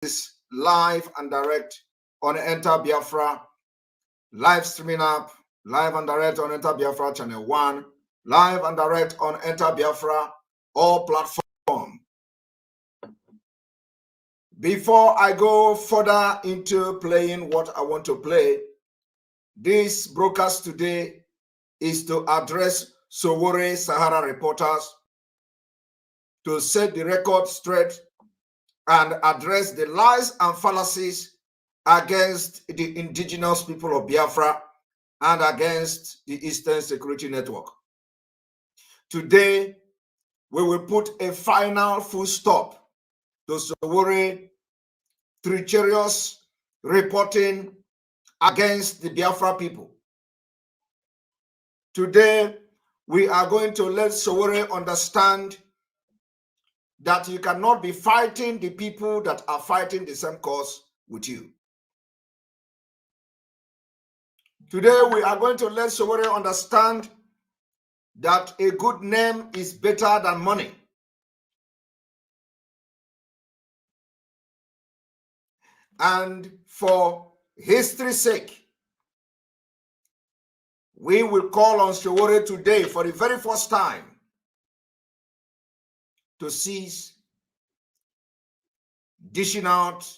is live and direct on Enter Biafra, live streaming up, live and direct on Enter Biafra Channel 1, live and direct on Enter Biafra, all platforms. Before I go further into playing what I want to play, this broadcast today is to address Sowore Sahara reporters, to set the record straight and address the lies and fallacies against the indigenous people of Biafra and against the Eastern Security Network. Today, we will put a final full stop to Sowore treacherous reporting against the Biafra people. Today, we are going to let Sowore understand that you cannot be fighting the people that are fighting the same cause with you. Today, we are going to let Sowore understand that a good name is better than money. And for history's sake, we will call on Sowore today for the very first time to cease dishing out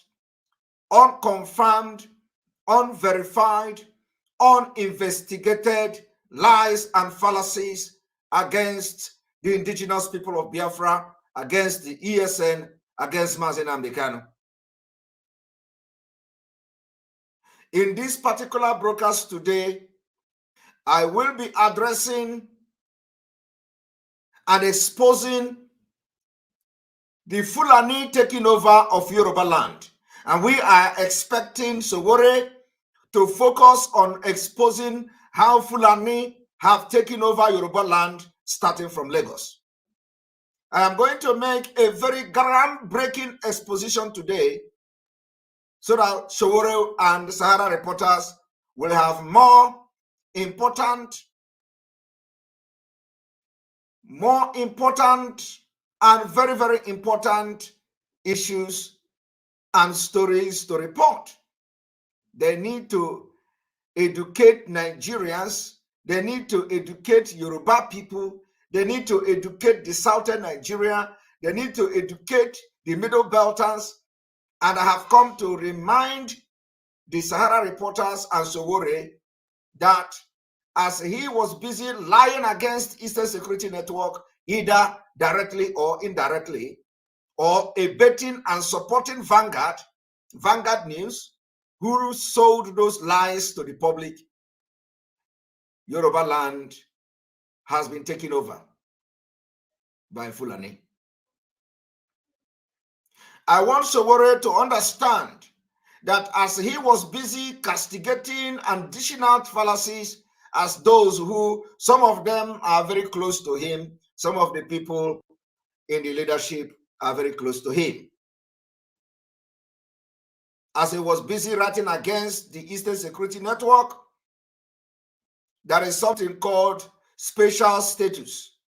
unconfirmed, unverified, uninvestigated lies and fallacies against the indigenous people of Biafra, against the ESN, against MAZI Kanu. In this particular broadcast today, I will be addressing and exposing the Fulani taking over of Yoruba land. And we are expecting Sowore to focus on exposing how Fulani have taken over Yoruba land starting from Lagos. I am going to make a very groundbreaking exposition today so that Sowore and the Sahara reporters will have more important and very, very important issues and stories to report. They need to educate Nigerians. They need to educate Yoruba people. They need to educate the southern Nigeria. They need to educate the Middle Belters. And I have come to remind the Sahara reporters and Sowore that as he was busy lying against Eastern Security Network, either directly or indirectly, or abetting and supporting Vanguard News, who sold those lies to the public, Yoruba land has been taken over by Fulani. I want Sowore to understand that as he was busy castigating and dishing out fallacies as those who, some of them are very close to him, some of the people in the leadership are very close to him. As he was busy writing against the Eastern Security Network, there is something called special status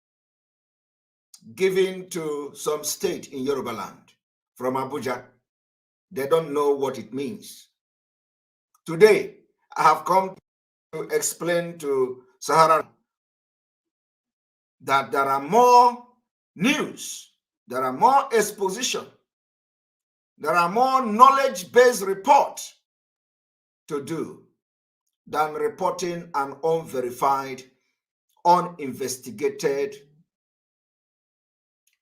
given to some state in Yoruba land from Abuja. They don't know what it means. Today, I have come to explain to Sahara that there are more news, there are more exposition, there are more knowledge-based reports to do than reporting an unverified, uninvestigated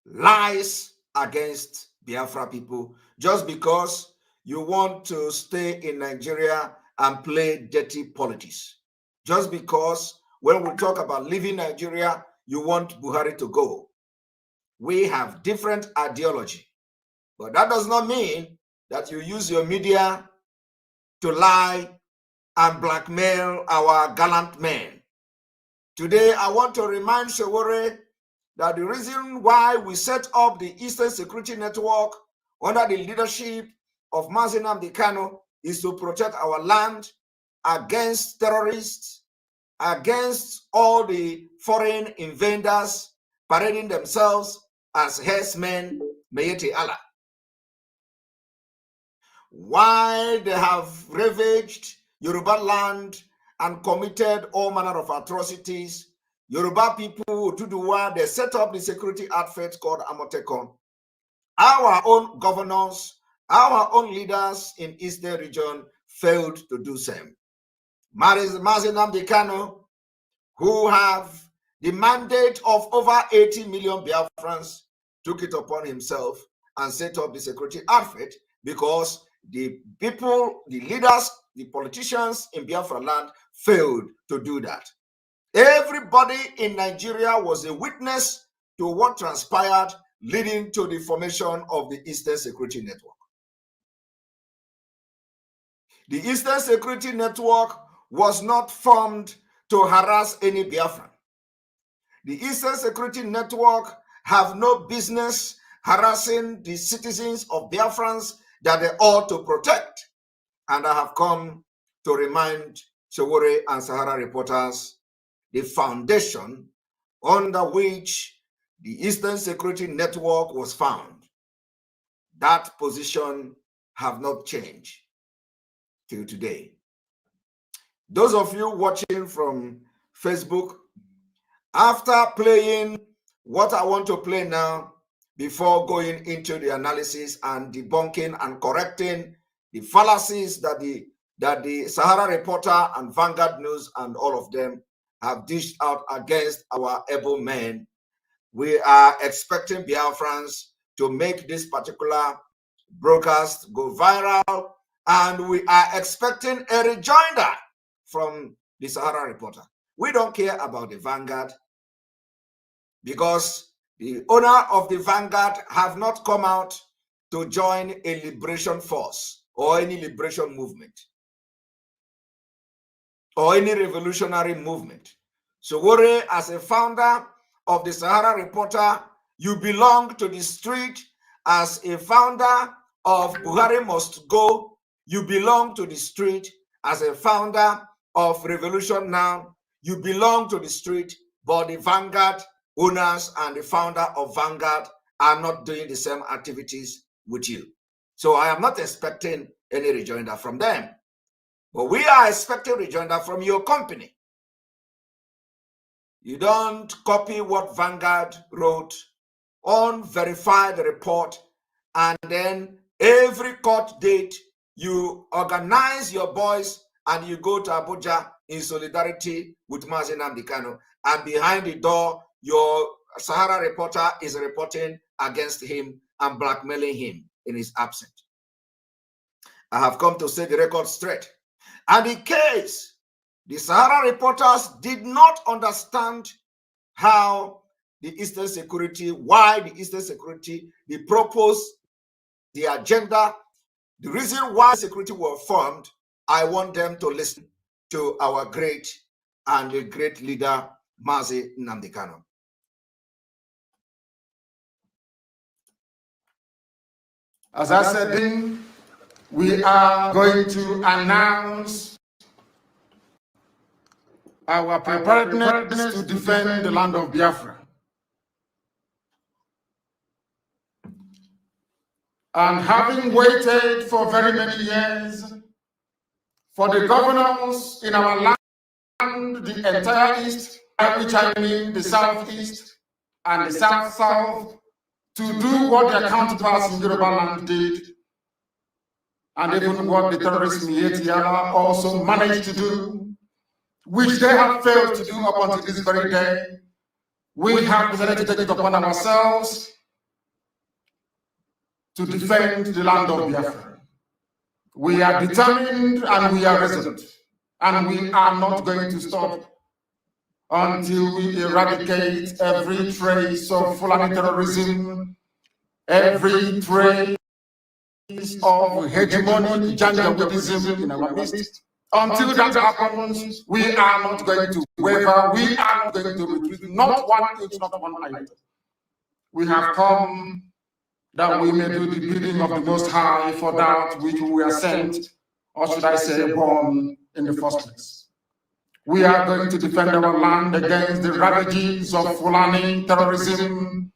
lies against Biafra people just because you want to stay in Nigeria and play dirty politics. Just because when we talk about leaving Nigeria, you want Buhari to go. We have different ideology, but that does not mean that you use your media to lie and blackmail our gallant men. Today, I want to remind Sowore that the reason why we set up the Eastern Security Network under the leadership of MAZI Kanu is to protect our land against terrorists, against all the foreign invaders parading themselves as herdsmen, Mayete Allah. why they have ravaged Yoruba land and committed all manner of atrocities. Yoruba people, Duduwa, they set up the security outfit called Amotekon. Our own governors, our own leaders in Eastern region failed to do same. MAZI Nnamdi Kanu, who have the mandate of over 80 million Biafrans, took it upon himself and set up the security outfit because the people, the leaders, the politicians in Biafra land failed to do that. Everybody in Nigeria was a witness to what transpired, leading to the formation of the Eastern Security Network. The Eastern Security Network was not formed to harass any Biafran. The Eastern Security Network have no business harassing the citizens of Biafrans that they ought to protect. And I have come to remind Sowore and Sahara reporters the foundation under which the Eastern Security Network was found. That position have not changed till today. Those of you watching from Facebook, after playing what I want to play now, before going into the analysis and debunking and correcting the fallacies that the Sahara Reporter and Vanguard News and all of them have dished out against our able men, we are expecting Biafrans to make this particular broadcast go viral, and we are expecting a rejoinder from the Sahara Reporter. We don't care about the Vanguard because the owner of the Vanguard have not come out to join a liberation force or any liberation movement or any revolutionary movement. So Sowore, as a founder of the Sahara Reporter, you belong to the street. As a founder of Buhari Must Go, you belong to the street. As a founder of Revolution Now, you belong to the street. But the Vanguard owners and the founder of Vanguard are not doing the same activities with you. So I am not expecting any rejoinder from them. But we are expecting rejoinder from your company. You don't copy what Vanguard wrote, unverified report, and then every court date you organize your boys and you go to Abuja in solidarity with MAZI Nnamdi Kanu, and behind the door your Sahara Reporter is reporting against him and blackmailing him in his absence. I have come to set the record straight. And in case the Sahara reporters did not understand how the Eastern Security, why the Eastern Security, the purpose, the agenda, the reason why security were formed, I want them to listen to our great and the great leader, MAZI Nnamdi Kanu. As I said, we are going to announce our preparedness to defend the land of Biafra. And having waited for very many years for the governors in our land, the entire East, which I mean the Southeast and the South-South, to do what their counterparts in Yoruba land did, and even what the terrorists in Yetiala also managed to do, which they have failed to do up until this very day. We have decided to take it upon ourselves to defend the land of Biafra. We are determined and we are resolute, and we are not going to stop until we eradicate every trace of Fulani terrorism, every trace of hegemonic Janjaweedism in our midst. Until that happens, we are not going to waver, we are not going to retreat, not one inch, not one iota. We have come that we may do the bidding of the Most High for that which we were sent, or should I say born, in the first place. We are going to defend our land against the ravages of Fulani terrorism,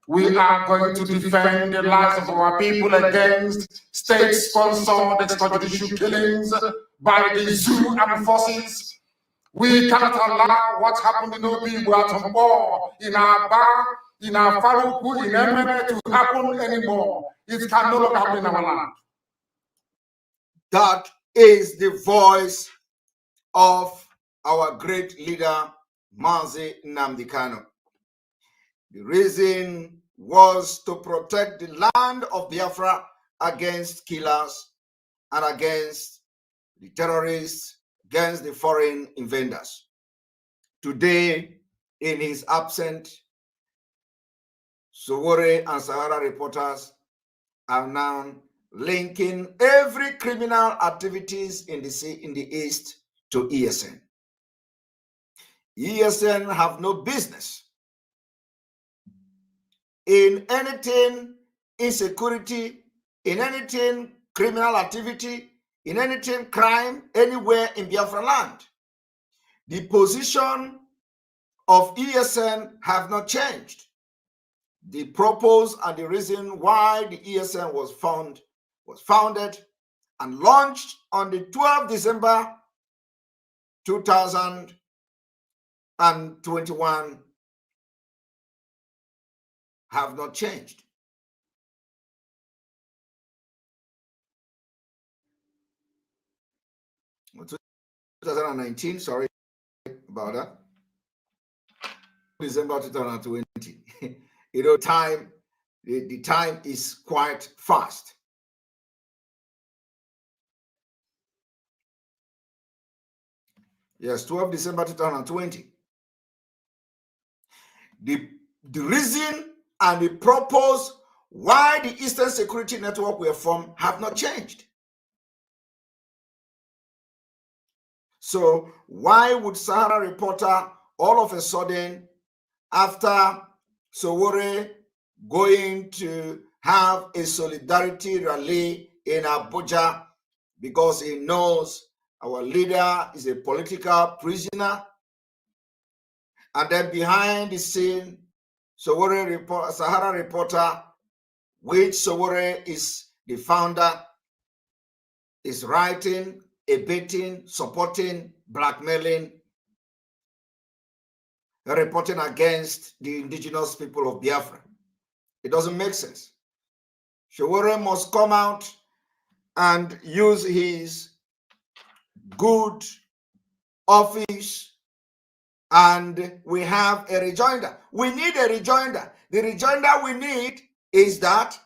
We are going to defend the lives of our people against state-sponsored extrajudicial killings by the zoo and forces. We cannot allow what happened in Obi, Watombo, in Aba, in Afaruku, in Emene to happen anymore. It can no longer happen in our land. That is the voice of our great leader, MAZI Nnamdi Kanu. The reason was to protect the land of Biafra against killers and against the terrorists, against the foreign invaders. Today, in his absence, Sowore and Sahara reporters are now linking every criminal activities in the East to ESN. ESN have no business in anything insecurity, in anything criminal activity, in anything crime, anywhere in Biafra land. The position of ESN have not changed. The purpose and the reason why the ESN was founded and launched on the 12th December 2021 have not changed. In 2019, sorry about that. December 2020. You know, the time is quite fast. Yes, 12 December 2020. The reason and the purpose why the Eastern Security Network were formed have not changed. So why would Sahara Reporter all of a sudden, after Sowore going to have a solidarity rally in Abuja because he knows our leader is a political prisoner, and then behind the scene, Sahara Reporter, which Sowore is the founder, is writing, abetting, supporting, blackmailing, reporting against the indigenous people of Biafra. It doesn't make sense. Sowore must come out and use his good office, and we have a rejoinder. We need a rejoinder. The rejoinder we need is that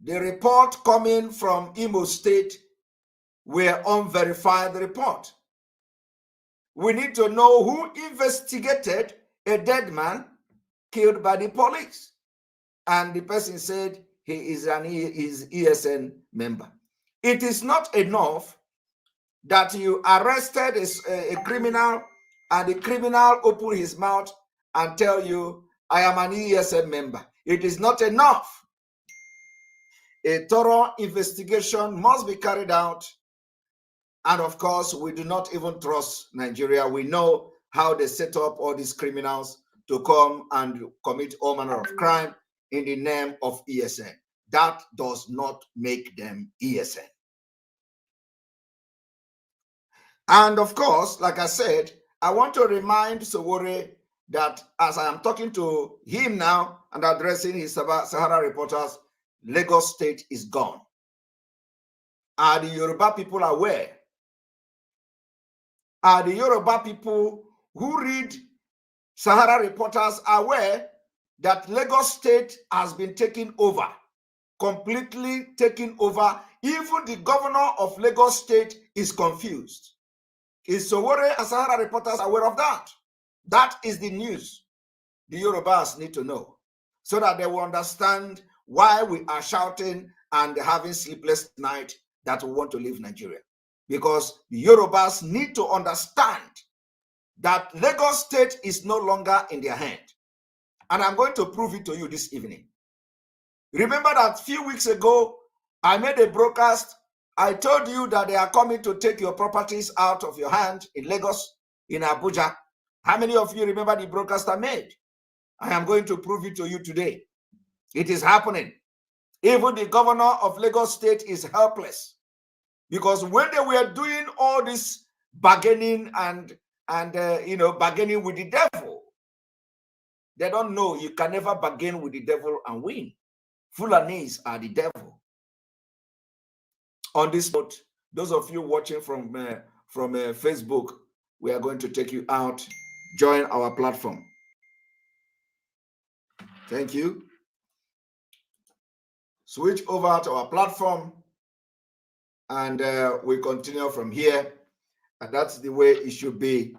the report coming from Imo State were unverified report. We need to know who investigated a dead man killed by the police. And the person said he is an ESN member. It is not enough that you arrested a criminal and the criminal opened his mouth and tell you, I am an ESN member. It is not enough. A thorough investigation must be carried out. And of course, we do not even trust Nigeria. We know how they set up all these criminals to come and commit all manner of crime in the name of ESN. That does not make them ESN. And of course, like I said, I want to remind Sowore that as I am talking to him now and addressing his Sahara reporters, Lagos State is gone. Are the Yoruba people aware? Are the Yoruba people who read Sahara reporters aware that Lagos State has been taken over, completely taken over? Even the governor of Lagos State is confused. Is Sowore and Sahara reporters aware of that? That is the news the Yorubas need to know, so that they will understand why we are shouting and having sleepless night that we want to leave Nigeria. Because the Yorubas need to understand that Lagos State is no longer in their hand. And I'm going to prove it to you this evening. Remember that a few weeks ago, I made a broadcast. I told you that they are coming to take your properties out of your hand in Lagos, in Abuja. How many of you remember the broadcast I made? I am going to prove it to you today. It is happening. Even the governor of Lagos State is helpless, because when they were doing all this bargaining and bargaining with the devil, they don't know you can never bargain with the devil and win. Fulanis are the devil. On this note, those of you watching from Facebook, we are going to take you out. Join our platform. Thank you. Switch over to our platform, and we continue from here. And that's the way it should be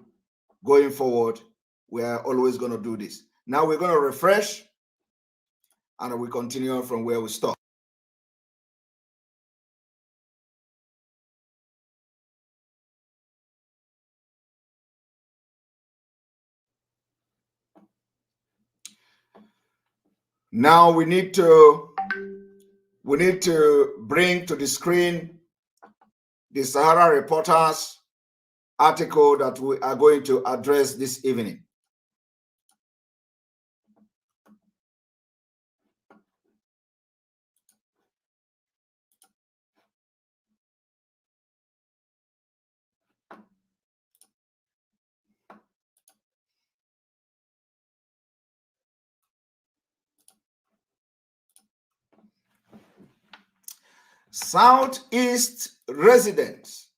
going forward. We are always going to do this. Now we're going to refresh, and we continue from where we stop. Now we need to bring to the screen the Sahara Reporters article that we are going to address this evening. Southeast residents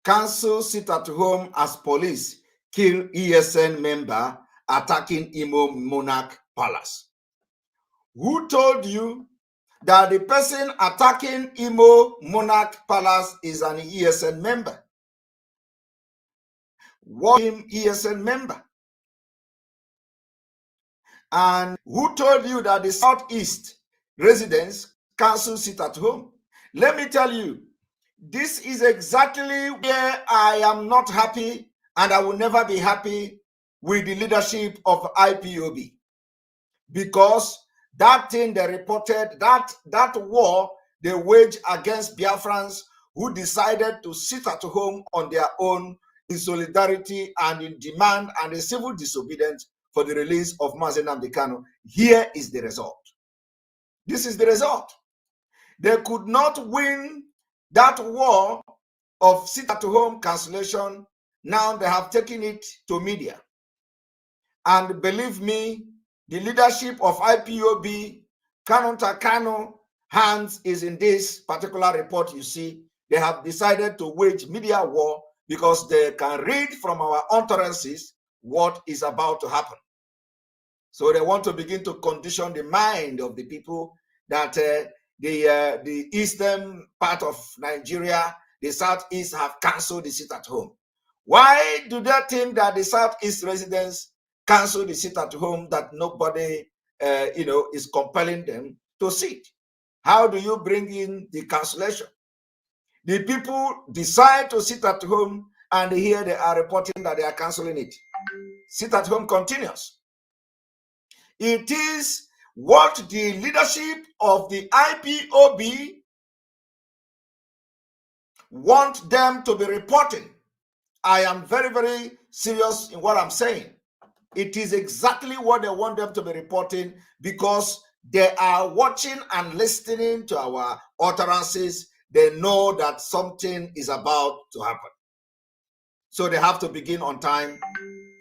cancel sit at home as police kill ESN member attacking Imo Monarch Palace. Who told you that the person attacking Imo Monarch Palace is an ESN member? What him ESN member? And who told you that the Southeast residents cancel sit at home? Let me tell you, this is exactly where I am not happy, and I will never be happy with the leadership of IPOB, because that thing they reported, that war they waged against Biafrans who decided to sit at home on their own in solidarity and in demand and in civil disobedience for the release of MAZI Nnamdi Kanu. Here is the result. This is the result. They could not win that war of sit-at-home cancellation. Now they have taken it to media. And believe me, the leadership of IPOB, Kanu Kanu, hands is in this particular report you see. They have decided to wage media war because they can read from our utterances what is about to happen. So they want to begin to condition the mind of the people that the eastern part of Nigeria, the Southeast, have cancelled the sit at home. Why do they think that the Southeast residents cancel the sit at home, that nobody is compelling them to sit? How do you bring in the cancellation? The people decide to sit at home, and here they are reporting that they are canceling it. Sit at home continues. It is what the leadership of the IPOB want them to be reporting. I am very, very serious in what I'm saying. It is exactly what they want them to be reporting, because they are watching and listening to our utterances. They know that something is about to happen. So they have to begin on time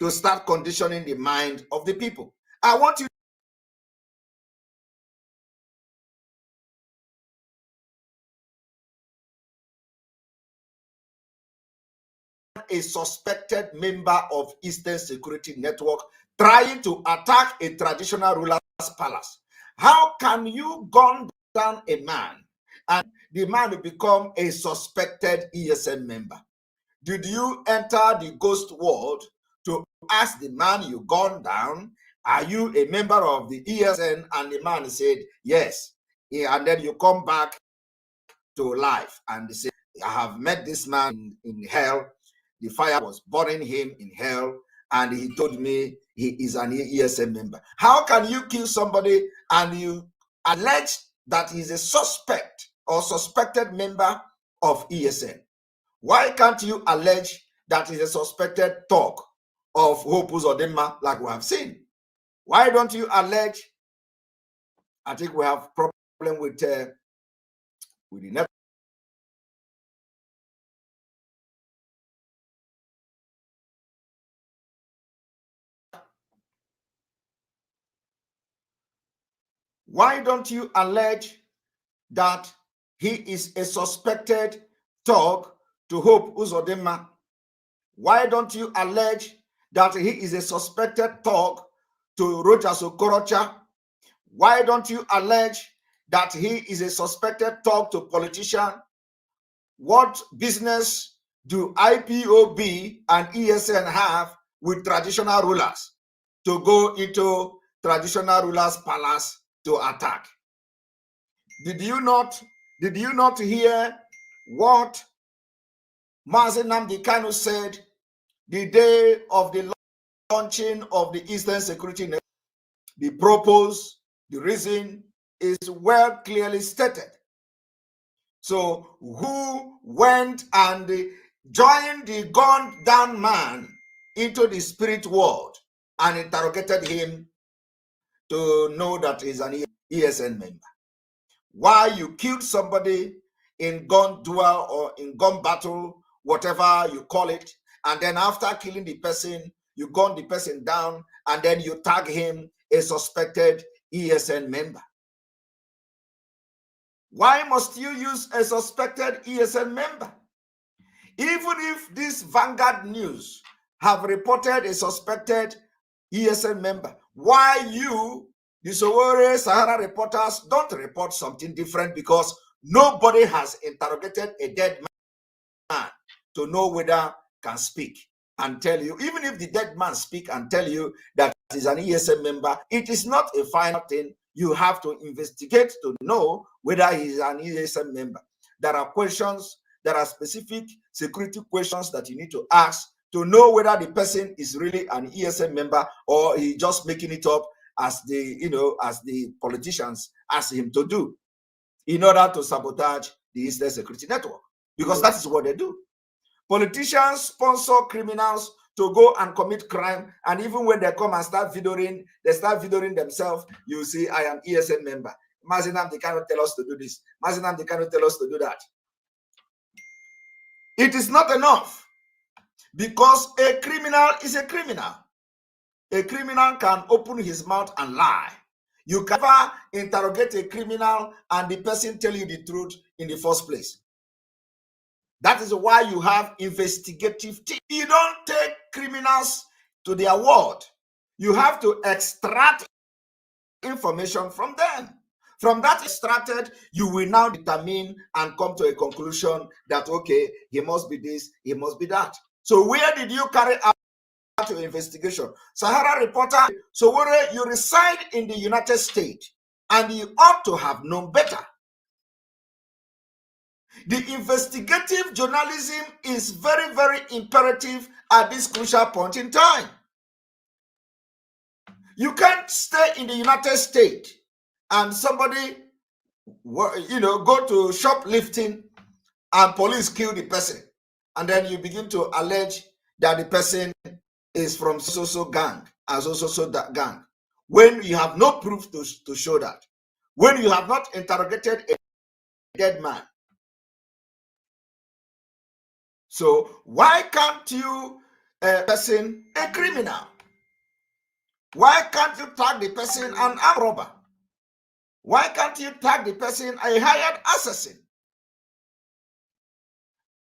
to start conditioning the mind of the people. I want you a suspected member of Eastern Security Network trying to attack a traditional ruler's palace. How can you gun down a man and the man will become a suspected ESN member? Did you enter the ghost world to ask the man you gunned down, are you a member of the ESN? And the man said, yes. And then you come back to life and say, I have met this man in hell. The fire was burning him in hell, and he told me he is an ESN member. How can you kill somebody and you allege that he's a suspect or suspected member of ESN? Why can't you allege that he's a suspected talk of Hope Uzodinma like we have seen? Why don't you allege? I think we have problem with the network. Why don't you allege that he is a suspected thug to Hope Uzodinma? Why don't you allege that he is a suspected thug to Rochas Okorocha? Why don't you allege that he is a suspected thug to politician? What business do IPOB and ESN have with traditional rulers to go into traditional rulers' palace to attack? Did you not hear what MAZI Nnamdi Kanu said the day of the launching of the Eastern Security Network? The purpose, the reason is well clearly stated. So who went and joined the gunned down man into the spirit world and interrogated him to know that he's an ESN member? Why you killed somebody in gun duel or in gun battle, whatever you call it, and then after killing the person, you gun the person down and then you tag him a suspected ESN member? Why must you use a suspected ESN member? Even if this Vanguard News have reported a suspected ESN member, why you, the Sowore Sahara reporters, don't report something different? Because nobody has interrogated a dead man to know whether can speak and tell you. Even if the dead man speak and tell you that he's an ESN member, it is not a final thing. You have to investigate to know whether he's an ESN member. There are questions, there are specific security questions that you need to ask to know whether the person is really an ESN member or he's just making it up as the politicians ask him to do in order to sabotage the Eastern Security Network, because that is what they do. Politicians sponsor criminals to go and commit crime, and even when they come and start videoing themselves. You see, I am ESN member. MAZI Nnamdi cannot tell us to do this. MAZI Nnamdi cannot tell us to do that. It is not enough, because a criminal is a criminal. A criminal can open his mouth and lie. You can never interrogate a criminal and the person tell you the truth in the first place. That is why you have investigative team. You don't take criminals to their word. You have to extract information from them. From that extracted, you will now determine and come to a conclusion that, okay, he must be this, he must be that. So where did you carry out your investigation? Sahara reporter, so where you reside in the United States and you ought to have known better. The investigative journalism is very, very imperative at this crucial point in time. You can't stay in the United States and somebody, go to shoplifting and police kill the person, and then you begin to allege that the person is from so gang and so that gang, when you have no proof to show that, when you have not interrogated a dead man. So why can't you person a criminal? Why can't you tag the person an armed robber? Why can't you tag the person a hired assassin?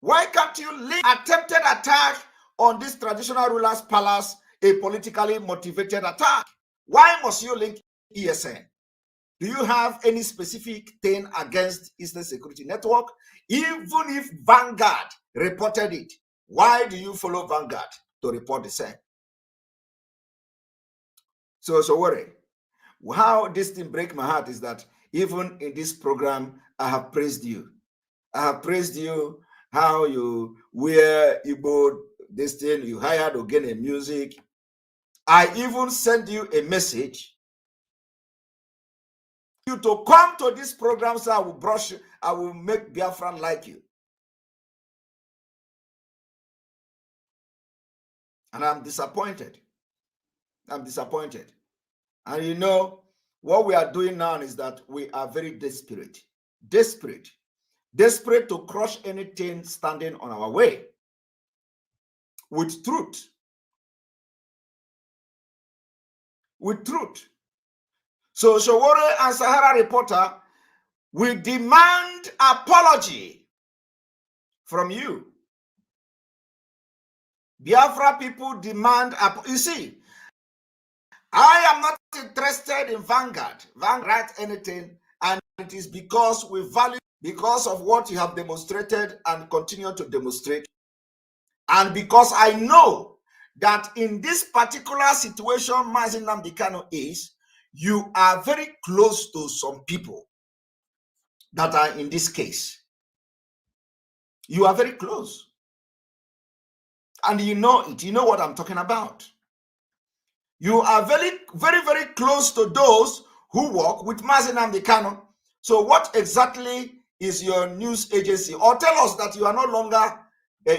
Why can't you link attempted attack on this traditional ruler's palace a politically motivated attack? Why must you link ESN? Do you have any specific thing against Eastern Security Network? Even if Vanguard reported it, why do you follow Vanguard to report the same? So worry. How this thing breaks my heart is that even in this program, I have praised you. I have praised you, how you wear Igbo, this thing, you hired Ogene music. I even sent you a message you to come to this program, so I will make Biafran like you. And I'm disappointed. I'm disappointed. And you know, what we are doing now is that we are very desperate to crush anything standing on our way with truth. So Sowore and Sahara Reporter, we demand apology from you. Biafra people demand, you see, I am not interested in Vanguard write anything, and it is because we value, because of what you have demonstrated and continue to demonstrate, and because I know that in this particular situation MAZI Nnamdi Kanu is, you are very close to some people that are in this case. You are very close. And you know it. You know what I'm talking about. You are very, very, very close to those who work with MAZI Nnamdi Kanu. So what exactly is your news agency? Or tell us that you are no longer,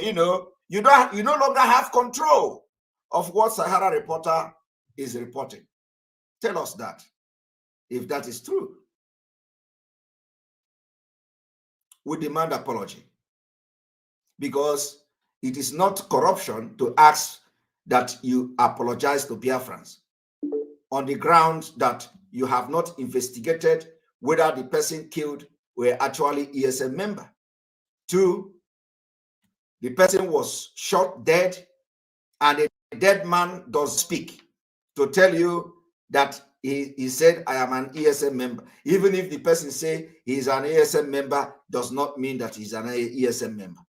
you no longer have control of what Sahara Reporter is reporting. Tell us that, if that is true. We demand apology, because it is not corruption to ask that you apologize to Biafrans on the ground that you have not investigated whether the person killed were actually ESM member. 2, the person was shot dead, and a dead man does speak to tell you that he said, I am an ESM member. Even if the person say he is an ESM member, does not mean that he's an ESM member.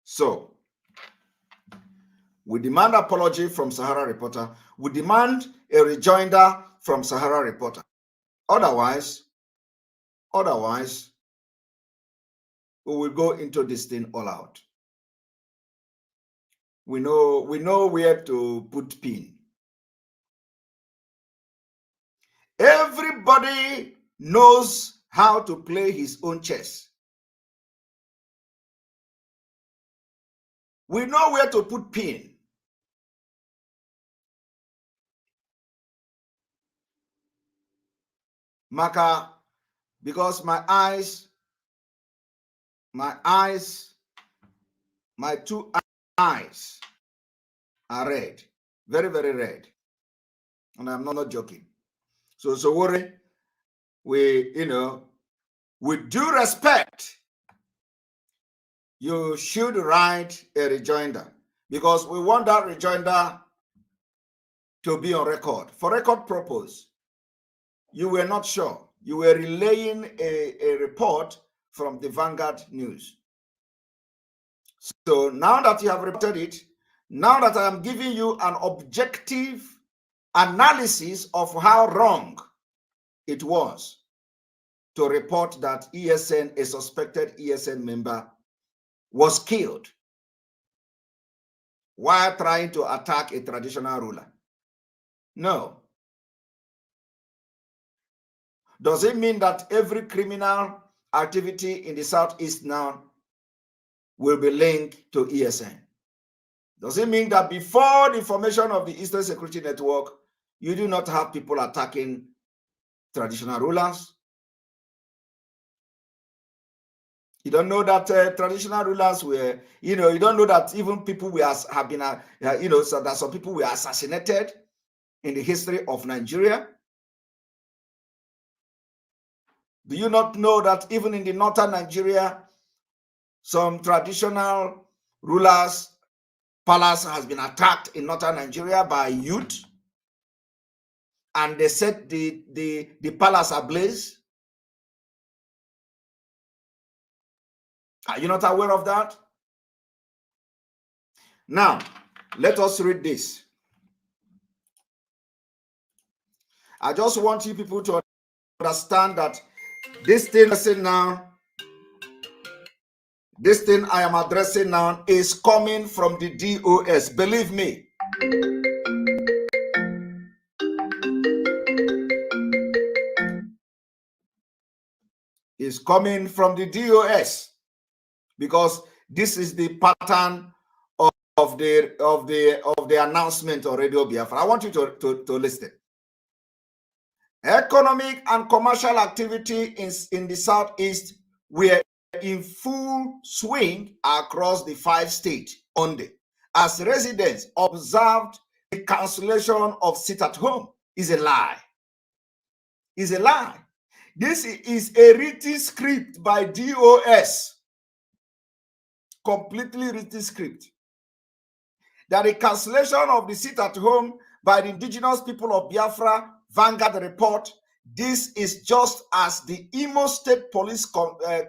So, we demand apology from Sahara Reporter. We demand a rejoinder from Sahara Reporter. Otherwise, we will go into this thing all out. We know where to put pin. Everybody knows how to play his own chess. We know where to put pin. Maka, because my two eyes are red, very, very red. And I'm not joking. So worry, with due respect, you should write a rejoinder, because we want that rejoinder to be on record. For record purpose, you were not sure. You were relaying a report from the Vanguard News. So now that you have reported it, now that I am giving you an objective analysis of how wrong it was to report that ESN, a suspected ESN member, was killed while trying to attack a traditional ruler. No. Does it mean that every criminal activity in the Southeast now will be linked to ESN? Does it mean that before the formation of the Eastern Security Network, you do not have people attacking traditional rulers? You don't know that traditional rulers were, you don't know that even people have been, so that some people were assassinated in the history of Nigeria? Do you not know that even in the northern Nigeria, some traditional rulers' palace has been attacked in northern Nigeria by youth, and they set the palace ablaze? Are you not aware of that? Now, let us read this. I just want you people to understand that this thing I am addressing now is coming from the DOS. Believe me. It's coming from the DOS, because This is the pattern of the announcement on Radio Biafra. I want you to listen. Economic and commercial activity in the southeast were in full swing across the 5 states Monday, as residents observed the cancellation of sit-at-home is a lie. Is a lie. This is a written script by DOS, completely written script, that the cancellation of the sit-at-home by the indigenous people of Biafra, Vanguard report, this is just as the Imo State Police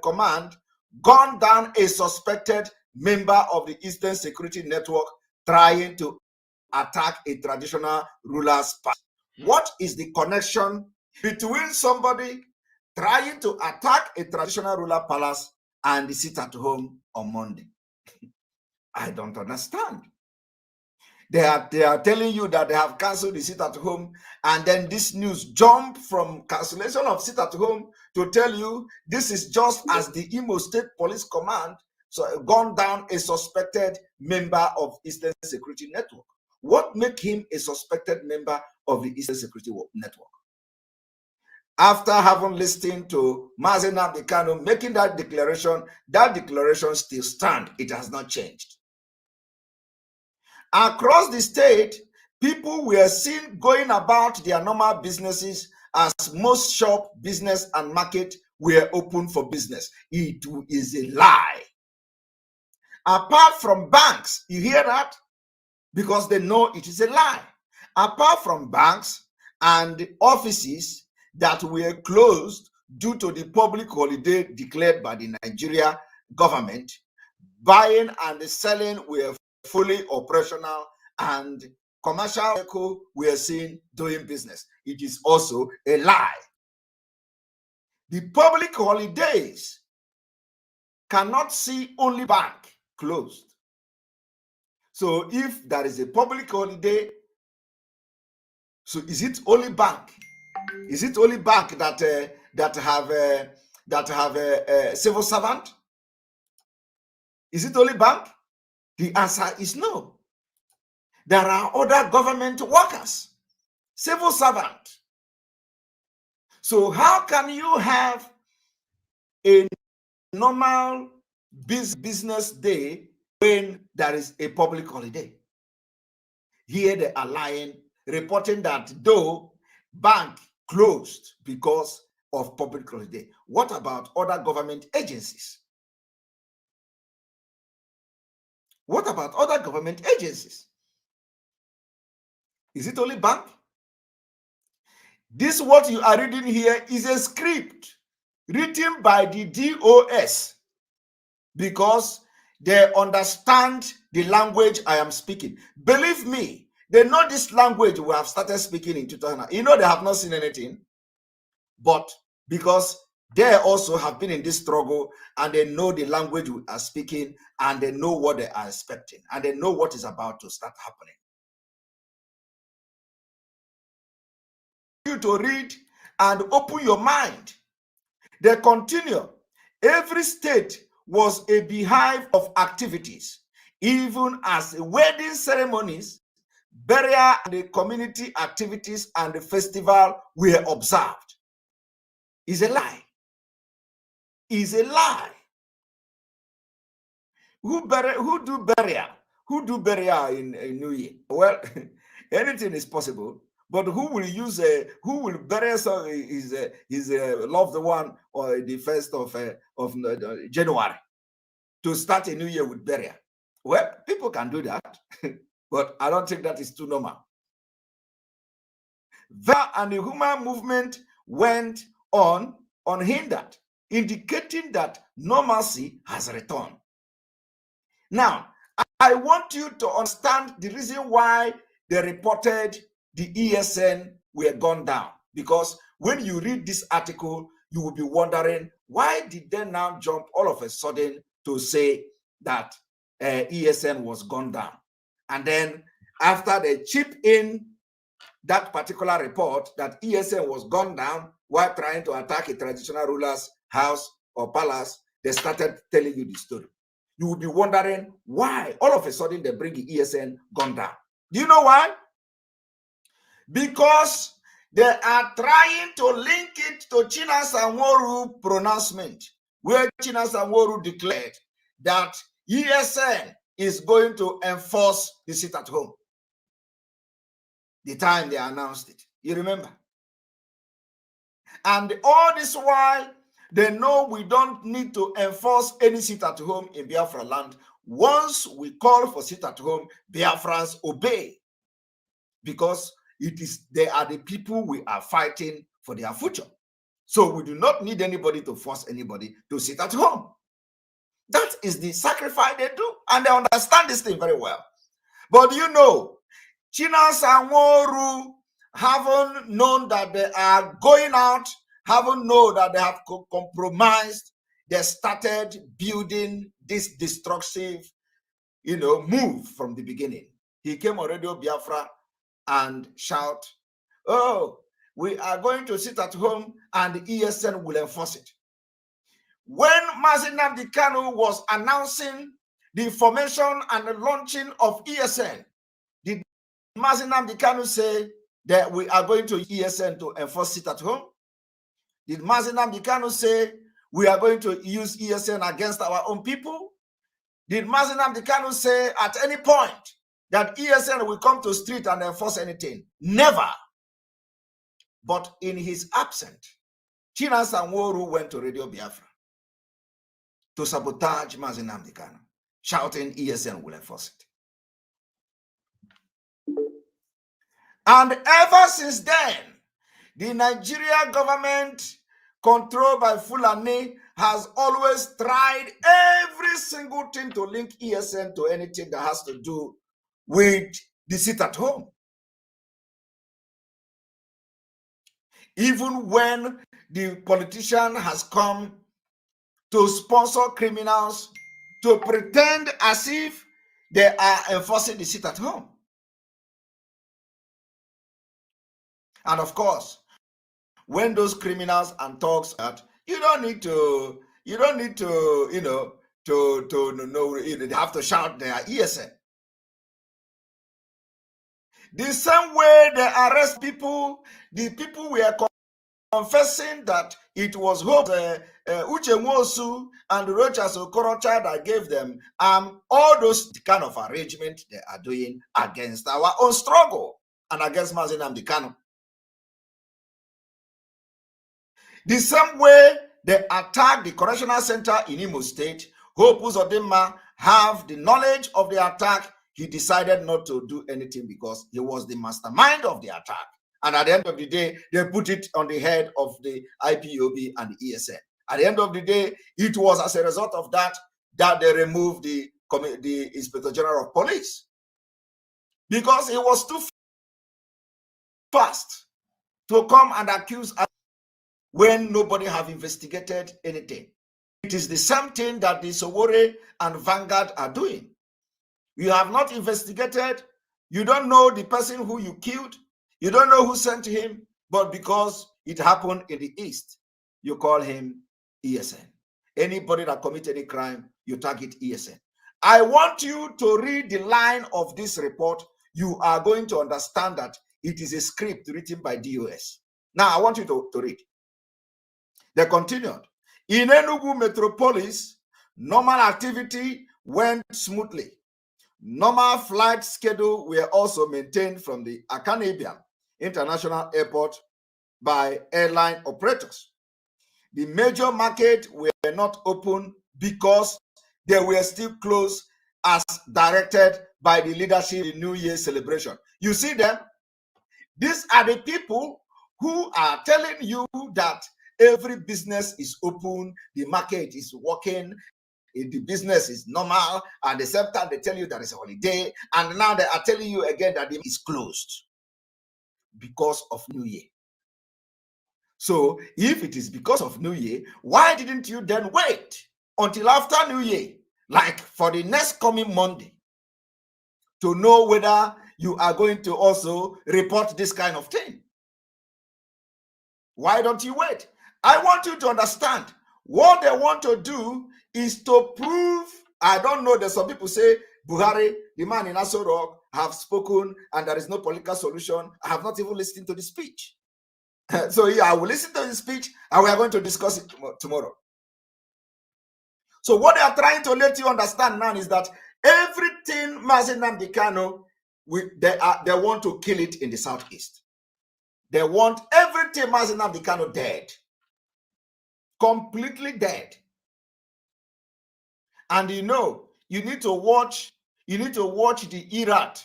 Command gunned down a suspected member of the Eastern Security Network trying to attack a traditional ruler's palace. What is the connection between somebody trying to attack a traditional ruler palace and the sit-at-home on Monday? I don't understand. They are telling you that they have cancelled the sit-at-home, and then this news jump from cancellation of sit-at-home to tell you this is just as the Imo State Police Command gunned down a suspected member of Eastern Security Network. What makes him a suspected member of the Eastern Security Network? After having listened to MAZI Nnamdi making that declaration still stands. It has not changed. Across the state, people were seen going about their normal businesses as most shop, business, and market were open for business. It is a lie. Apart from banks, you hear that? Because they know it is a lie. Apart from banks and offices that were closed due to the public holiday declared by the Nigeria government, buying and selling were fully operational, and commercial vehicles were seen doing business. It is also a lie. The public holidays cannot see only bank closed. So if there is a public holiday, so is it only bank? Is it only bank that have a civil servant? Is it only bank? The answer is no. There are other government workers, civil servant. So how can you have a normal business day when there is a public holiday? Here they are lying, reporting that though bank closed because of public holiday. What about other government agencies? What about other government agencies? Is it only bank? This what you are reading here is a script written by the DOS because they understand the language I am speaking. Believe me, they know this language we have started speaking in 2000. You know, they have not seen anything, but because they also have been in this struggle and they know the language we are speaking and they know what they are expecting and they know what is about to start happening. You to read and open your mind. They continue. Every state was a beehive of activities, even as wedding ceremonies, burial, and the community activities and the festival were observed. Is a lie. Is a lie. Who do burial? Who do burial in New Year? Well, anything is possible. But who will bury his loved one or the 1st of January to start a new year with burial? Well, people can do that, but I don't think that is too normal. And the human movement went on unhindered, indicating that normalcy has returned. Now, I want you to understand the reason why they reported the ESN were gone down. Because when you read this article, you will be wondering, why did they now jump all of a sudden to say that ESN was gone down? And then after they chip in that particular report that ESN was gone down while trying to attack a traditional ruler's house or palace, they started telling you the story. You will be wondering why all of a sudden they bring the ESN gone down. Do you know why? Because they are trying to link it to Chinasa Nworu pronouncement, where Chinasa Nworu declared that ESN is going to enforce the sit at home. The time they announced it. You remember? And all this while, they know we don't need to enforce any sit at home in Biafra land. Once we call for sit at home, Biafrans obey. Because they are the people we are fighting for their future. So we do not need anybody to force anybody to sit at home. That is the sacrifice they do. And they understand this thing very well. But you know, Chinasa Nworu haven't known that they are going out, haven't known that they have compromised. They started building this destructive, move from the beginning. He came on Radio Biafra and shout, oh, we are going to sit at home and the ESN will enforce it. When MAZI Nnamdi Kanu was announcing the formation and the launching of ESN, did MAZI Nnamdi Kanu say that we are going to ESN to enforce sit at home? Did MAZI Nnamdi Kanu say we are going to use ESN against our own people? Did MAZI Nnamdi Kanu say at any point that ESN will come to the street and enforce anything? Never. But in his absence, Chinasa Nworu went to Radio Biafra to sabotage MAZI Nnamdi Kanu, shouting ESN will enforce it. And ever since then, the Nigeria government, controlled by Fulani, has always tried every single thing to link ESN to anything that has to do with the sit at home. Even when the politician has come to sponsor criminals to pretend as if they are enforcing the sit at home. And of course, when those criminals and thugs are, you don't need to, they have to shout their ESN. The same way they arrest people, the people were confessing that it was Hope Uche Nwosu and Rochas Okorocha that gave them all those kind of arrangement they are doing against our own struggle and against MAZI Nnamdi Kanu. The same way they attacked the correctional center in Imo State, Hope Uzodinma have the knowledge of the attack. He decided not to do anything because he was the mastermind of the attack. And at the end of the day, they put it on the head of the IPOB and the ESN. At the end of the day, it was as a result of that they removed the Inspector General of Police. Because it was too fast to come and accuse us when nobody have investigated anything. It is the same thing that the Sowore and Vanguard are doing. You have not investigated. You don't know the person who you killed. You don't know who sent him. But because it happened in the East, you call him ESN. Anybody that commits any crime, you target ESN. I want you to read the line of this report. You are going to understand that it is a script written by DOS. Now, I want you to read. They continued. In Enugu metropolis, normal activity went smoothly. Normal flight schedule were also maintained from the Akanibian International Airport by airline operators. The major markets were not open because they were still closed as directed by the leadership in the New Year celebration. You see them? These are the people who are telling you that every business is open, the market is working, the business is normal, and at the same time they tell you there is a holiday, and now they are telling you again that it is closed because of New Year. So if it is because of New Year, why didn't you then wait until after New Year, like for the next coming Monday, to know whether you are going to also report this kind of thing? Why don't you wait? I want you to understand what they want to do is to prove I don't know. There's some people say Buhari, the man in Aso Rock, have spoken and there is no political solution. I have not even listened to the speech. So yeah, I will listen to the speech and we are going to discuss it tomorrow. So what they are trying to let you understand now is that everything MAZI Nnamdi Kanu, they want to kill it in the southeast. They want everything MAZI Nnamdi Kanu dead. Completely dead. And you need to watch the Iraq,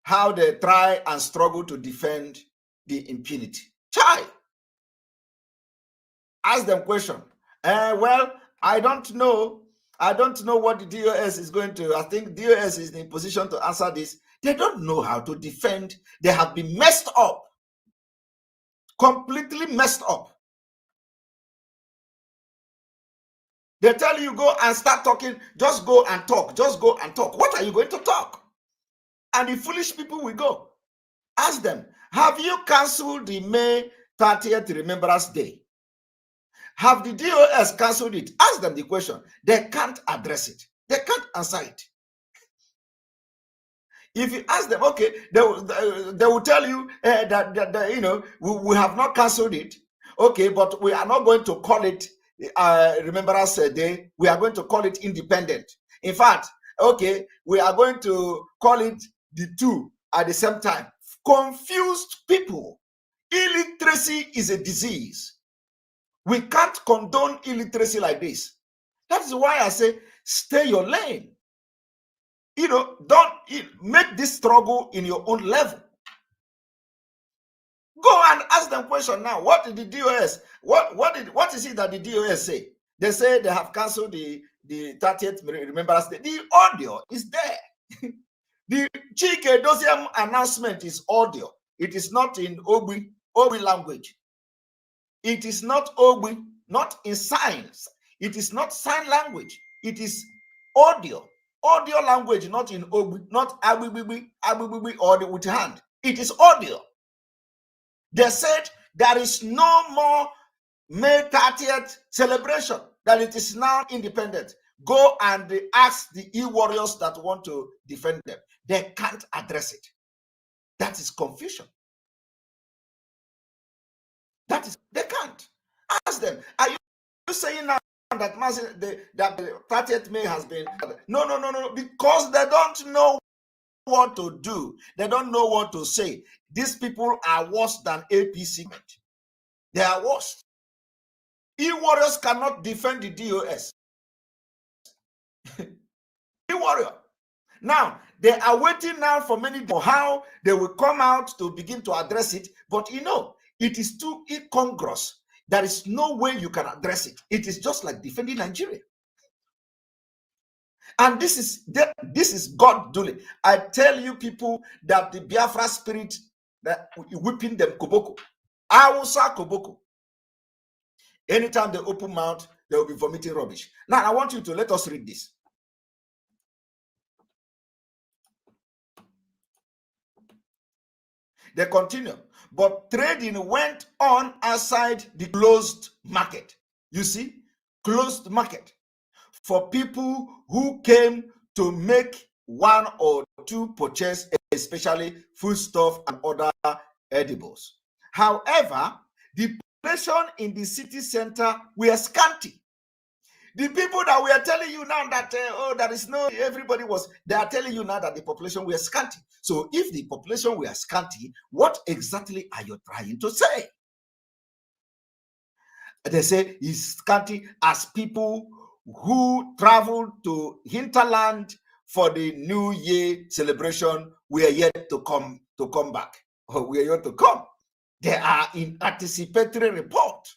how they try and struggle to defend the impunity. Chai. Ask them question. Well, I don't know what the DOS is going to. I think DOS is in position to answer this. They don't know how to defend. They have been messed up. Completely messed up. They tell you go and start talking. Just go and talk. Just go and talk. What are you going to talk? And the foolish people will go. Ask them, have you cancelled the May 30th Remembrance Day? Have the DOS cancelled it? Ask them the question. They can't address it. They can't answer it. If you ask them, okay, they will tell you that we have not cancelled it. Okay, but we are not going to call it Remembrance Day. We are going to call it independent. In fact, okay, we are going to call it the two at the same time. Confused people. Illiteracy is a disease. We can't condone illiteracy like this. That is why I say, stay your lane. Don't make this struggle in your own level. Go and ask them question now. What did the DOS? What is it that the DOS say? They say they have cancelled the 30th Remembrance Day. The audio is there. The Chike Dosium announcement is audio. It is not in Obi language. It is not Obi, not in signs. It is not sign language. It is audio language, not in Obi, not abibibi or with hand. It is audio. They said there is no more May 30th celebration, that it is now independent. Go and ask the e-warriors that want to defend them. They can't address it. That is confusion. They can't. Ask them. Are you saying now that the 30th May has been? No, because they don't know what to do. They don't know what to say. These people are worse than APC. They are worse. E-warriors cannot defend the DOS. E-warrior. Now, they are waiting now for many more how they will come out to begin to address it. But it is too incongruous. There is no way you can address it. It is just like defending Nigeria. And this is God doing. I tell you people that the Biafra spirit that whipping them koboko. Awusa koboko. Anytime they open mouth, they will be vomiting rubbish. Now I want you to let us read this. They continue. But trading went on outside the closed market. You see, closed market for people who came to make one or two purchases, especially foodstuff and other edibles. However, the population in the city center were scanty. The people that we are telling you now that there is no, they are telling you now that the population were scanty. So if the population were scanty, what exactly are you trying to say? They say it's scanty as people who traveled to hinterland for the New Year celebration were yet to come back. Or we are yet to come. They are in anticipatory report.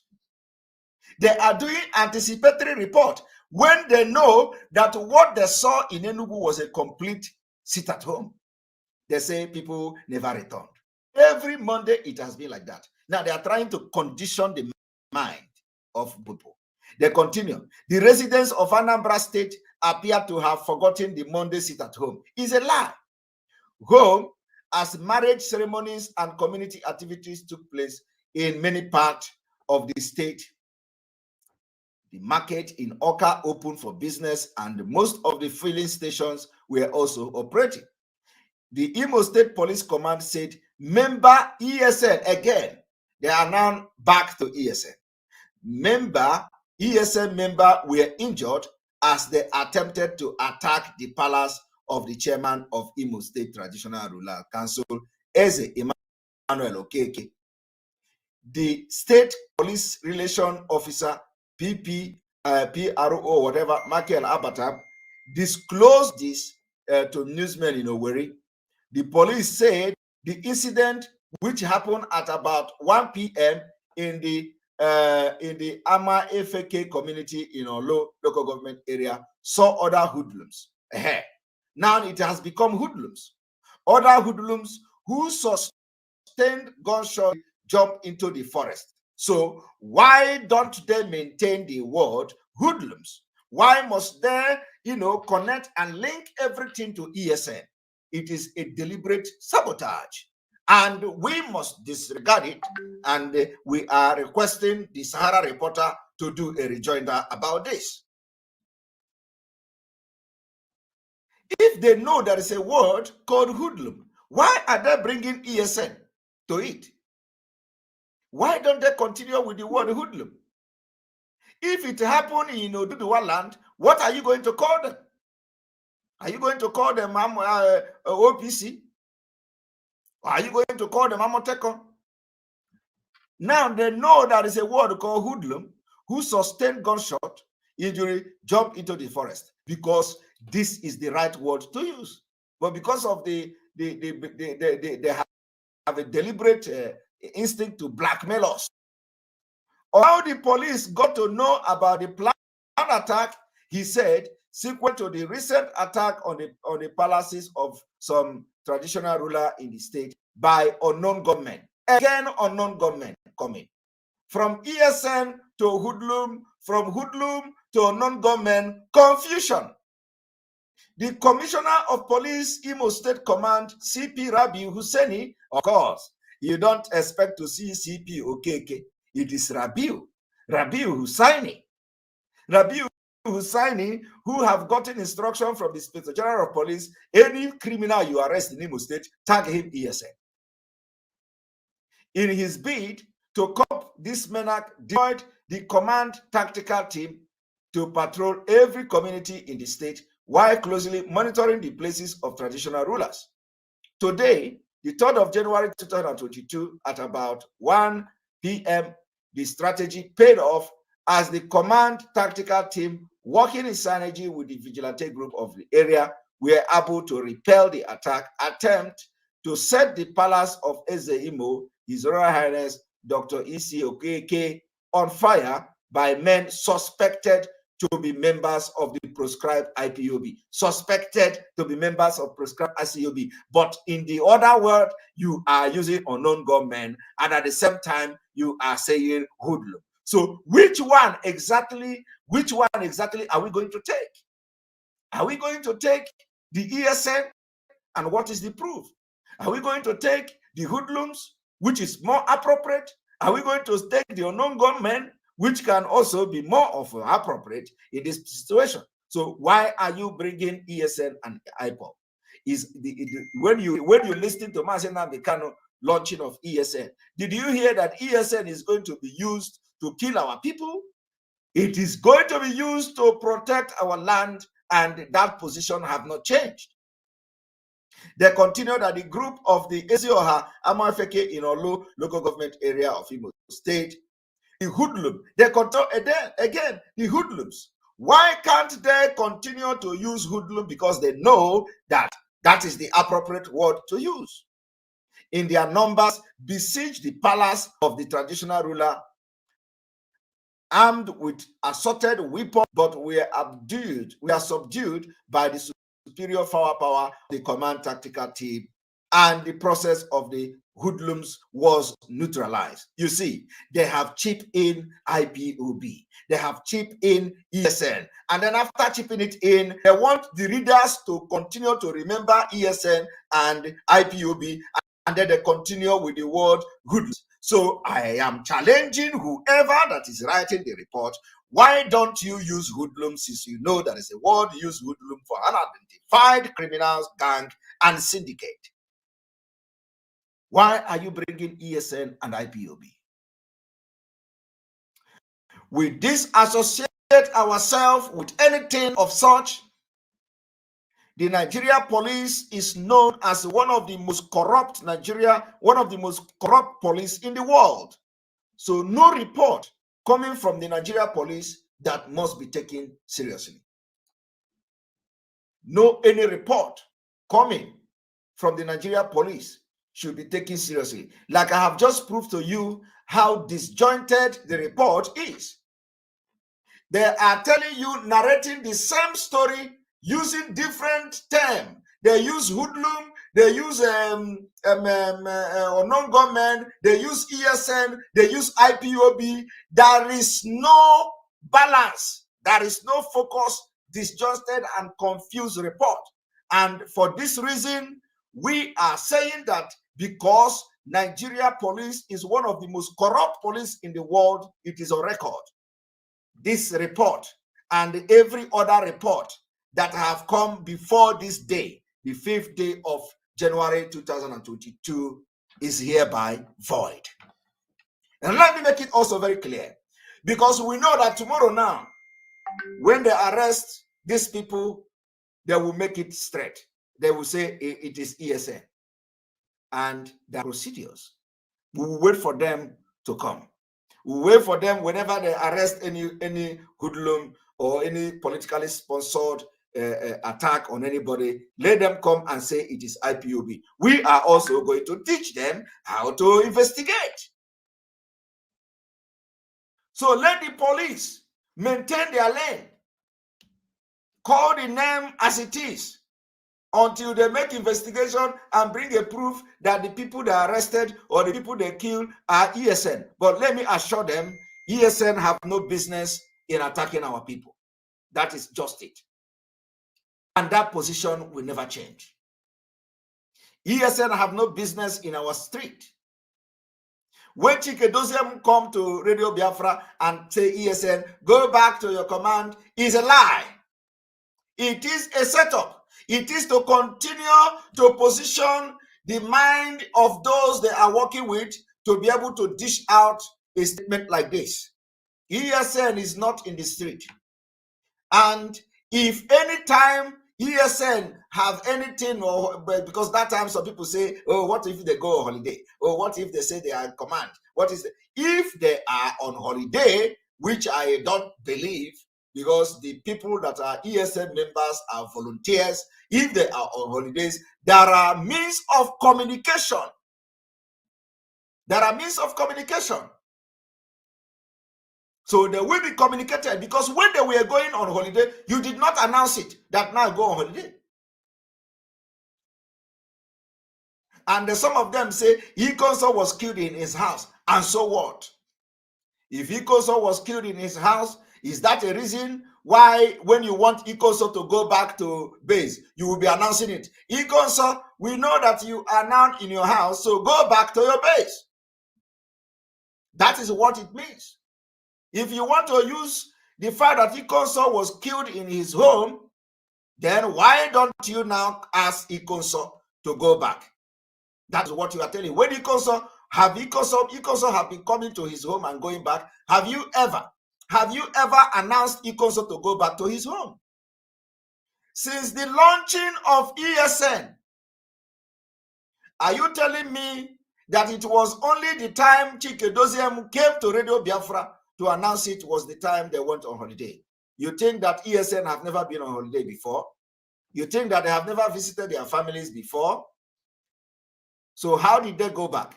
They are doing anticipatory report when they know that what they saw in Enugu was a complete sit at home. They say people never returned. Every Monday it has been like that. Now they are trying to condition the mind of people. They continue. The residents of Anambra State appear to have forgotten the Monday sit at home. It's a lie. Home, as marriage ceremonies and community activities took place in many parts of the state The market in Oka opened for business, and most of the filling stations were also operating. The Imo State Police Command said member ESN, again, they are now back to ESN. ESN member were injured as they attempted to attack the palace of the chairman of Imo State Traditional Ruler Council, Eze Emmanuel Okeke. The State Police Relation Officer, PRO, whatever, Michael Abata, disclosed this to newsmen in Owerri. The police said the incident, which happened at about 1 p.m. in the Ama FK community in Olo local government area, saw other hoodlums. Now it has become hoodlums. Other hoodlums who sustained gunshot jump into the forest. So why don't they maintain the word hoodlums? Why must they, connect and link everything to ESN? It is a deliberate sabotage, and we must disregard it. And we are requesting the Sahara Reporter to do a rejoinder about this. If they know there is a word called hoodlum, why are they bringing ESN to it? Why don't they continue with the word hoodlum? If it happened in Oduduwa land, what are you going to call them? Are you going to call them OPC? Or are you going to call them Amoteko? Now they know there is a word called hoodlum who sustained gunshot injury, jump into the forest, because this is the right word to use. But because of they have a deliberate instinct to blackmail us. How the police got to know about the planned attack, he said, sequel to the recent attack on the palaces of some traditional ruler in the state by unknown gunmen. Again, unknown gunmen coming. From ESN to hoodlum, from hoodlum to unknown gunmen, confusion. The Commissioner of Police, Imo State Command, CP Rabiu Hussaini, of course, you don't expect to see CP Okeke. It is Rabiu Hussaini. Rabiu Hussaini, who have gotten instruction from the Inspector General of Police, any criminal you arrest in Imo State, tag him ESN. In his bid to cop this menace, deployed the command tactical team to patrol every community in the state while closely monitoring the places of traditional rulers. Today, the 3rd of January 2022, at about 1 p.m., the strategy paid off as the command tactical team, working in synergy with the vigilante group of the area, were able to repel the attempt to set the palace of Eze Imo, His Royal Highness Dr. E.C. Okeke, on fire by men suspected to be members of the proscribed IPOB, suspected to be members of proscribed ICOB. But in the other word, you are using unknown gunmen, and at the same time, you are saying hoodlum. So which one exactly are we going to take? Are we going to take the ESN, and what is the proof? Are we going to take the hoodlums, which is more appropriate? Are we going to take the unknown gunmen, which can also be more of appropriate in this situation? So why are you bringing ESN and IPOB? When you listen to MAZI Nnamdi Kanu launching of ESN, did you hear that ESN is going to be used to kill our people? It is going to be used to protect our land, and that position have not changed. They continue that the group of the Ezioha Amafeke in Olu local government area of Imo State, the hoodlum, they continue again the hoodlums. Why can't they continue to use hoodlum? Because they know that that is the appropriate word to use. In their numbers, besiege the palace of the traditional ruler, armed with assorted weapons, but we are subdued by the superior firepower of the command tactical team, and the process of the hoodlums was neutralized. You see, they have chipped in IPOB, they have chipped in ESN, and then after chipping it in, they want the readers to continue to remember ESN and IPOB, and then they continue with the word hoodlums. So I am challenging whoever that is writing the report. Why don't you use hoodlum, since you know there is a word used hoodlum for unidentified criminals, gang, and syndicate? Why are you bringing ESN and IPOB? We disassociate ourselves with anything of such. The Nigeria police is known as one of the most corrupt police in the world. So no report coming from the Nigeria police that must be taken seriously. No any report coming from the Nigeria police should be taken seriously. Like I have just proved to you how disjointed the report is. They are telling you, narrating the same story using different terms. They use hoodlum, they use non-government, they use ESN, they use IPOB. There is no balance, there is no focus, disjointed and confused report. And for this reason, we are saying that because Nigeria police is one of the most corrupt police in the world, it is on record. This report and every other report that have come before this day, the 5th day of January 2022, is hereby void. And let me make it also very clear, because we know that tomorrow now, when they arrest these people, they will make it straight. They will say it is ESN. And there are procedures. We will wait for them to come. We wait for them whenever they arrest any hoodlum or any politically sponsored attack on anybody. Let them come and say it is IPOB. We are also going to teach them how to investigate. So let the police maintain their lane. Call the name as it is until they make investigation and bring a proof that the people they arrested or the people they killed are ESN. But let me assure them, ESN have no business in attacking our people. That is just it. And that position will never change. ESN have no business in our street. When Chike Doziem come to Radio Biafra and say ESN, go back to your command, is a lie. It is a setup. It is to continue to position the mind of those they are working with to be able to dish out a statement like this. ESN is not in the street. And if any time ESN have anything, or because that time some people say, oh, what if they go on holiday? Or what if they say they are in command? If they are on holiday, which I don't believe, because the people that are ESN members are volunteers. If they are on holidays, there are means of communication. There are means of communication. So they will be communicated, because when they were going on holiday, you did not announce it that now go on holiday. And some of them say Ikonso was killed in his house. And so what? If Ikonso was killed in his house, is that a reason why when you want Ikonso to go back to base, you will be announcing it? Ikonso, we know that you are now in your house, so go back to your base. That is what it means. If you want to use the fact that Ikonso was killed in his home, then why don't you now ask Ikonso to go back? That's what you are telling. When Ikonso have been coming to his home and going back, have you ever announced Ikonso to go back to his home? Since the launching of ESN, are you telling me that it was only the time Chike Doziem came to Radio Biafra to announce it was the time they went on holiday? You think that ESN have never been on holiday before? You think that they have never visited their families before? So how did they go back?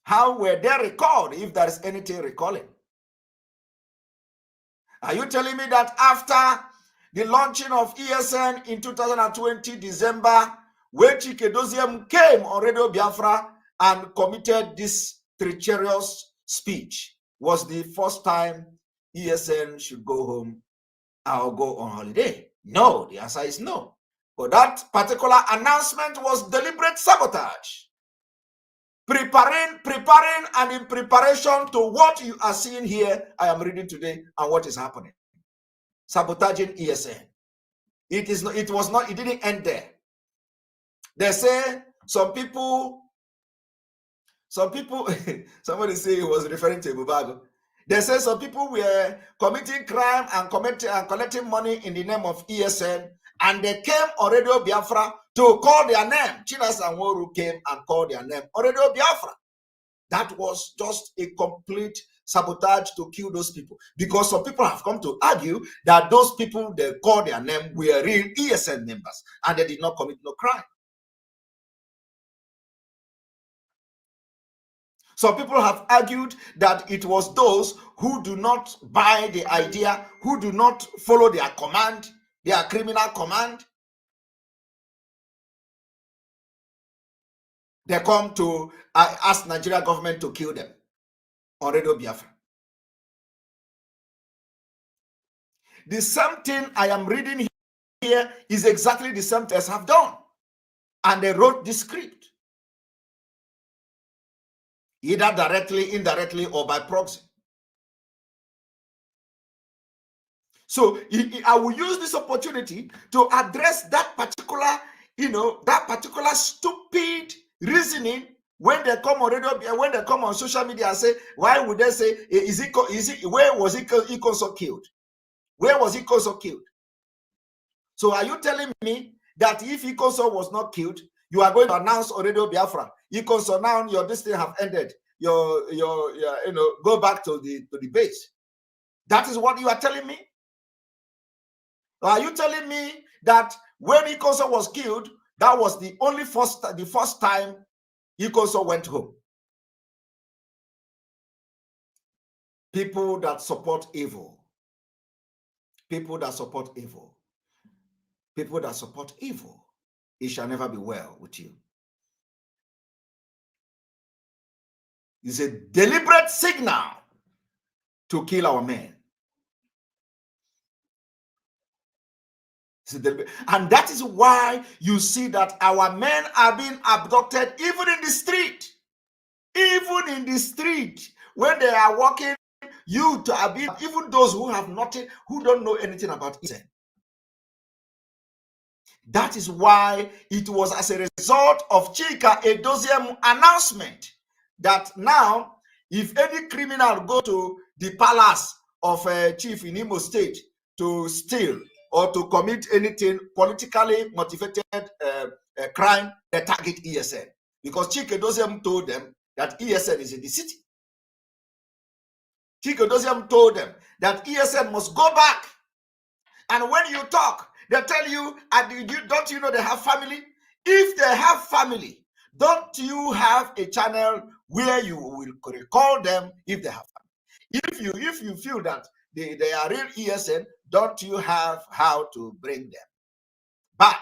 How were they recalled, if there is anything recalling? Are you telling me that after the launching of ESN in 2020 December, when Chike Doziem came on Radio Biafra and committed this treacherous speech, was the first time ESN should go home or go on holiday? No, the answer is no. But that particular announcement was deliberate sabotage. preparing, and in preparation to what you are seeing here, I am reading today, and what is happening. Sabotaging ESN. It didn't end there. They say some people, somebody say he was referring to Bubago. They say some people were committing crime and collecting money in the name of ESN, and they came on Radio Biafra to call their name. Chinas and Woru came and called their name on Radio Biafra. That was just a complete sabotage to kill those people, because some people have come to argue that those people they call their name were real ESN members and they did not commit no crime. Some people have argued that it was those who do not buy the idea, who do not follow their command, their criminal command. They come to ask Nigeria government to kill them on Radio Biafra. The same thing I am reading here is exactly the same as have done. And they wrote the script, either directly, indirectly, or by proxy. So I will use this opportunity to address that particular, that particular stupid reasoning when they come on radio, when they come on social media and say, why would they say, where was Ikoso killed? Where was Ikoso killed? So are you telling me that if Ikoso was not killed, you are going to announce on Radio Biafra, Ikoso, now your this thing have ended, your go back to the base? That is what you are telling me? Or are you telling me that when Ikoso was killed, that was the first time Ikoso went home? People that support evil, people that support evil, people that support evil, it shall never be well with you. It's a deliberate signal to kill our men. And that is why you see that our men are being abducted even in the street. Even in the street, when they are walking, youth are being, even those who have nothing, who don't know anything about it. That is why it was as a result of Chika Edoziem announcement that now, if any criminal go to the palace of a chief in Imo State to steal or to commit anything politically motivated crime, they target ESN. Because Chika Edoziem told them that ESN is in the city. Chika Edoziem told them that ESN must go back. And when you talk, they tell you, don't you know they have family? If they have family, don't you have a channel where you will recall them if they have family? If you feel that they are real ESN, don't you have how to bring them back?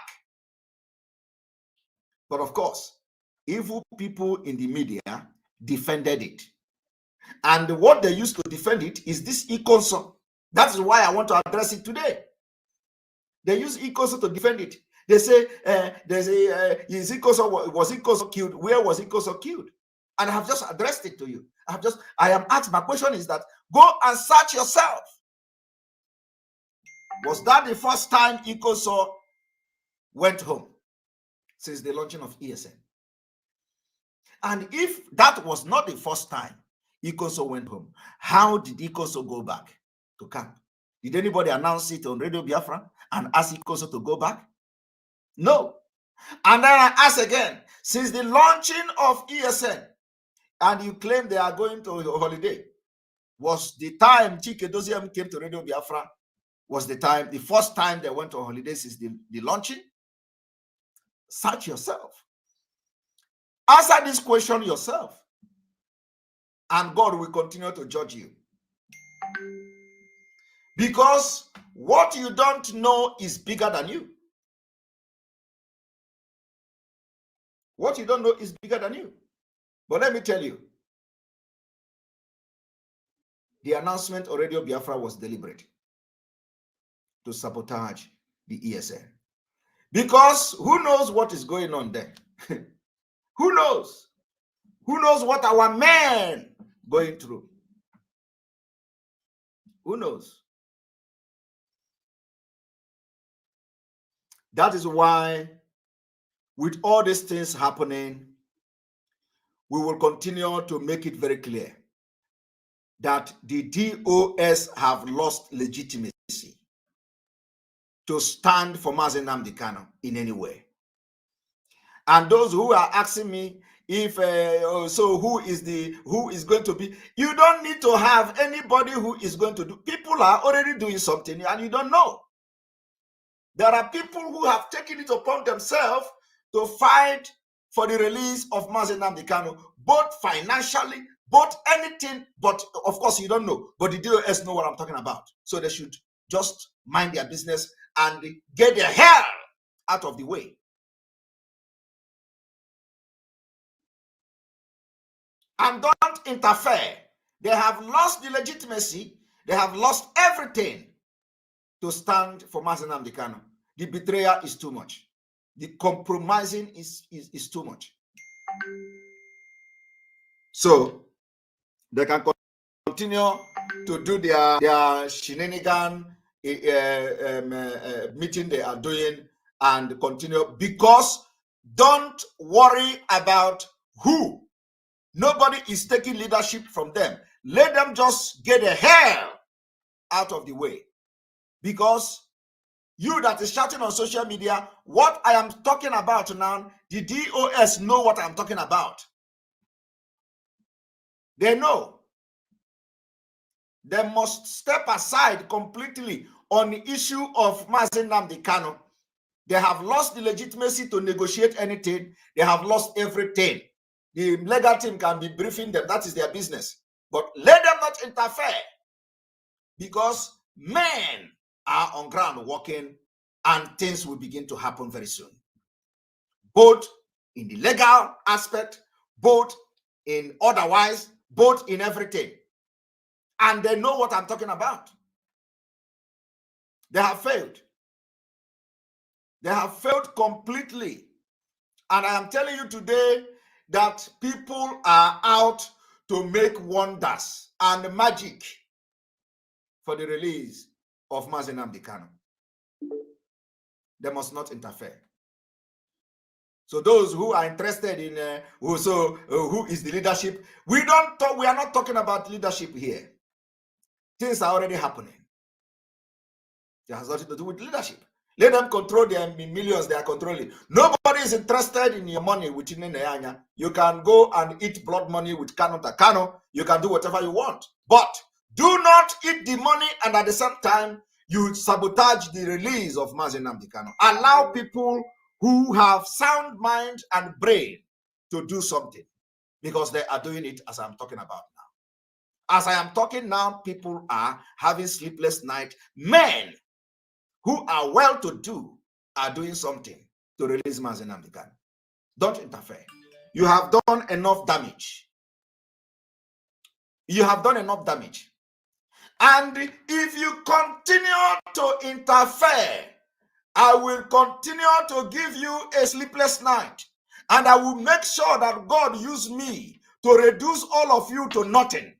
But of course, evil people in the media defended it. And what they used to defend it is this Ikonso. That's why I want to address it today. They use Ikoso to defend it. They say, was Ikoso killed? Where was Ikoso killed? And I have just addressed it to you. I am asked, my question is that, go and search yourself. Was that the first time Ikoso went home since the launching of ESN? And if that was not the first time Ikoso went home, how did Ikoso go back to camp? Did anybody announce it on Radio Biafra and ask Ikoso to go back? No. And then I ask again, since the launching of ESN, and you claim they are going to a holiday, was the time Chika Edoziem came to Radio Biafra, was the first time they went on holiday since the launching? Search yourself. Answer this question yourself. And God will continue to judge you. Because what you don't know is bigger than you. What you don't know is bigger than you. But let me tell you, the announcement on Radio Biafra was deliberate to sabotage the ESN. Because who knows what is going on there? Who knows? Who knows what our men going through? Who knows? That is why, with all these things happening, we will continue to make it very clear that the DOS have lost legitimacy to stand for MAZI Nnamdi Kanu in any way. And those who are asking me if so who is going to be, you don't need to have anybody who is going to do. People are already doing something and you don't know. There are people who have taken it upon themselves to fight for the release of MAZI Nnamdi Kanu, both financially, both anything, but of course you don't know. But the DOS know what I'm talking about. So they should just mind their business and get their hell out of the way. And don't interfere. They have lost the legitimacy. They have lost everything to stand for MAZI Nnamdi Kanu. The betrayal is too much. The compromising is too much. So they can continue to do their shenanigan meeting they are doing and continue, because don't worry about who. Nobody is taking leadership from them. Let them just get the hell out of the way. Because you that is shouting on social media, what I am talking about now, the DOS know what I'm talking about. They know. They must step aside completely on the issue of MAZI Nnamdi Kanu. They have lost the legitimacy to negotiate anything. They have lost everything. The legal team can be briefing them. That is their business. But let them not interfere, because men are on ground working and things will begin to happen very soon. Both in the legal aspect, both in otherwise, both in everything. And they know what I'm talking about. They have failed. They have failed completely. And I am telling you today that people are out to make wonders and magic for the release of MAZI Nnamdi Kanu. They must not interfere. So those who are interested in who is the leadership, we are not talking about leadership here. Things are already happening. It has nothing to do with leadership. Let them control their millions they are controlling. Nobody is interested in your money with Ineanya. You can go and eat blood money with Kanu Takano. You can do whatever you want. But do not eat the money and at the same time, you sabotage the release of MAZI Nnamdi Kanu. Allow people who have sound mind and brain to do something, because they are doing it as I'm talking about now. As I am talking now, people are having sleepless nights. Men who are well-to-do are doing something to release MAZI Nnamdi Kanu. Don't interfere. You have done enough damage. You have done enough damage. And if you continue to interfere, I will continue to give you a sleepless night. And I will make sure that God use me to reduce all of you to nothing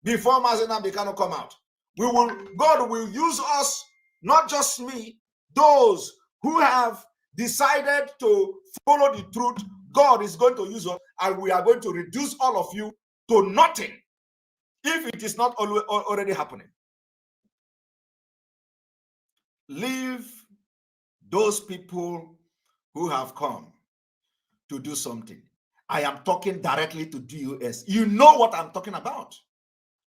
before MAZI Nnamdi Kanu come out. God will use us, not just me, those who have decided to follow the truth. God is going to use us, and we are going to reduce all of you to nothing if it is not already happening. Leave those people who have come to do something. I am talking directly to DOS. You know what I'm talking about.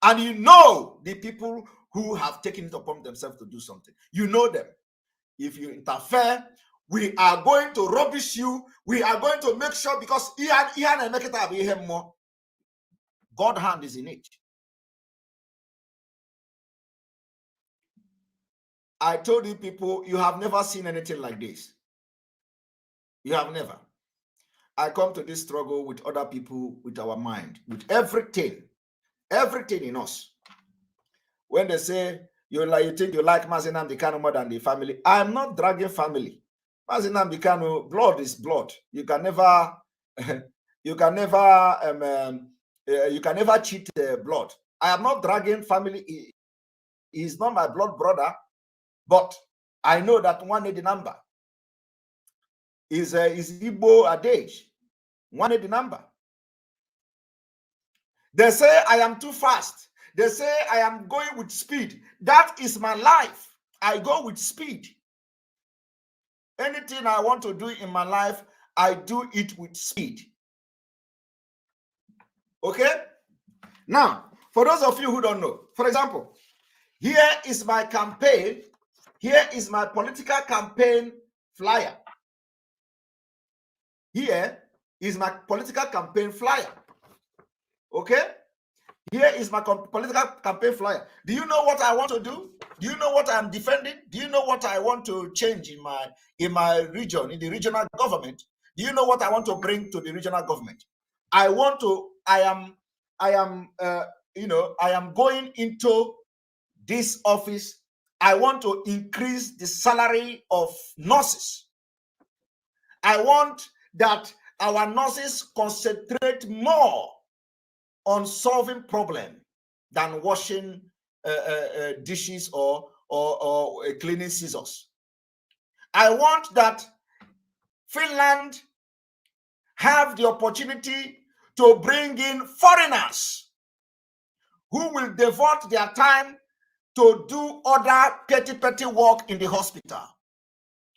And you know the people who have taken it upon themselves to do something. You know them. If you interfere, we are going to rubbish you. We are going to make sure, because God's hand is in it. I told you people, you have never seen anything like this. You have never. I come to this struggle with other people, with our mind, with everything in us. When they say you think you like MAZI Nnamdi Kanu more than the family, I am not dragging family. MAZI Nnamdi Kanu, blood is blood. You can never you can never cheat blood. I am not dragging family. He is not my blood brother, but I know that one the number is Igbo adage. One the number. They say I am too fast. They say I am going with speed. That is my life. I go with speed. Anything I want to do in my life, I do it with speed. Okay? Now, for those of you who don't know, for example, here is my campaign. Here is my political campaign flyer. Here is my political campaign flyer. Okay? Here is my political campaign flyer. Do you know what I want to do? Do you know what I'm defending? Do you know what I want to change in my region, in the regional government? Do you know what I want to bring to the regional government? I am going into this office. I want to increase the salary of nurses. I want that our nurses concentrate more on solving problem than washing dishes or cleaning scissors. I want that Finland have the opportunity to bring in foreigners who will devote their time to do other petty work in the hospital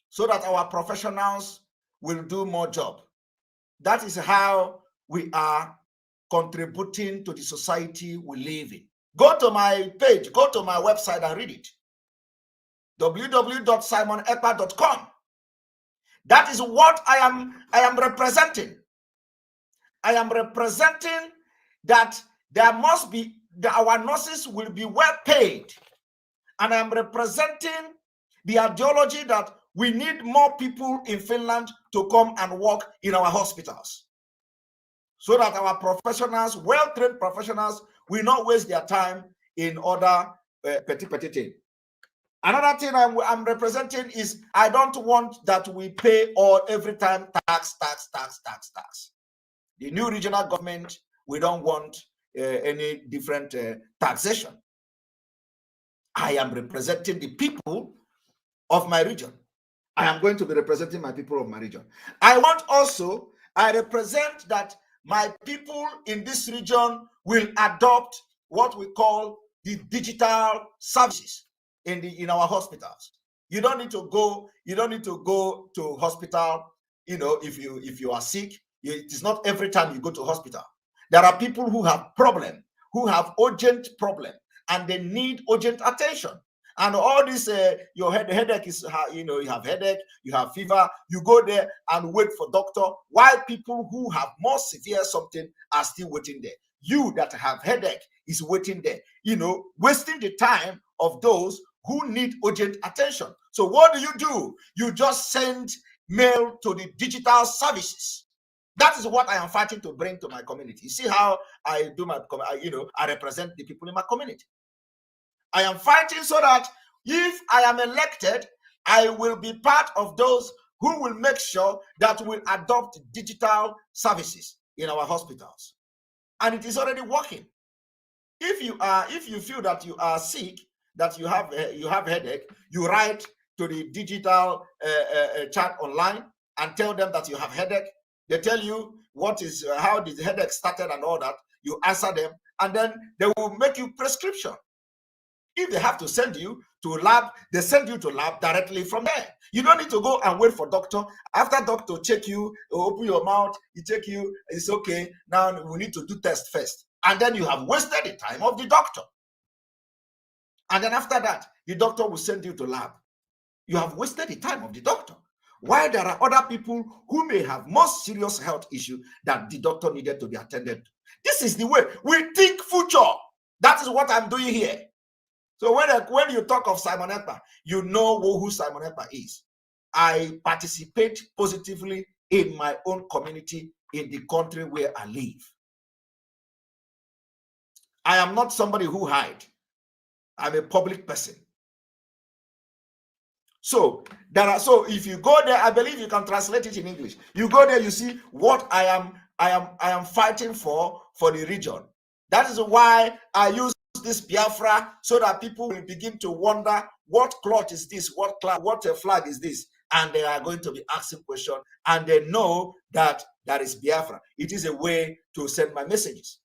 so that our professionals will do more job. That is how we are contributing to the society we live in. Go to my page, go to my website and read it. www.simonekpa.com. That is what I am representing. I am representing that there must be, that our nurses will be well paid. And I am representing the ideology that we need more people in Finland to come and work in our hospitals, so that our professionals, well-trained professionals, will not waste their time in other petty things. Another thing I'm representing is I don't want that we pay every time tax. The new regional government, we don't want any different taxation. I am representing the people of my region. I am going to be representing my people of my region. I represent that my people in this region will adopt what we call the digital services in our hospitals. You don't need to go to hospital, if you are sick. It is not every time you go to hospital. There are people who have problem, who have urgent problem, and they need urgent attention. And all this, your headache is, you have headache, you have fever, you go there and wait for doctor, while people who have more severe something are still waiting there. You that have headache is waiting there, wasting the time of those who need urgent attention. So what do? You just send mail to the digital services. That is what I am fighting to bring to my community. You see how I do I represent the people in my community. I am fighting so that if I am elected, I will be part of those who will make sure that we'll adopt digital services in our hospitals. And it is already working. If you feel that you are sick, that you have headache, you write to the digital chat online and tell them that you have headache. They tell you how the headache started and all that. You answer them, and then they will make you prescription. If they have to send you to lab, they send you to lab directly from there. You don't need to go and wait for doctor. After doctor check you, open your mouth, he check you, it's okay. Now we need to do test first. And then you have wasted the time of the doctor. And then after that, the doctor will send you to lab. You have wasted the time of the doctor. While there are other people who may have more serious health issue that the doctor needed to be attended to. This is the way we think future. That is what I'm doing here. So when you talk of Simon Ekpa, you know who Simon Ekpa is. I participate positively in my own community, in the country where I live. I am not somebody who hide. I'm a public person. So if you go there, I believe you can translate it in English. You go there, you see what I am I am fighting for the region. That is why I use this Biafra, so that people will begin to wonder, what cloth is this? What flag is this? And they are going to be asking questions, and they know that that is Biafra. It is a way to send my messages.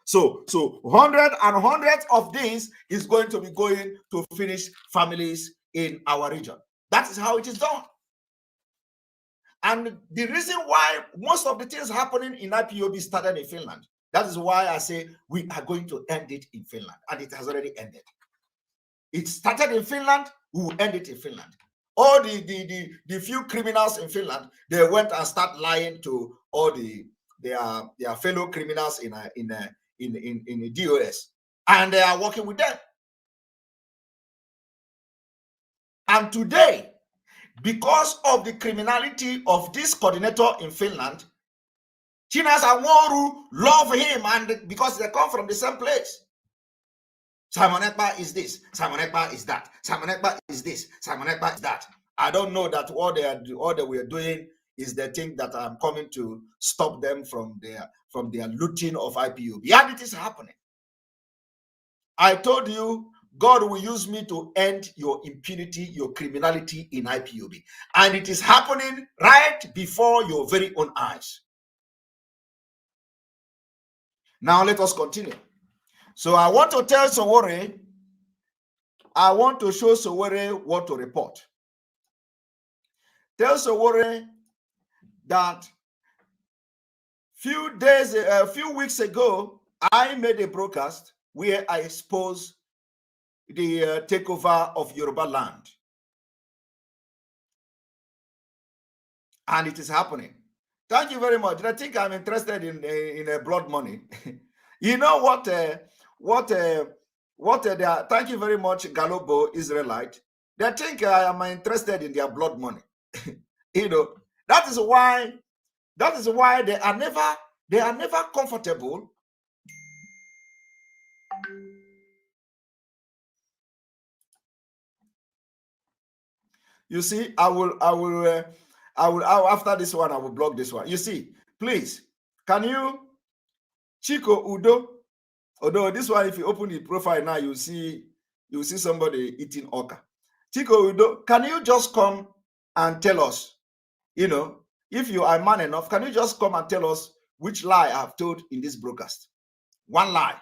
So hundreds and hundreds of these is going to be going to finish families in our region. That is how it is done. And the reason why most of the things happening in IPOB started in Finland, that is why I say we are going to end it in Finland, and it has already ended. It started in Finland, we will end it in Finland. All the few criminals in Finland, they went and start lying to all their fellow criminals in the DOS, and they are working with them. And today, because of the criminality of this coordinator in Finland, Chinas and Woru love him, and because they come from the same place. Simon Ekpa is this, Simon Ekpa is that, Simon Ekpa is this, Simon Ekpa is that. I don't know that all they were doing is they think that I'm coming to stop them from their looting of IPOB. Yeah, it is happening. I told you, God will use me to end your impunity, your criminality in IPOB. And it is happening right before your very own eyes. Now let us continue. So I want to tell Sowore, I want to show Sowore what to report. Tell Sowore that a few weeks ago, I made a broadcast where I exposed the takeover of Yoruba land. And it is happening. Thank you very much. I think I'm interested in blood money. You know what? Thank you very much, Galobo Israelite. They think I am interested in their blood money. You know, that is why they are never comfortable. You see, I will after this one, I will block this one. You see, please, can you, Chico Udo, although this one, if you open the profile now, you see somebody eating okra. Chico Udo, can you just come and tell us, you know, if you are man enough, can you just come and tell us which lie I have told in this broadcast? One lie.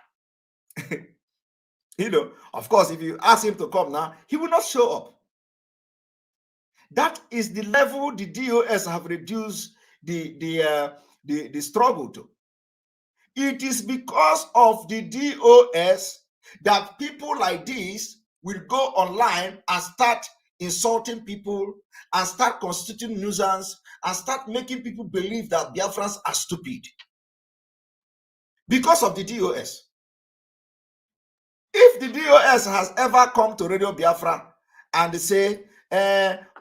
You know, of course, if you ask him to come now, he will not show up. That is the level the DOS have reduced the struggle to. It is because of the DOS that people like this will go online and start insulting people and start constituting nuisance and start making people believe that Biafrans are stupid. Because of the DOS. If the DOS has ever come to Radio Biafra and say,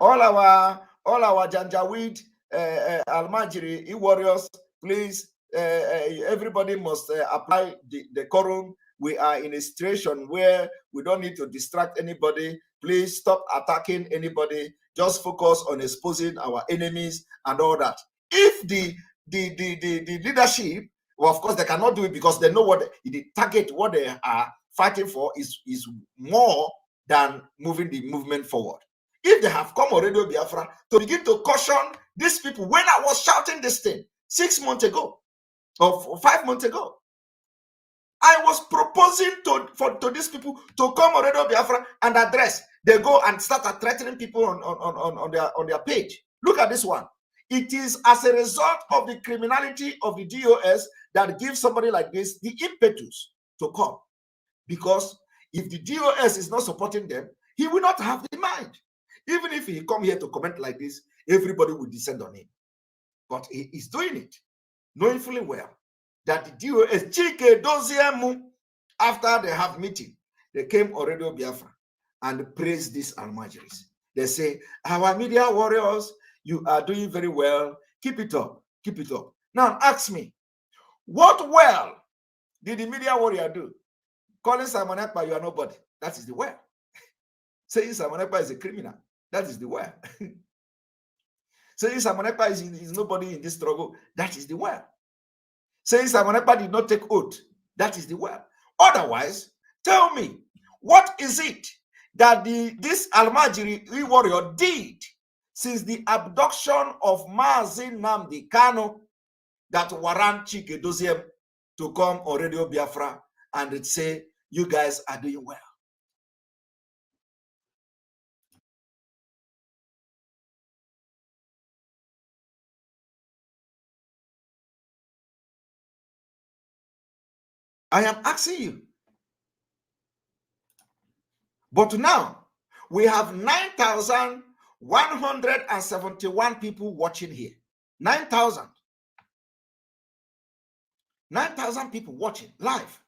all our Janjaweed Almajiri warriors, please, everybody must apply the quorum. We are in a situation where we don't need to distract anybody. Please stop attacking anybody. Just focus on exposing our enemies and all that. If the leadership, well, of course, they cannot do it because they know what the target, what they are fighting for is more than moving the movement forward. If they have come on Radio Biafra to begin to caution these people, when I was shouting this thing 6 months ago or 5 months ago, I was proposing to these people to come on Radio Biafra and address. They go and start threatening people on their page. Look at this one. It is as a result of the criminality of the DOS that gives somebody like this the impetus to come. Because if the DOS is not supporting them, he will not have the mind. Even if he come here to comment like this, everybody will descend on him. But he is doing it, knowing fully well that the DOS, Chike Doziemu, after they have meeting, they came on Radio Biafra and praised these Almajiris. They say, our media warriors, you are doing very well. Keep it up. Keep it up. Now ask me, what well did the media warrior do? Calling Simon Ekpa, you are nobody. That is the well. Saying Simon Ekpa is a criminal. That is the well. Saying Simon Ekpa is nobody in this struggle. That is the well. saying Simon Ekpa did not take oath. That is the well. Otherwise, tell me, what is it that this Almajiri warrior did since the abduction of MAZI Nnamdi Kanu that warrant Chike Doziem to come on Radio Biafra and say, you guys are doing well? I am asking you. But now, we have 9,171 people watching here. 9,000. 9,000 people watching live.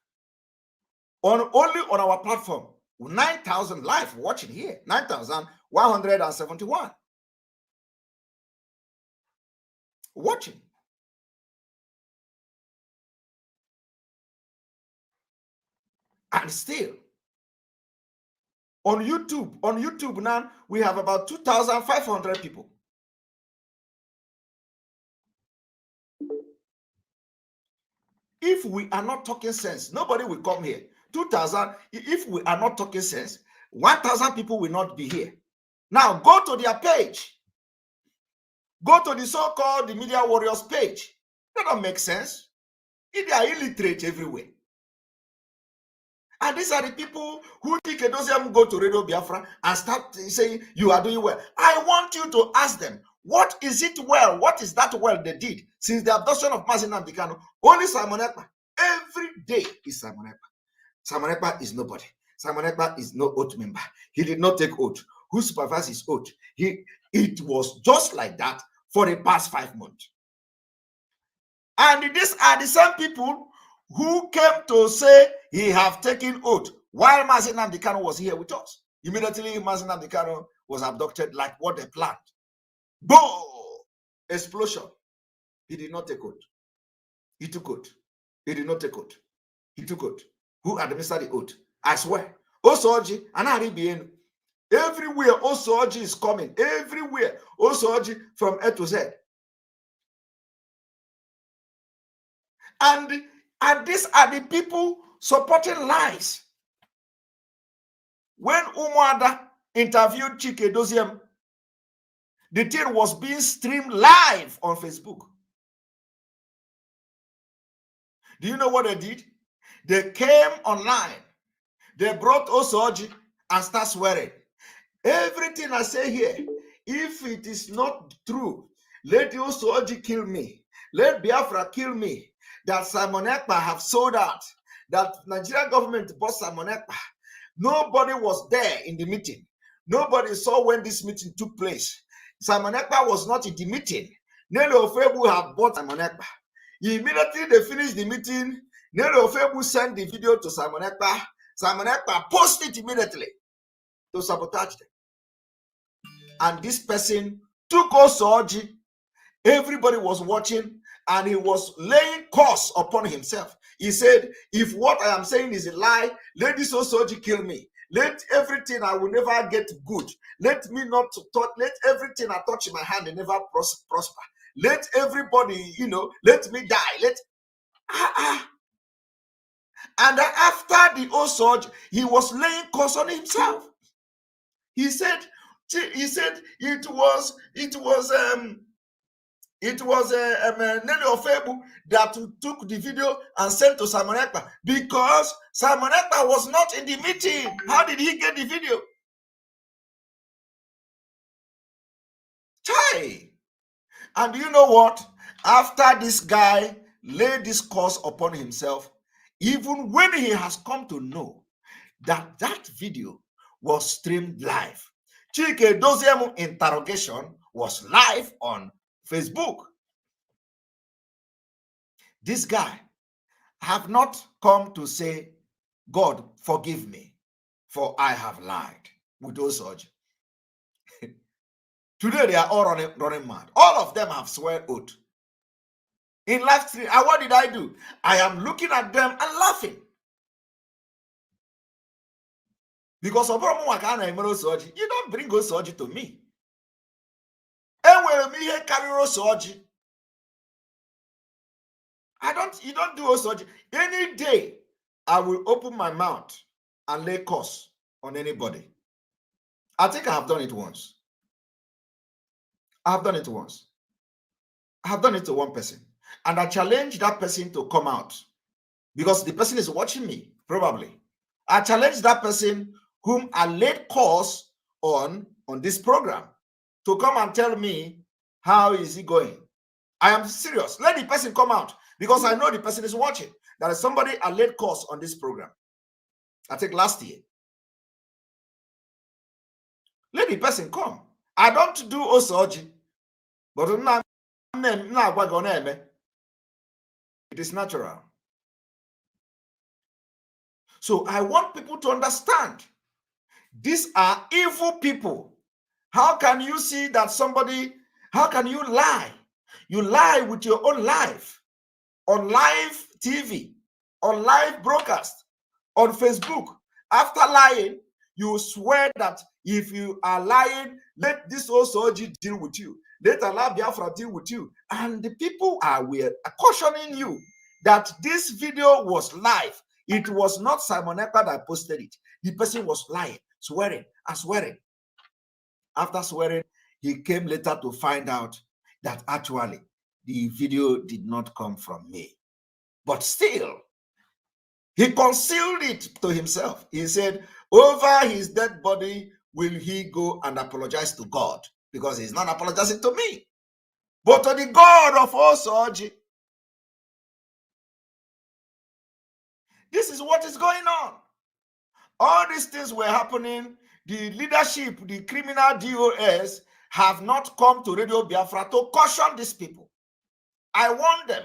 Only on our platform. 9,000 live watching here. 9,171 watching. And still, on YouTube now, we have about 2,500 people. If we are not talking sense, nobody will come here. 2,000, if we are not talking sense, 1,000 people will not be here. Now, go to their page. Go to the so-called the Media Warriors page. That don't make sense. They are illiterate everywhere. And these are the people who think it doesn't go to Radio Biafra and start saying, you are doing well. I want you to ask them, what is it well? What is that well they did since the abduction of MAZI Nnamdi Kanu? Only Simon Ekpa. Every day is Simon Ekpa. Simon Ekpa is nobody. Simon Ekpa is no oath member. He did not take oath. Who supervised his oath? It was just like that for the past 5 months. And these are the same people who came to say he have taken oath while MAZI Nnamdi Kanu was here with us. Immediately, MAZI Nnamdi Kanu was abducted like what they planned. Boom! Explosion. He did not take oath. He took oath. He did not take oath. He took oath. Who administered the oath? I swear. Osoji, and Aribienu. Everywhere Osoji is coming. Everywhere Osoji from A to Z. And these are the people supporting lies. When Umuada interviewed Chike Doziem, the thing was being streamed live on Facebook. Do you know what they did? They came online. They brought Osoji and start swearing. Everything I say here, if it is not true, let Osoji kill me. Let Biafra kill me. That Simon Ekpa have sold out. That Nigerian government bought Simon Ekpa. Nobody was there in the meeting. Nobody saw when this meeting took place. Simon Ekpa was not in the meeting. Nelly Ofebu have bought Simon Ekpa. Immediately they finished the meeting. Nelly Ofebu sent the video to Simon Ekpa. Simon Ekpa posted it immediately to sabotage them. And this person took Osoji. Everybody was watching, and he was laying curse upon himself. He said, if what I am saying is a lie, let this Osoji kill me. Let everything I will never get good. Let me not touch, let everything I touch in my hand and never prosper. Let everybody, let me die. And after the Osoji, he was laying curse on himself. He said it was Nelly Ofebu that took the video and sent to Simon Ekpa because Simon Ekpa was not in the meeting. How did he get the video? Chai. And you know what? After this guy laid this curse upon himself, even when he has come to know that that video was streamed live, Chike Doziem interrogation was live on Facebook. This guy have not come to say, God, forgive me, for I have lied with Osoji. Today they are all running mad. All of them have swear oath. In live stream, and what did I do? I am looking at them and laughing. Because you don't bring Osoji to me. You don't do such. Any day, I will open my mouth and lay curse on anybody. I think I have done it once. I have done it once. I have done it to one person. And I challenge that person to come out because the person is watching me, probably. I challenge that person whom I laid curse on this program to come and tell me how is he going. I am serious. Let the person come out because I know the person is watching. There is somebody I laid course on this program. I think last year. Let the person come. I don't do osoji, but it is natural. So I want people to understand these are evil people. How can you see that somebody, how can you lie? You lie with your own life on live TV, on live broadcast, on Facebook. After lying, you swear that if you are lying, let this Osoji deal with you. Let Allah Biafra deal with you. And the people are cautioning you that this video was live. It was not Simon Ekpa that posted it. The person was lying, swearing and swearing. After swearing, he came later to find out that actually the video did not come from me. But still, he concealed it to himself. He said, over his dead body will he go and apologize to God, because he's not apologizing to me, but to the God of all Soji. This is what is going on. All these things were happening. The leadership, the criminal DOS, have not come to Radio Biafra to caution these people. I warned them.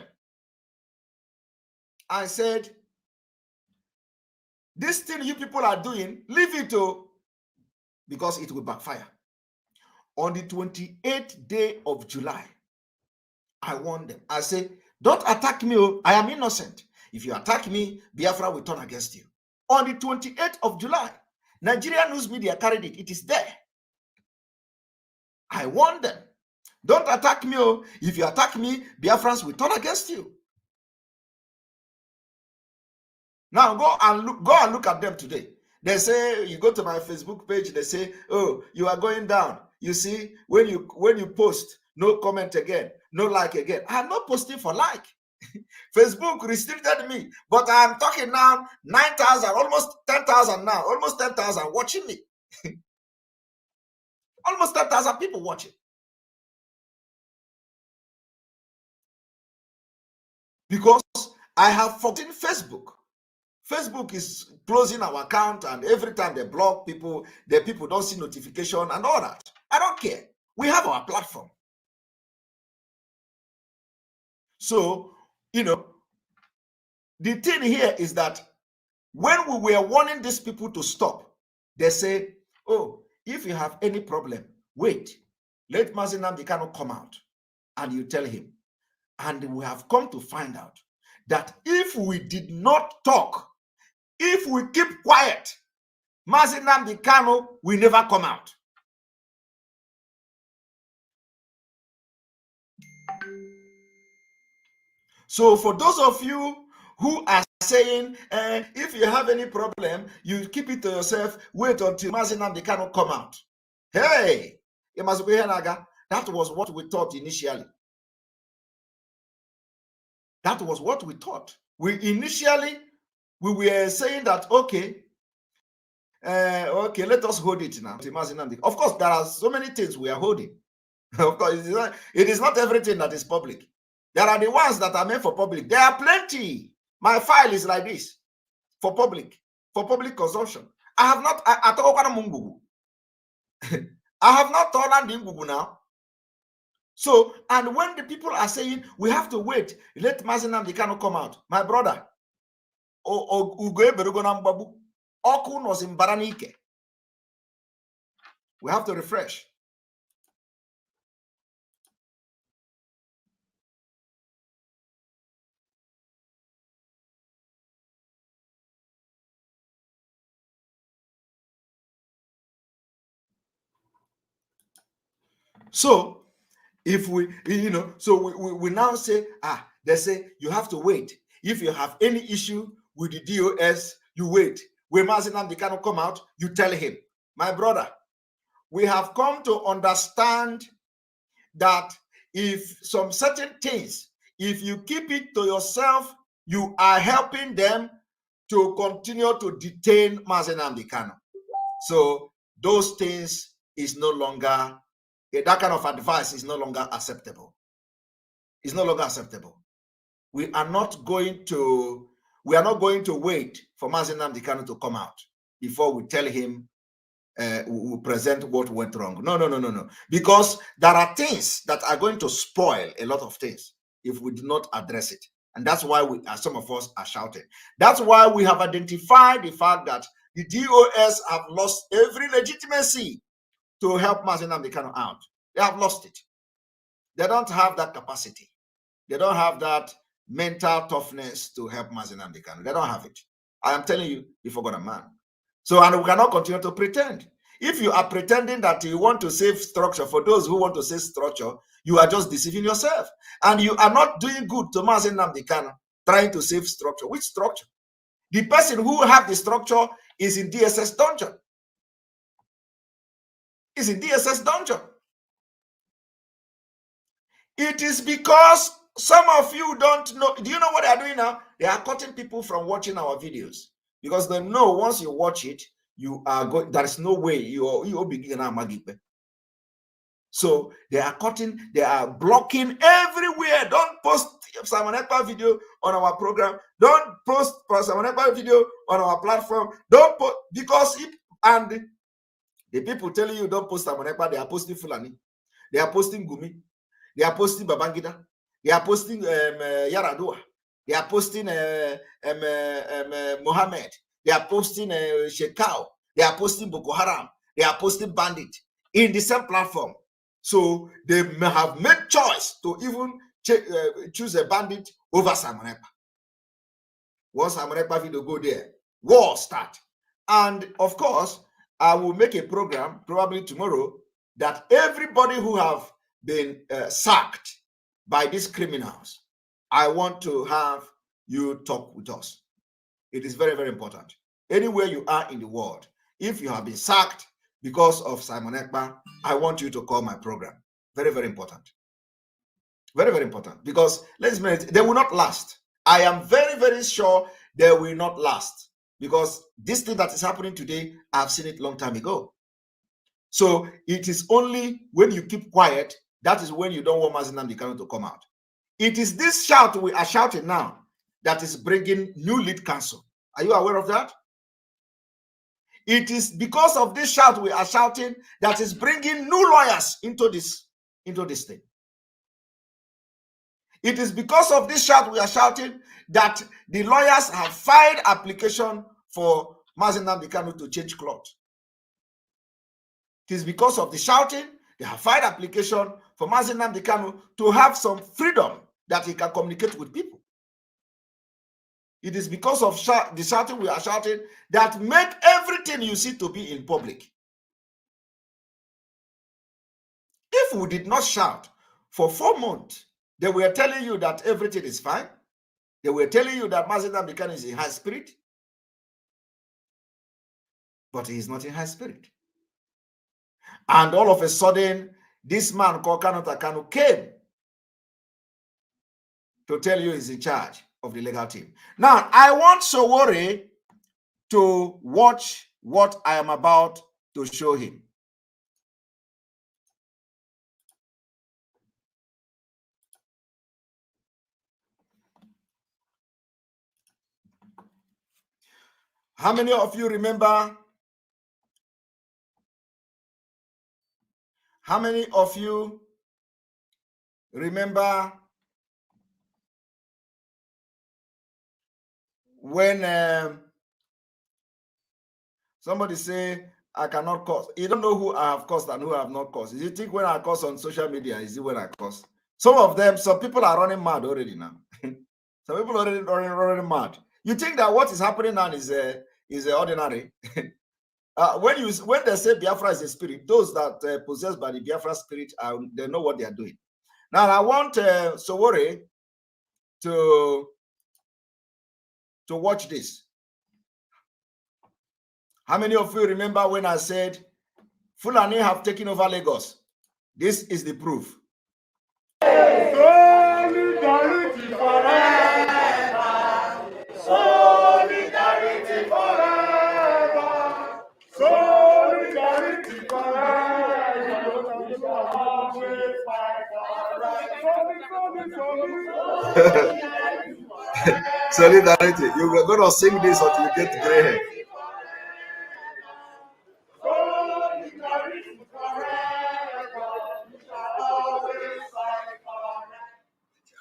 I said, this thing you people are doing, leave it because it will backfire. On the 28th day of July, I warned them. I say, don't attack me. I am innocent. If you attack me, Biafra will turn against you. On the 28th of July, Nigerian news media carried it. It is there. I warned them. Don't attack me. If you attack me, Biafrans will turn against you. Now go and look at them today. They say, you go to my Facebook page, they say, oh, you are going down. You see, when you post, no comment again, no like again. I'm not posting for like. Facebook restricted me, but I'm talking now 9,000, almost 10,000 now, almost 10,000 watching me. Almost 10,000 people watching. Because I have forgotten Facebook. Facebook is closing our account, and every time they block people, the people don't see notification and all that. I don't care. We have our platform. So, the thing here is that when we were warning these people to stop, they say, oh, if you have any problem, wait, let MAZI Nnamdi Kanu come out, and you tell him. And we have come to find out that if we did not talk, if we keep quiet, MAZI Nnamdi Kanu will never come out. So for those of you who are saying, if you have any problem, you keep it to yourself, wait until MAZI Nnamdi Kanu come out. Hey, that was what we thought initially. That was what we thought. We were saying that, okay, let us hold it now. Of course, there are so many things we are holding. Of course, it is not everything that is public. There are the ones that are meant for public. There are plenty. My file is like this for public consumption. I have not. I have not told them now. So, and when the people are saying we have to wait, let MAZI Nnamdi Kanu come out, my brother, we have to refresh. So if we, we now say, they say you have to wait. If you have any issue with the DOS, you wait. When Mazi Nnamdi Kanu come out, you tell him, my brother, we have come to understand that if some certain things, if you keep it to yourself, you are helping them to continue to detain Mazi Nnamdi Kanu. So those things is no longer, that kind of advice is no longer acceptable. It's no longer acceptable. We are not going to wait for Mazi Nnamdi Kanu to come out before we tell him we present what went wrong. No. Because there are things that are going to spoil a lot of things if we do not address it. And that's why some of us are shouting. That's why we have identified the fact that the DOS have lost every legitimacy to help Mazi Nnamdi Kanu out. They have lost it. They don't have that capacity. They don't have that mental toughness to help Mazi Nnamdi Kanu. They don't have it. I am telling you, you forgot a man. So, and we cannot continue to pretend. If you are pretending that you want to save structure, for those who want to save structure, you are just deceiving yourself. And you are not doing good to Mazi Nnamdi Kanu, trying to save structure. Which structure? The person who have the structure is in DSS dungeon. Is in DSS dungeon. It is because some of you don't know. Do you know what they are doing now? They are cutting people from watching our videos because they know once you watch it, you are going. There is no way you begin a magic. So they are cutting. They are blocking everywhere. Don't post Simon Ekpa video on our program. Don't post Simon Ekpa video on our platform. Don't post because and the people telling you don't post Simon Ekpa, they are posting Fulani. They are posting Gumi. They are posting Babangida. They are posting Yaradua. They are posting Mohammed. They are posting Shekau. They are posting Boko Haram. They are posting Bandit in the same platform. So they may have made choice to even choose a bandit over Simon Ekpa. Once Simon Ekpa video go there, war start. And of course, I will make a program probably tomorrow that everybody who have been sacked by these criminals, I want to have you talk with us. It is very, very important. Anywhere you are in the world, if you have been sacked because of Simon Ekpa, I want you to call my program. Very, very important. Very, very important. Because let's admit it, they will not last. I am very, very sure they will not last. Because this thing that is happening today, I've seen it long time ago. So it is only when you keep quiet, that is when you don't want Mazi Nnamdi Kanu to come out. It is this shout we are shouting now that is bringing new lead counsel. Are you aware of that? It is because of this shout we are shouting that is bringing new lawyers into this thing. It is because of this shout we are shouting that the lawyers have filed application for Mazi Nnamdi Kanu to change cloth. It is because of the shouting they have filed application for Mazi Nnamdi Kanu to have some freedom that he can communicate with people. It is because of the shouting we are shouting that make everything you see to be in public. If we did not shout for 4 months, they were telling you that everything is fine. They were telling you that Mazi Nnamdi Kanu is in high spirit. But he is not in high spirit. And all of a sudden, this man called Kanu Takanu came to tell you he's in charge of the legal team. Now, I want Sowore to watch what I am about to show him. How many of you remember? How many of you remember when somebody say, I cannot curse? You don't know who I have cursed and who I have not cursed. You think when I curse on social media, is it when I curse? Some of them, some people are running mad already now. Some people are already running mad. You think that what is happening now is ordinary? When they say Biafra is a spirit, those that possessed by the Biafra spirit, they know what they are doing. Now I want Sowore to watch this. How many of you remember when I said Fulani have taken over Lagos? This is the proof. Solidarity forever. Solidarity forever. Solidarity forever. Always fight for Solidarity. You're going to sing this until you get gray hair.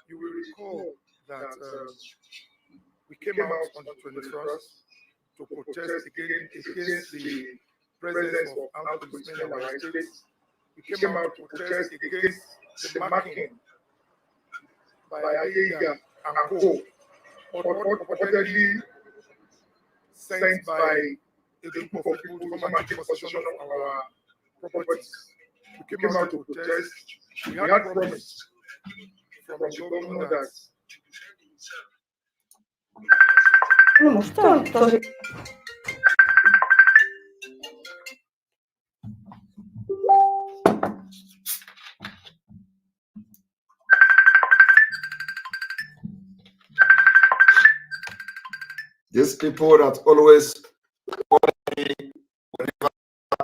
You will recall that we came out on the 21st to protest against the presence of armed policemen in our states. We came out to protest against the marking by Aiga and Co. Purportedly sent by a group of people to come and take possession of our properties. We came out to protest. We had promise from the governor that these people that always call me whenever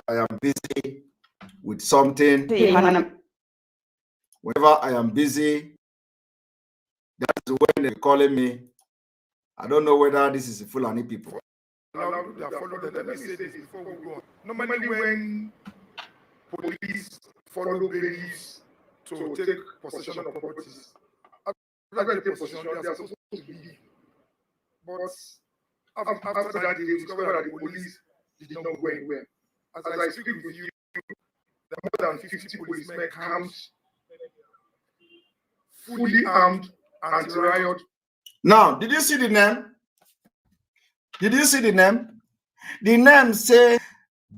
I am busy with something, whenever I am busy, that's when they're calling me. I don't know whether this is Fulani people. Let me say this before we go on. Normally, when police follow bailiffs to take possession of properties, after they take possession, they are supposed to leave. But after that, they discovered that the police did not go anywhere. As I speak with you, there are more than 50 policemen camped, fully armed, anti-riot. Now, did you see the name? Did you see the name? The name says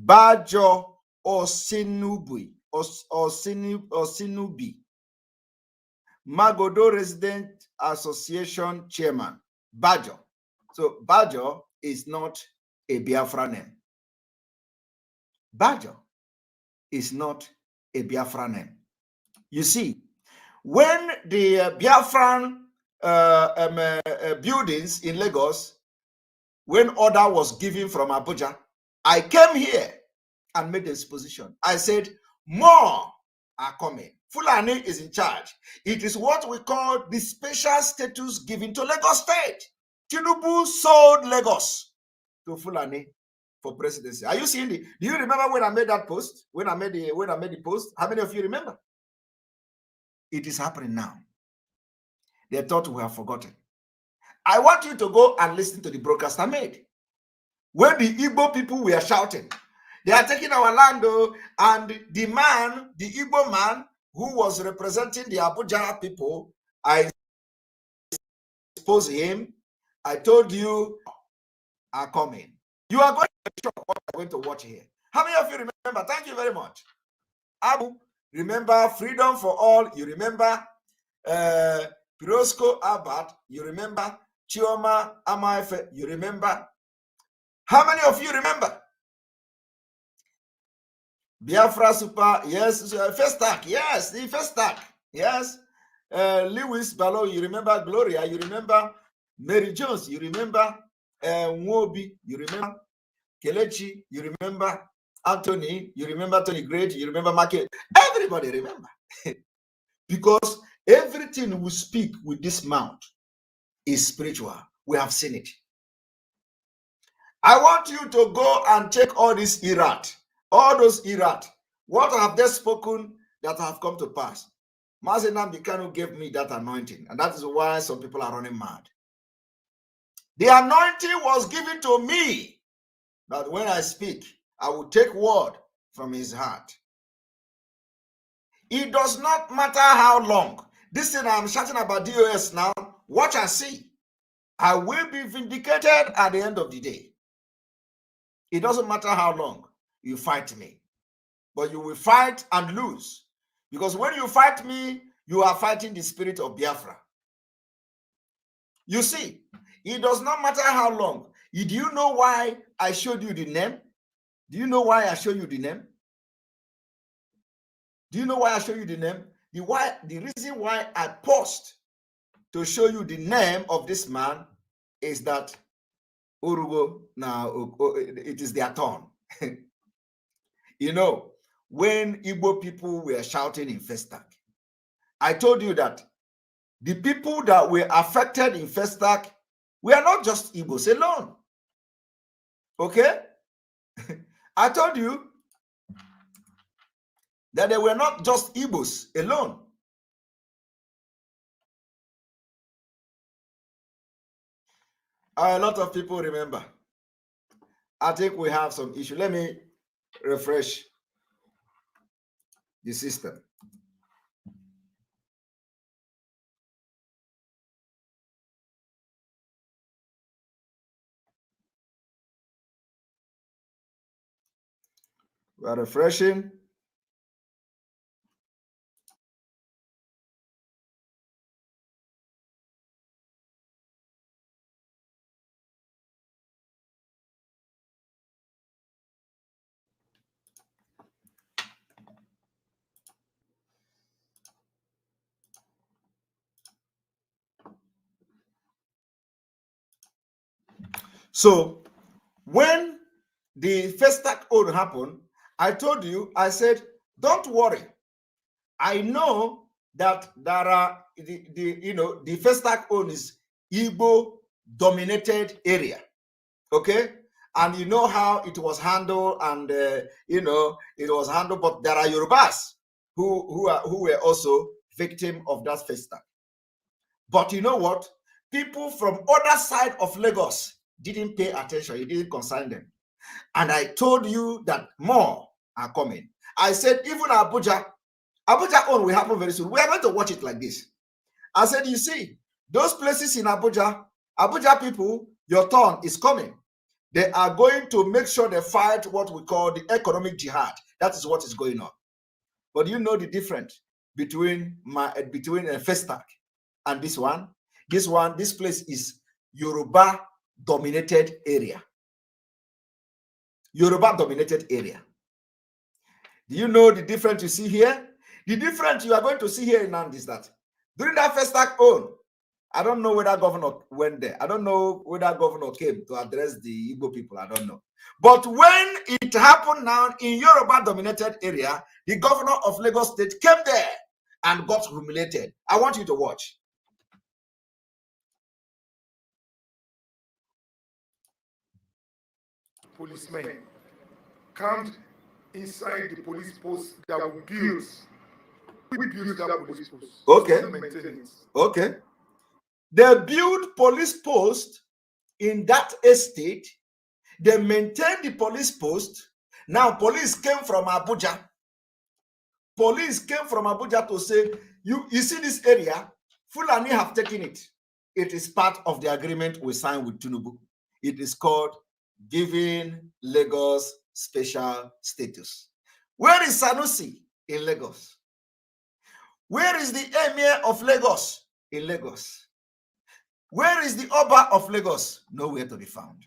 Bajo Osinubi Sinubi, Magodo Resident Association Chairman. Bajo. So Bajo is not a Biafra name. Bajo is not a Biafra name. You see, when the Biafran buildings in Lagos, when order was given from Abuja, I came here and made this position. I said, more are coming. Fulani is in charge. It is what we call the special status given to Lagos State. Tinubu sold Lagos to Fulani for presidency. Are you seeing the? Do you remember when I made that post? When I made the post? How many of you remember? It is happening now. They thought we have forgotten. I want you to go and listen to the broadcast I made. When the Igbo people were shouting, they are taking our land, and the Igbo man who was representing the Abuja people, I exposed him. I told you are coming. You are going to shock what I'm going to watch here. How many of you remember? Thank you very much. Abu, remember Freedom for All. You remember Pirosco Abad. You remember Chioma Amaefe. You remember? How many of you remember? Biafra Super, yes. First Stack, yes. The First Stack, yes. Lewis Balo, you remember? Gloria, you remember? Mary Jones, you remember? Nwobi, you remember? Kelechi, you remember? Anthony, you remember? Tony Great, you remember? Market. Everybody remember. Because everything we speak with this mouth is spiritual. We have seen it. I want you to go and check all this Irat. All those Irat. What have they spoken that have come to pass? MAZI Bikanu gave me that anointing, and that is why some people are running mad. The anointing was given to me, that when I speak, I will take word from his heart. It does not matter how long. This thing I'm shouting about DOS now, watch and see. I will be vindicated at the end of the day. It doesn't matter how long you fight me, but you will fight and lose. Because when you fight me, you are fighting the spirit of Biafra. You see, it does not matter how long. Do you know why I showed you the name? Do you know why I showed you the name? Do you know why I showed you the name? The reason why I paused to show you the name of this man is that Urugo now it is their turn. You know, when Igbo people were shouting in Festac, I told you that the people that were affected in Festac were not just Igbos alone. Okay? I told you that they were not just Igbos alone. A lot of people remember. I think we have some issue. Let me refresh the system. We are refreshing. So when the Festac own happened, I told you, I said, don't worry. I know that there are the Festac own is Igbo dominated area. Okay, and you know how it was handled, and it was handled, but there are Yorubas who were also victim of that Festac. But you know what? People from other side of Lagos didn't pay attention. It didn't concern them. And I told you that more are coming. I said, even Abuja own will happen very soon. We are going to watch it like this. I said, you see, those places in Abuja people, your turn is coming. They are going to make sure they fight what we call the economic jihad. That is what is going on. But you know the difference between Festac and this one? This place is Yoruba dominated area. Yoruba dominated area. Do you know the difference you see here? The difference you are going to see here in Nandi is that during that Festac own, I don't know whether governor went there. I don't know whether governor came to address the Igbo people. I don't know. But when it happened now in Yoruba dominated area, the governor of Lagos State came there and got humiliated. I want you to watch. Policemen camped inside the police post that we built. We built that police post. Okay. Okay. They built police post in that estate. They maintained the police post. Now, police came from Abuja. Police came from Abuja to say, you see this area, Fulani have taken it. It is part of the agreement we signed with Tinubu. It is called giving Lagos special status. Where is Sanusi? In Lagos. Where is the Emir of Lagos? In Lagos. Where is the Oba of Lagos? Nowhere to be found.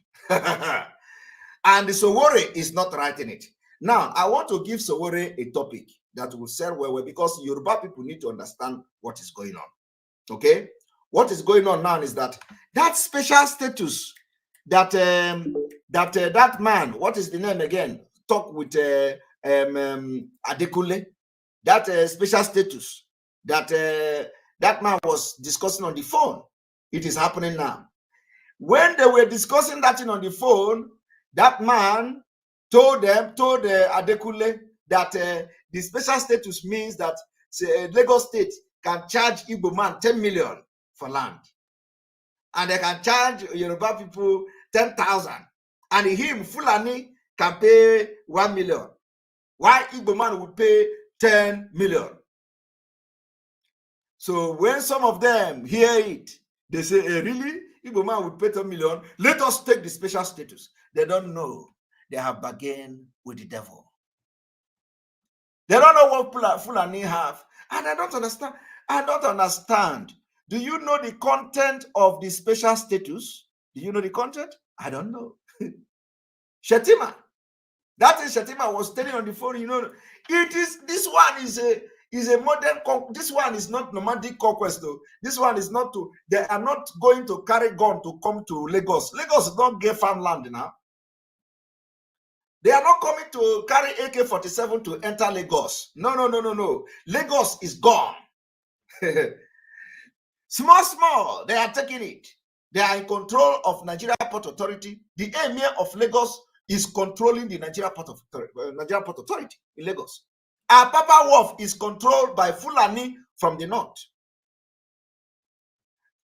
And the Sowore is not writing it. Now, I want to give Sowore a topic that will sell well because Yoruba people need to understand what is going on. Okay? What is going on now is that special status that that man, what is the name again? Talk with Adekule. That special status that that man was discussing on the phone. It is happening now. When they were discussing that thing on the phone, that man told Adekule that the special status means that Lagos State can charge Igbo man 10 million for land. And they can charge Yoruba people 10,000. And him, Fulani, can pay 1 million. Why Igbo man would pay 10 million? So when some of them hear it, they say, really? Igbo man would pay 10 million? Let us take the special status. They don't know. They have bargained with the devil. They don't know what Fulani have. And I don't understand. I don't understand Do you know the content of the special status? Do you know the content? I don't know. Shetima. That is Shetima was telling on the phone, you know, it is, this one is a modern, this one is not nomadic conquest though. This one is not to, they are not going to carry gun to come to Lagos. Lagos don't get farmland now. They are not coming to carry AK-47 to enter Lagos. No, no, no, no, no. Lagos is gone. Small, they are taking it. They are in control of Nigeria Port Authority. The emir of Lagos is controlling the Nigeria Port Authority in Lagos. Our Papa Wharf is controlled by Fulani from the north.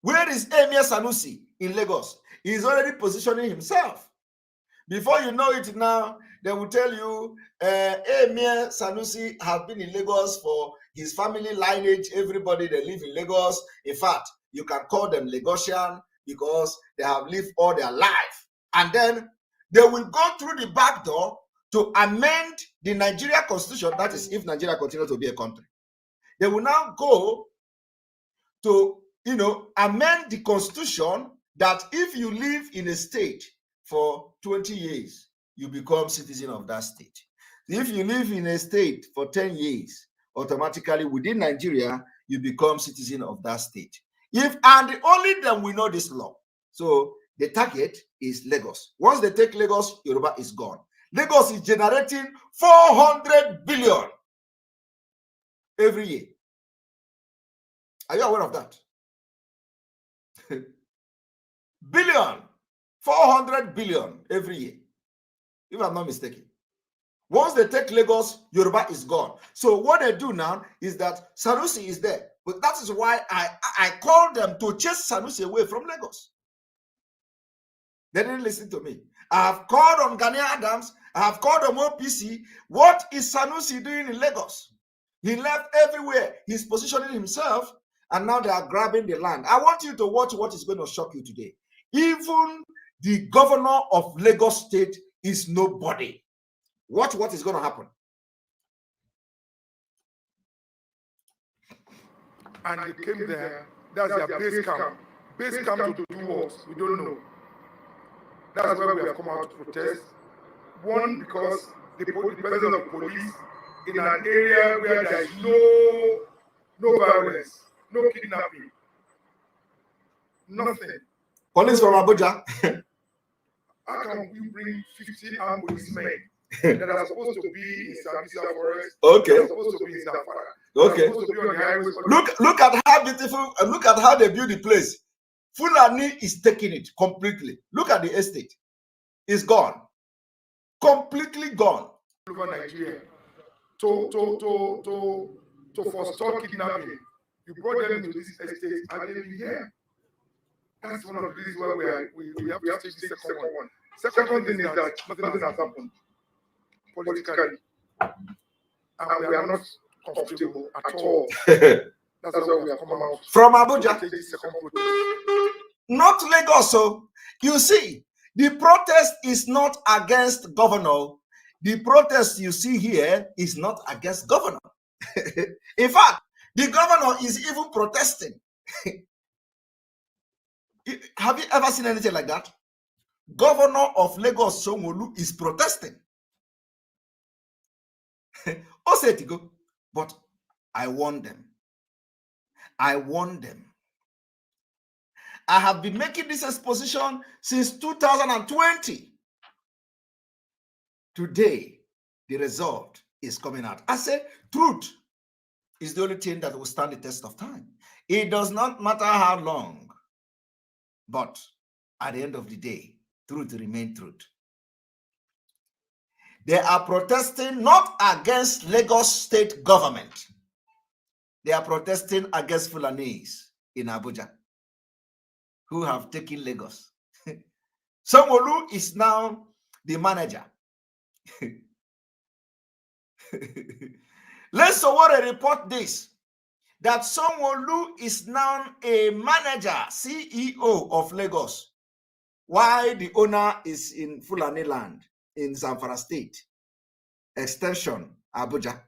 Where is Emir Sanusi in Lagos? He is already positioning himself. Before you know it now, they will tell you Emir Sanusi has been in Lagos for his family lineage. Everybody, they live in Lagos. In fact, you can call them Lagosian because they have lived all their life. And then they will go through the back door to amend the Nigeria constitution. That is, if Nigeria continues to be a country. They will now go to, you know, amend the constitution that if you live in a state for 20 years, you become citizen of that state. If you live in a state for 10 years, automatically within Nigeria, you become citizen of that state. And only them will know this law. So the target is Lagos. Once they take Lagos, Yoruba is gone. Lagos is generating 400 billion every year. Are you aware of that? Billion. 400 billion every year, if I'm not mistaken. Once they take Lagos, Yoruba is gone. So what they do now is that Sanusi is there. But that is why I called them to chase Sanusi away from Lagos. They didn't listen to me. I have called on Gani Adams. I have called on OPC. What is Sanusi doing in Lagos? He left everywhere. He's positioning himself, and now they are grabbing the land. I want you to watch what is going to shock you today. Even the governor of Lagos State is nobody. Watch what is going to happen. And they came there. That's their base camp. Base camp to do what? We don't know. That's why we have come out to protest. One, because the presence of police in an area where there is no violence, no kidnapping, nothing. Police from Abuja. How can we bring 15 armed policemen that are supposed to be in Sambisa Forest? Okay. That are supposed to be in Zafara. Okay. Supposed to be on the highways. Look at how beautiful, look at how they build the place. Fulani is taking it completely. Look at the estate. It's gone. Completely gone. Over Nigeria. To forestall kidnapping. You brought them to this estate and they've been here. That's one of the reasons why we have to take the second one. Second thing is that nothing has happened politically. And we are not comfortable at all. That's why we are coming out. From Abuja. Take the second protest. Not Lagos. So you see, the protest is not against governor. The protest you see here is not against governor. In fact, the governor is even protesting. Have you ever seen anything like that? Governor of Lagos, Sanwo-Olu, is protesting. Oh, say it go. But I warn them. I warn them. I have been making this exposition since 2020. Today, the result is coming out. I say truth is the only thing that will stand the test of time. It does not matter how long, but at the end of the day, truth remains truth. They are protesting not against Lagos state government. They are protesting against Fulanis in Abuja, who have taken Lagos. Sanwo-Olu is now the manager. Let Sowore report this, that Sanwo-Olu is now a manager, CEO of Lagos, while the owner is in Fulani land in Zamfara State, extension Abuja.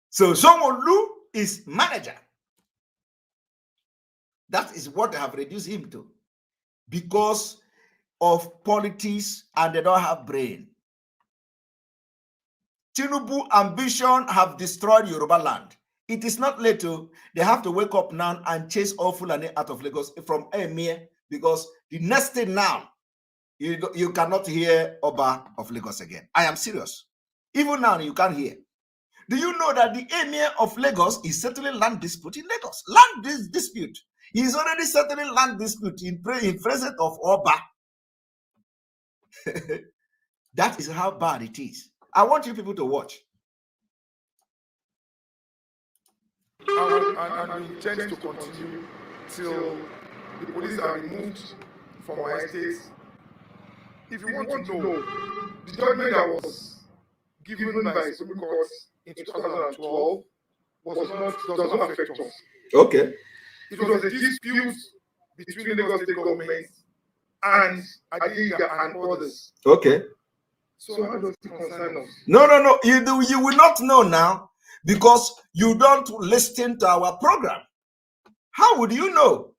So Sanwo-Olu is manager. That is what they have reduced him to, because of politics, and they don't have brain. Tinubu ambition have destroyed Yoruba land. It is not late to, they have to wake up now and chase all Fulani out of Lagos from Emir, because the next thing now, you cannot hear Oba of Lagos again. I am serious. Even now, you can't hear. Do you know that the Emir of Lagos is settling land dispute in Lagos? Land dispute. He is already settling land dispute in presence of Oba. That is how bad it is. I want you people to watch. And we intend to continue till the police are removed from our estates. If you want to know, the judgment that was given by Supreme Court in 2012 does not affect us. Okay. It was a dispute between the Lagos state government and Adiga and others. Okay. So how does it concern us? No. You will not know now, because you don't listen to our program. How would you know?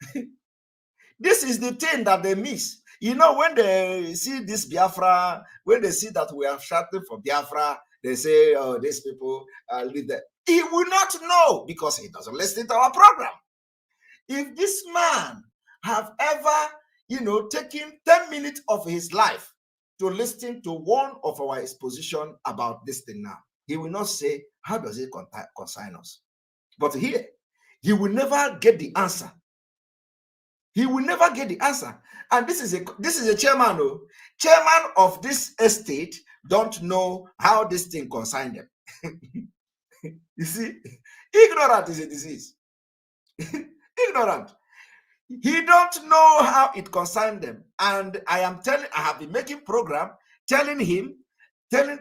This is the thing that they miss. You know, when they see this Biafra, when they see that we are shouting for Biafra, they say, oh, these people live there. He will not know, because he doesn't listen to our program. If this man have ever, taken 10 minutes of his life to listen to one of our exposition about this thing now, he will not say, how does it concern us? But here, he will never get the answer. He will never get the answer. And this is a chairman, chairman of this estate don't know how this thing concerns them. You see, ignorant is a disease. Ignorant. He don't know how it concerns them. And I have been making program telling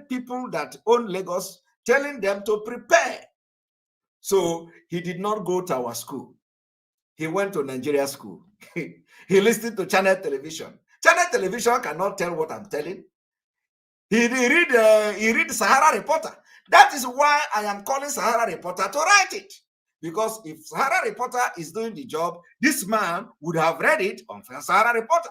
people that own Lagos, telling them to prepare. So he did not go to our school. He went to Nigeria school. He listened to Channel Television. Channel Television cannot tell what I'm telling. He read Sahara Reporter. That is why I am calling Sahara Reporter to write it. Because if Sahara Reporter is doing the job, this man would have read it on Sahara Reporter.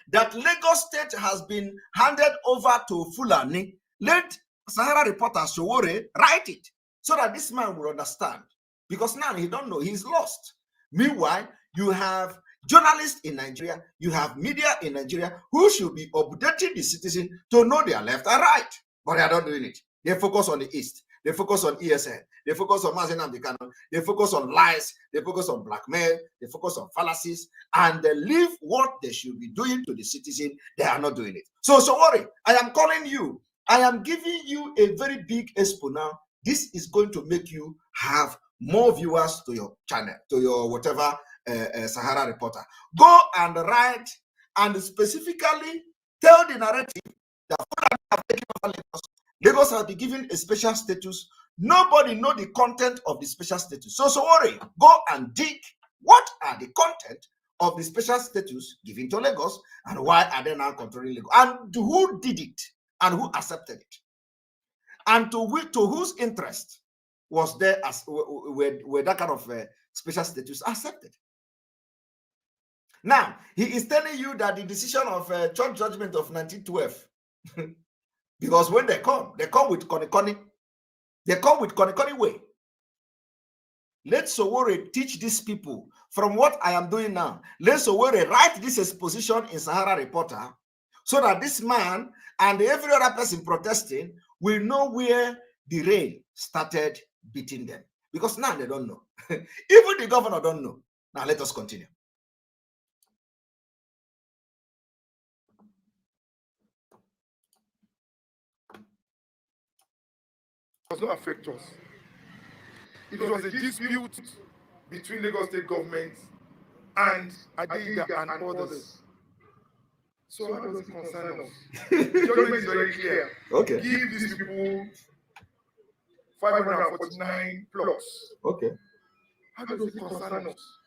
That Lagos State has been handed over to Fulani. Let Sahara Reporter Sowore write it, so that this man will understand. Because now he don't know, he's lost. Meanwhile, you have journalists in Nigeria, you have media in Nigeria who should be updating the citizen to know their left and right. But they are not doing it. They focus on the East. They focus on ESN. They focus on MAZI and Bikano. They focus on lies. They focus on blackmail. They focus on fallacies. And they leave what they should be doing to the citizen. They are not doing it. So worry. I am calling you. I am giving you a very big expo now. This is going to make you have more viewers to your channel, to your whatever Sahara Reporter. Go and write and specifically tell the narrative that Fulani have taken over Lagos. Lagos has been given a special status. Nobody know the content of the special status. So worry. Go and dig. What are the content of the special status given to Lagos, and why are they now controlling Lagos? And who did it? And who accepted it? And to whose interest was there as where that kind of special status accepted? Now, he is telling you that the decision of church judgment of 1912, because when they come with Konikoni. They come with Konikoni way. Let Sowore teach these people from what I am doing now. Let Sowore write this exposition in Sahara Reporter, so that this man and every other person protesting will know where the rain started beating them. Because now they don't know. Even the governor don't know. Now let us continue. It does not affect us. It was a dispute between Lagos state government and Adiga and others. So how does it concern us? The judgment is very clear. Okay. Give these people 549 plots. Okay. How does it concern us?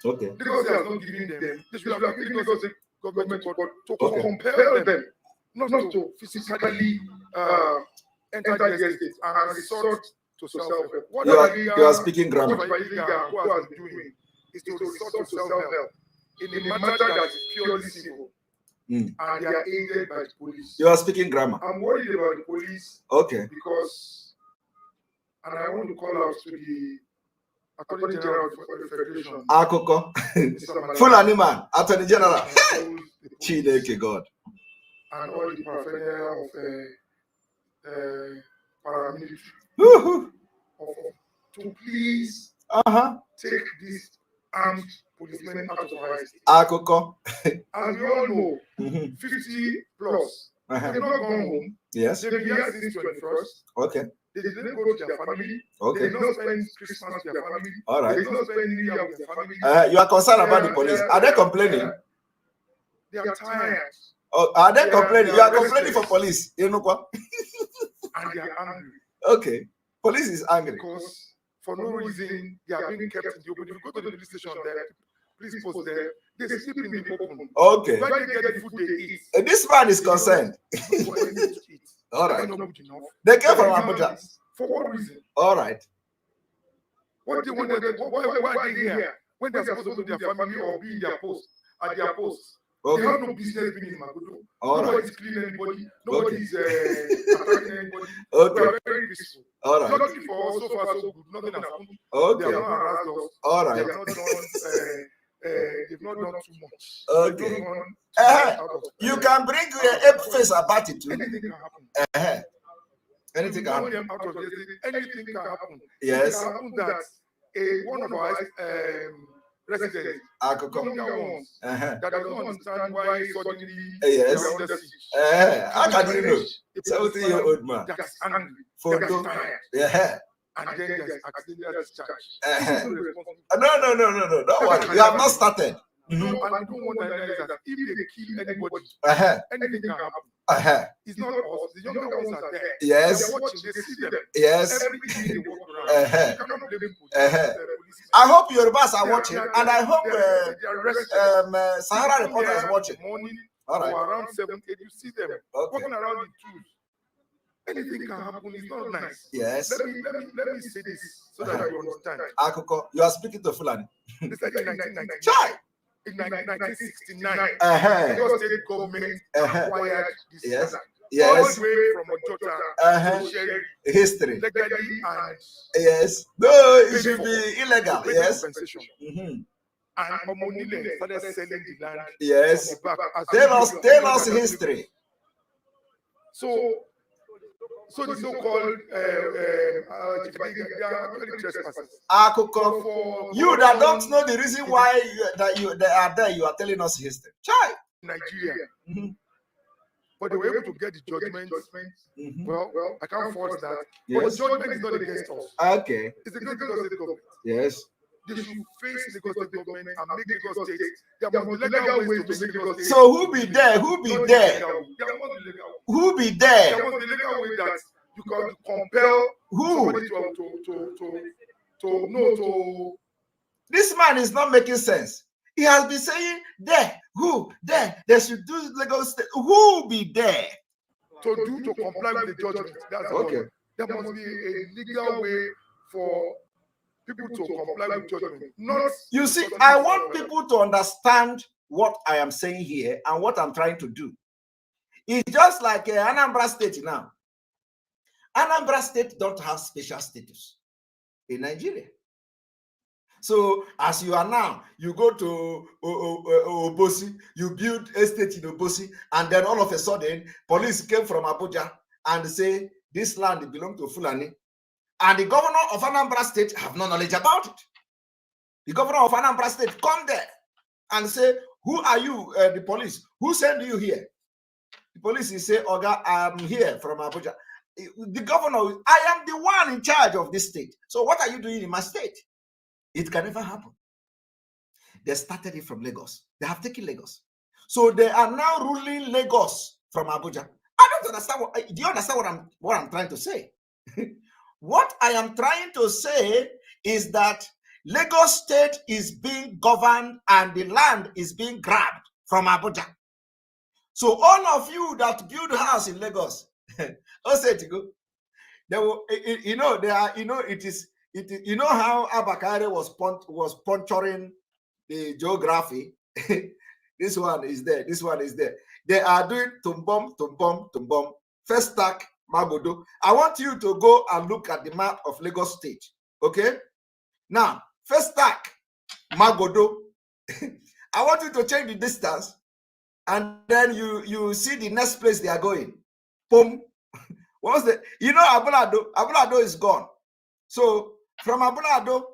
Okay. Lagos state has not given them. They should have given Lagos state government to compel them not to physically enter the estate and resort to self-help. You are speaking grammar. What Adiga who has been doing is to resort to self-help in a matter that is purely civil. And they are aided by the police. You are speaking grammar. I'm worried about the police. Okay. Because, and I want to call out to the Attorney General of the Federation. Akoko. Fulani man, Attorney General. Chineke God. And all the paraphernalia of paramilitary. To please take these armed policemen out of our estate. Akoko. As we all know, 50 plus. They've not gone home. Yes. They've been here since 21st. Okay. They didn't go to their family. Okay. They did not spend Christmas with their family. All right. They did not spend New Year with their family. You are concerned about the police. Are they complaining? They are tired. Oh, are they complaining? You are complaining for police. You know what? And they are angry. Okay. Police is angry. Because for no reason, they are being kept in the open. If you go to the police station there, please post there, they sleep in the open. Okay. Where they get the food they eat. This man is concerned. All right. They came from Abuja. For what reason? All right. What they wanted, why are they here? When they're supposed to go to their family or be in their post, at their posts. Okay. They have no business being in Magodo. Nobody's cleaning anybody. Nobody's attacking anybody. Okay. We are very peaceful. All right. Luckily for us, so far so good. Nothing has happened. Okay. They have not harassed us. All right. They've not done too much. Okay. You can bring your face about it too. Anything can happen. Anything can happen. Anything can happen. Yes. It can happen that one of our residents, younger ones, that does not understand why suddenly yes. they are under siege. How can you know? 70-year-old man. That is angry. That is tired. Yeah. And then there's accidental discharge. No. Don't worry. You have not started. No, and I don't want to realize that if they kill anybody, anything can happen. It's not us. The younger ones are there. Yes. They're watching. They see them. Yes. Everything they walk around. You cannot blame police. I hope Yorubas are watching, and I hope Sahara reporters are watching. Morning, all right. or around 7, 8, you see them walking around the tools. Anything can happen. It's not nice. Yes. Let me say this so that you understand. Akoko, you are speaking to Fulani. It's like in 1999. Chai. In 1969, the state government acquired this land. Yes. All the way from Ojota to Sherry. History. Legally and yes. No, it should be illegal. Yes. And Omonile started selling the land. Yes. Tell us history. So the so-called trespassers. Akoko, you that don't know the reason why they are there, you are telling us history. Chai. Nigeria. But they were able to get the judgment. Well, I can't force that. Yes. But the judgment is not against us. Okay. It's against the state government. Yes. They should face the state government and make Lagos State. There must be legal ways to make Lagos State. So who be there? Who be there? Who be there? There must be legal way that you can compel somebody to. This man is not making sense. He has been saying there, who, there, they should do Lagos State. Who be there? To comply with the judgment. That's okay. There must be a legal way for people to comply with judgment. Not you see, I want people to understand what I am saying here and what I'm trying to do. It's just like Anambra State now. Anambra State don't have special status in Nigeria. So as you are now, you go to Obosi, you build estate in Obosi, and then all of a sudden, police came from Abuja and say, this land belongs to Fulani. And the governor of Anambra State have no knowledge about it. The governor of Anambra State come there and say, who are you, the police? Who sent you here? The police is say, Oga, I'm here from Abuja. The governor, I am the one in charge of this state. So what are you doing in my state? It can never happen. They started it from Lagos. They have taken Lagos. So they are now ruling Lagos from Abuja. I don't understand. Do you understand what I'm trying to say? What I am trying to say is that Lagos State is being governed and the land is being grabbed from Abuja. So all of you that build a house in Lagos, they will, you know, they are, you know, it is, you know how Abakari was puncturing the geography. This one is there. This one is there. They are doing tumbom, tumbom, tumbom. First stack, Magodo. I want you to go and look at the map of Lagos State. Okay? Now, first stack, Magodo. I want you to check the distance, and then you see the next place they are going. Boom. What's the? You know, Abulado. Abulado is gone. So from Abulado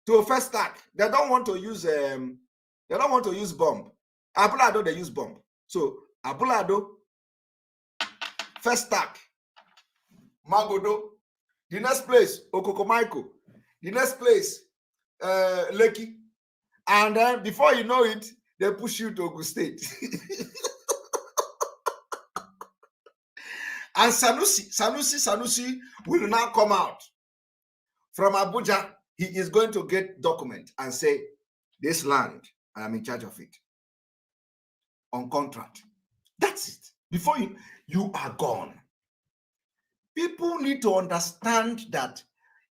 to first stack, they don't want to use bomb. Abulado, they use bomb. So Abulado, first stack, Magodo. The next place, Okokomaiko. The next place, Lekki. And then before you know it, they push you to Ogun State. And Sanusi will now come out from Abuja. He is going to get document and say, this land, I am in charge of it. On contract. That's it. Before you are gone. People need to understand that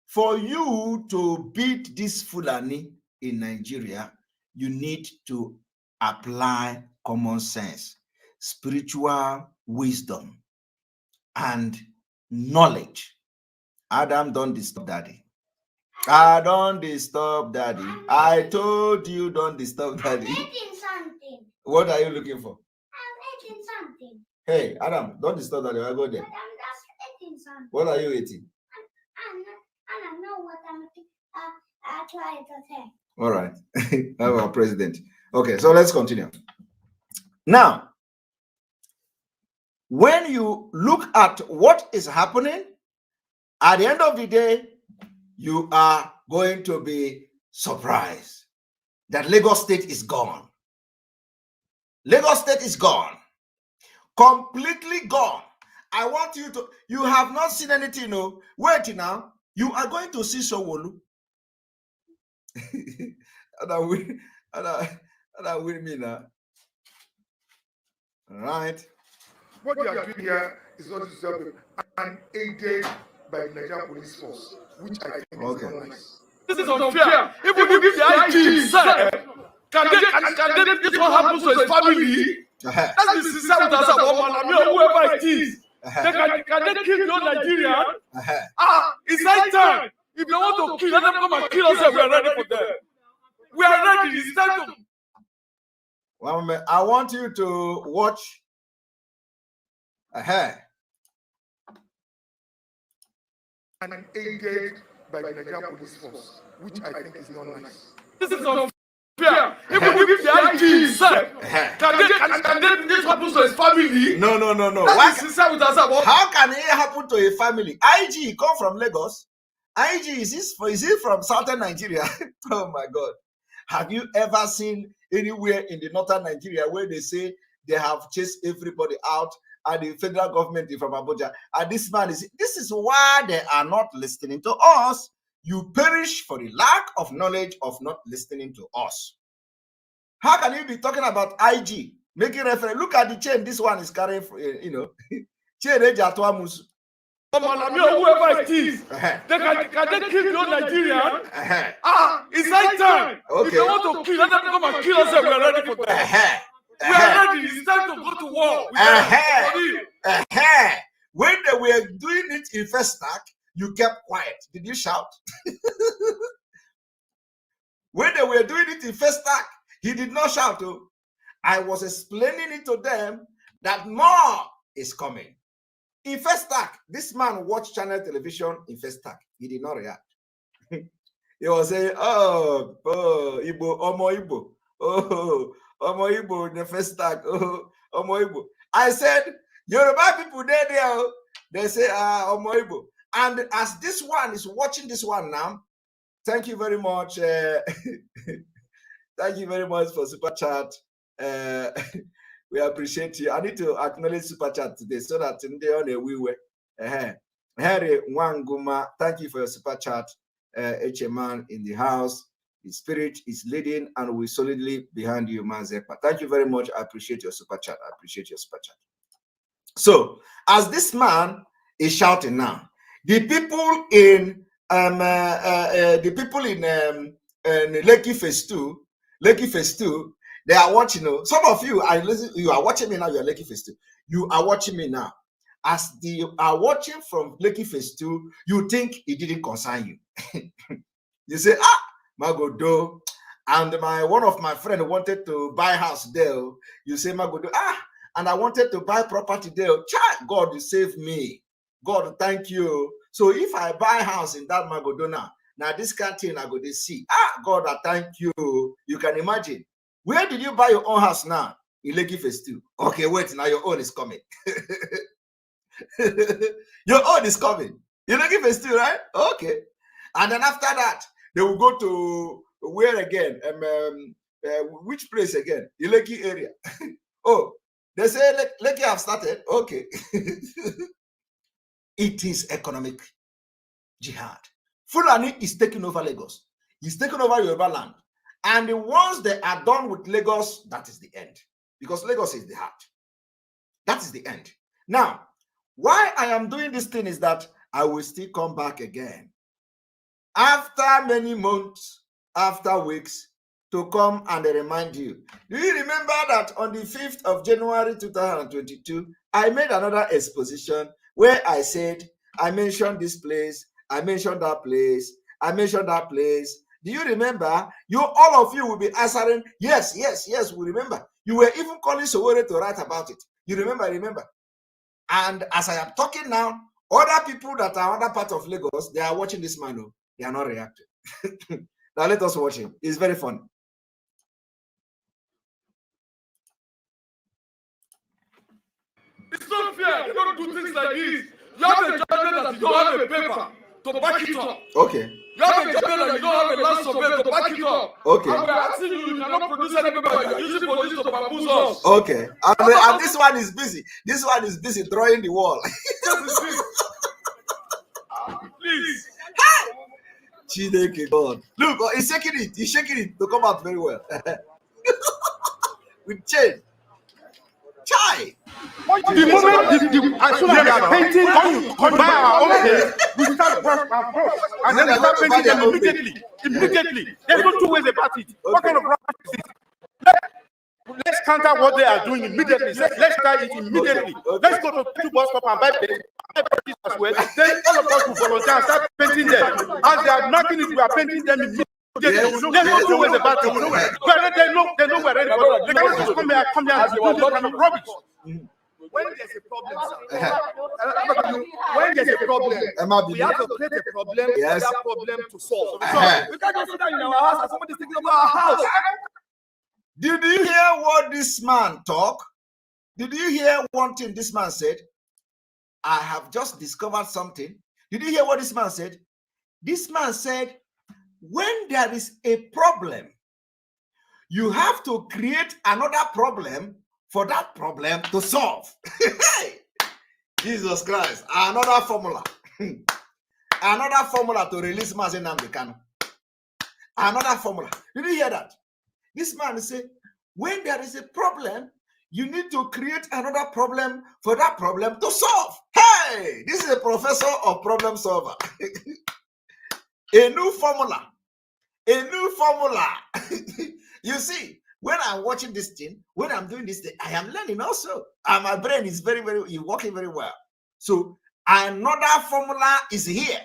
for you to beat this Fulani in Nigeria, you need to apply common sense, spiritual wisdom, and knowledge. Adam, don't disturb daddy. I don't disturb daddy. I told you don't disturb daddy. I'm eating something. What are you looking for? I'm eating something. Hey, Adam, don't disturb daddy. I go there. But I'm just eating something. What are you eating? I don't know what I'm eating. I try to say. All right. I'm our president. Okay, so let's continue. Now, when you look at what is happening, at the end of the day, you are going to be surprised that Lagos State is gone. Lagos State is gone. Completely gone. I want you to, you have not seen anything, no. Wait now. You are going to see Sowolu. And I will me now. All right. What they are doing here is not deserving and aided by the Nigerian police force, which I think is not nice. This is unfair. Even if the IG himself can this what happens to his family. That is the sincere with us about whoever it is. Can they kill your Nigerian? It's night time. If they want to kill, let them come and kill us. We are ready for them. We are ready. It's time to. One moment. I want you to watch. And aided by the Nigerian police force, which I think is not nice. This is unfair. Even if the IG himself can this happens to his family. No. That is sincere with us about. How can it happen to a family? IG come from Lagos. IG is it from southern Nigeria? Oh my God. Have you ever seen anywhere in the northern Nigeria where they say they have chased everybody out and the federal government is from Abuja? And this is why they are not listening to us. You perish for the lack of knowledge of not listening to us. How can you be talking about IG? Making reference. Look at the chain this one is carrying, chain Ejatuamusu. Whoever it is, can they kill your Nigerian? It's night time. If they want to kill, let them come and kill us. We are ready for them. We are ready. It's time to go to war. When they were doing it in first stack, you kept quiet. Did you shout? When they were doing it in first stack, he did not shout. I was explaining it to them that more is coming. In first stack, this man watched channel television in first stack. He did not react. He was saying, oh, Igbo, Omo Igbo. Oh, Omo Igbo, the first stack. Oh, Omo Igbo. I said, Yoruba people there, they say, Omo Igbo. And as this one is watching this one now, thank you very much. Thank you very much for Super Chat. We appreciate you. I need to acknowledge Super Chat today so that today on a we were. Harry Wanguma, thank you for your Super Chat. HMan in the house. The spirit is leading and we solidly behind you, MAZI. Thank you very much. I appreciate your Super Chat. I appreciate your Super Chat. So, as this man is shouting now, the people in Lekki Phase 2, Lekki Phase 2, they are watching. Some of you you are watching me now. You are Lekki Phase 2. You are watching me now. As you are watching from Lekki Phase 2, you think it didn't concern you. You say, Magodo, and one of my friends wanted to buy house there. You say, Magodo, and I wanted to buy property there. Child, God, you save me. God, thank you. So if I buy house in that Magodo now this canteen I go to see. God, I thank you. You can imagine. Where did you buy your own house now? In Lekki Phase 2. Okay, wait, now your own is coming. Your own is coming. In Lekki Phase 2, right? Okay. And then after that, they will go to where again? Which place again? The Lekki area. Oh, they say Lekki have started. Okay. It is economic jihad. Fulani is taking over Lagos. He's taking over Yoruba land. And once they are done with Lagos, that is the end. Because Lagos is the heart. That is the end. Now, why I am doing this thing is that I will still come back again. After many months, after weeks, to come and remind you. Do you remember that on the 5th of January 2022, I made another exposition where I said, I mentioned this place, I mentioned that place, I mentioned that place. Do you remember? All of you will be answering, yes, we remember. You were even calling Sowore to write about it. You remember. And as I am talking now, other people that are other part of Lagos, they are watching this man. They are not reacting. Now let us watch him. It's very fun. It's not fair. You don't do things like this. You have a judgment that you don't have a paper to back it up. Okay. You have a judgment that you don't have a land survey to back it up. Okay. And we're asking you cannot produce any paper. You're using police to bamboozle us. Okay. And this one is busy. This one is busy throwing the wall. Please. God. Look, he's shaking it to come out very well. With change. Chai. The moment as soon as we are painting, when you come by our own place, we start brush and brush. And then we start painting them immediately. There's no two ways about it. What kind of practice is this? Let's counter what they are doing immediately. Let's start it immediately. Let's go to two bus stop and buy paint as well. Then all of us will volunteer and start painting them. As they are knocking it, we are painting them immediately. There's no two ways about it. They know we're ready for it. They can't just come here and do this kind of rubbish. When there's a problem, when there's a problem, we have to create a problem for that problem to solve. We can't just sit down in our house and somebody's taking over our house. Did you hear what this man talk? Did you hear one thing this man said? I have just discovered something. Did you hear what this man said? This man said, when there is a problem, you have to create another problem for that problem to solve. Jesus Christ, another formula. Another formula to release MAZI Nnamdi Kanu. Another formula. Did you hear that? This man said, when there is a problem, you need to create another problem for that problem to solve. Hey, this is a professor of problem solver. A new formula. A new formula. You see, when I'm watching this thing, when I'm doing this thing, I am learning also. And my brain is working very well. So another formula is here.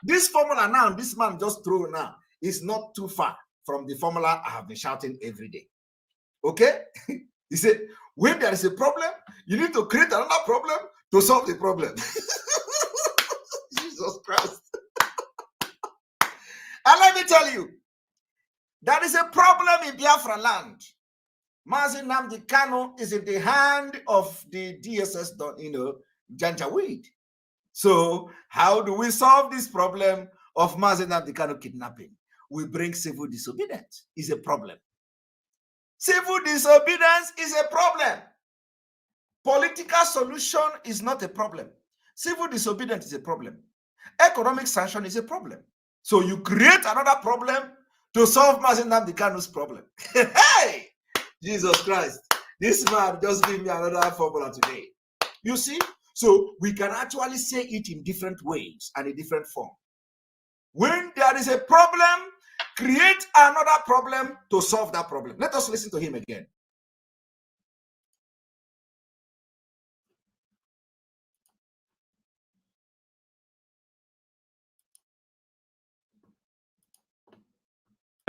This formula now, this man just threw now, is not too far from the formula I have been shouting every day. Okay? He said, when there is a problem, you need to create another problem to solve the problem. Jesus Christ. And let me tell you, there is a problem in Biafra land. MAZI Nnamdi Kanu is in the hand of the DSS, Janjaweed. So how do we solve this problem of MAZI Nnamdi Kanu kidnapping? We bring civil disobedience. Is a problem. Civil disobedience is a problem. Political solution is not a problem. Civil disobedience is a problem. Economic sanction is a problem. So you create another problem to solve MAZI Nnamdi Kanu's problem. Hey! Jesus Christ. This man just gave me another formula today. You see? So we can actually say it in different ways and in different form. When there is a problem, create another problem to solve that problem. Let us listen to him again.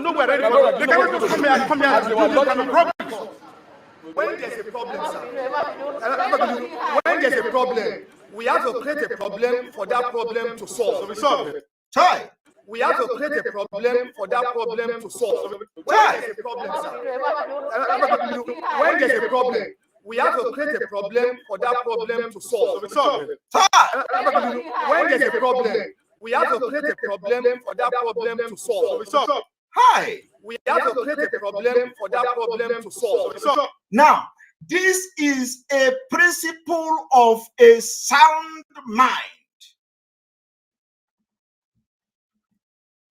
No, we're ready. Come here. When there's a problem, sir, when there's a problem, we have to create a problem for that problem to solve. So we solve it. Try. We have to create a problem for that problem to solve. Try. When there's a problem, sir, when there's a problem, we have to create a problem for that problem to solve. So we solve it. Try. When there's a problem, we have to create a problem for that problem to solve. So we solve it. Hi. We have to create a problem for that problem to solve. So Now, this is a principle of a sound mind.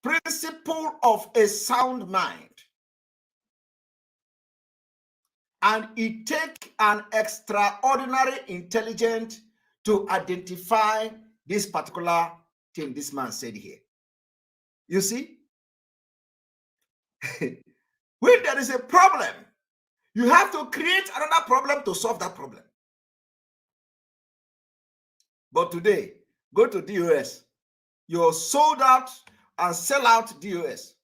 Principle of a sound mind. And it takes an extraordinary intelligence to identify this particular thing this man said here. You see? When there is a problem, you have to create another problem to solve that problem. But today, go to DOS. You're sold out and sell out DOS.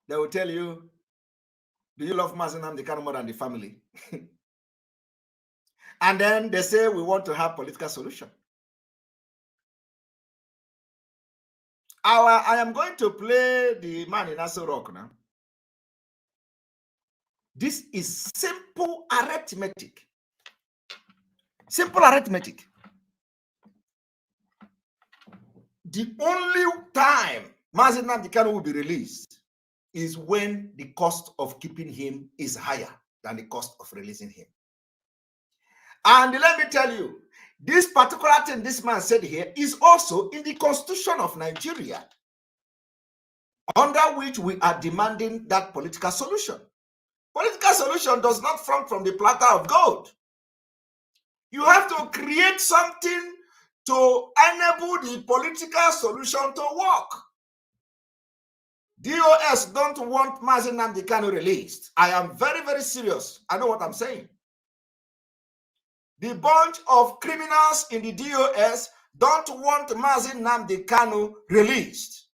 They will tell you, do you love MAZI Nnamdi Kanu more than the family? And then they say, we want to have political solution. I am going to play the man in Aso Rock now. This is simple arithmetic. Simple arithmetic. The only time MAZI Nnamdi Kanu will be released is when the cost of keeping him is higher than the cost of releasing him. And let me tell you, this particular thing this man said here is also in the Constitution of Nigeria, under which we are demanding that political solution. Political solution does not come from the platter of gold. You have to create something to enable the political solution to work. DOS don't want MAZI Nnamdi Kanu released. I am very, very serious. I know what I'm saying. The bunch of criminals in the DOS don't want MAZI Nnamdi Kanu released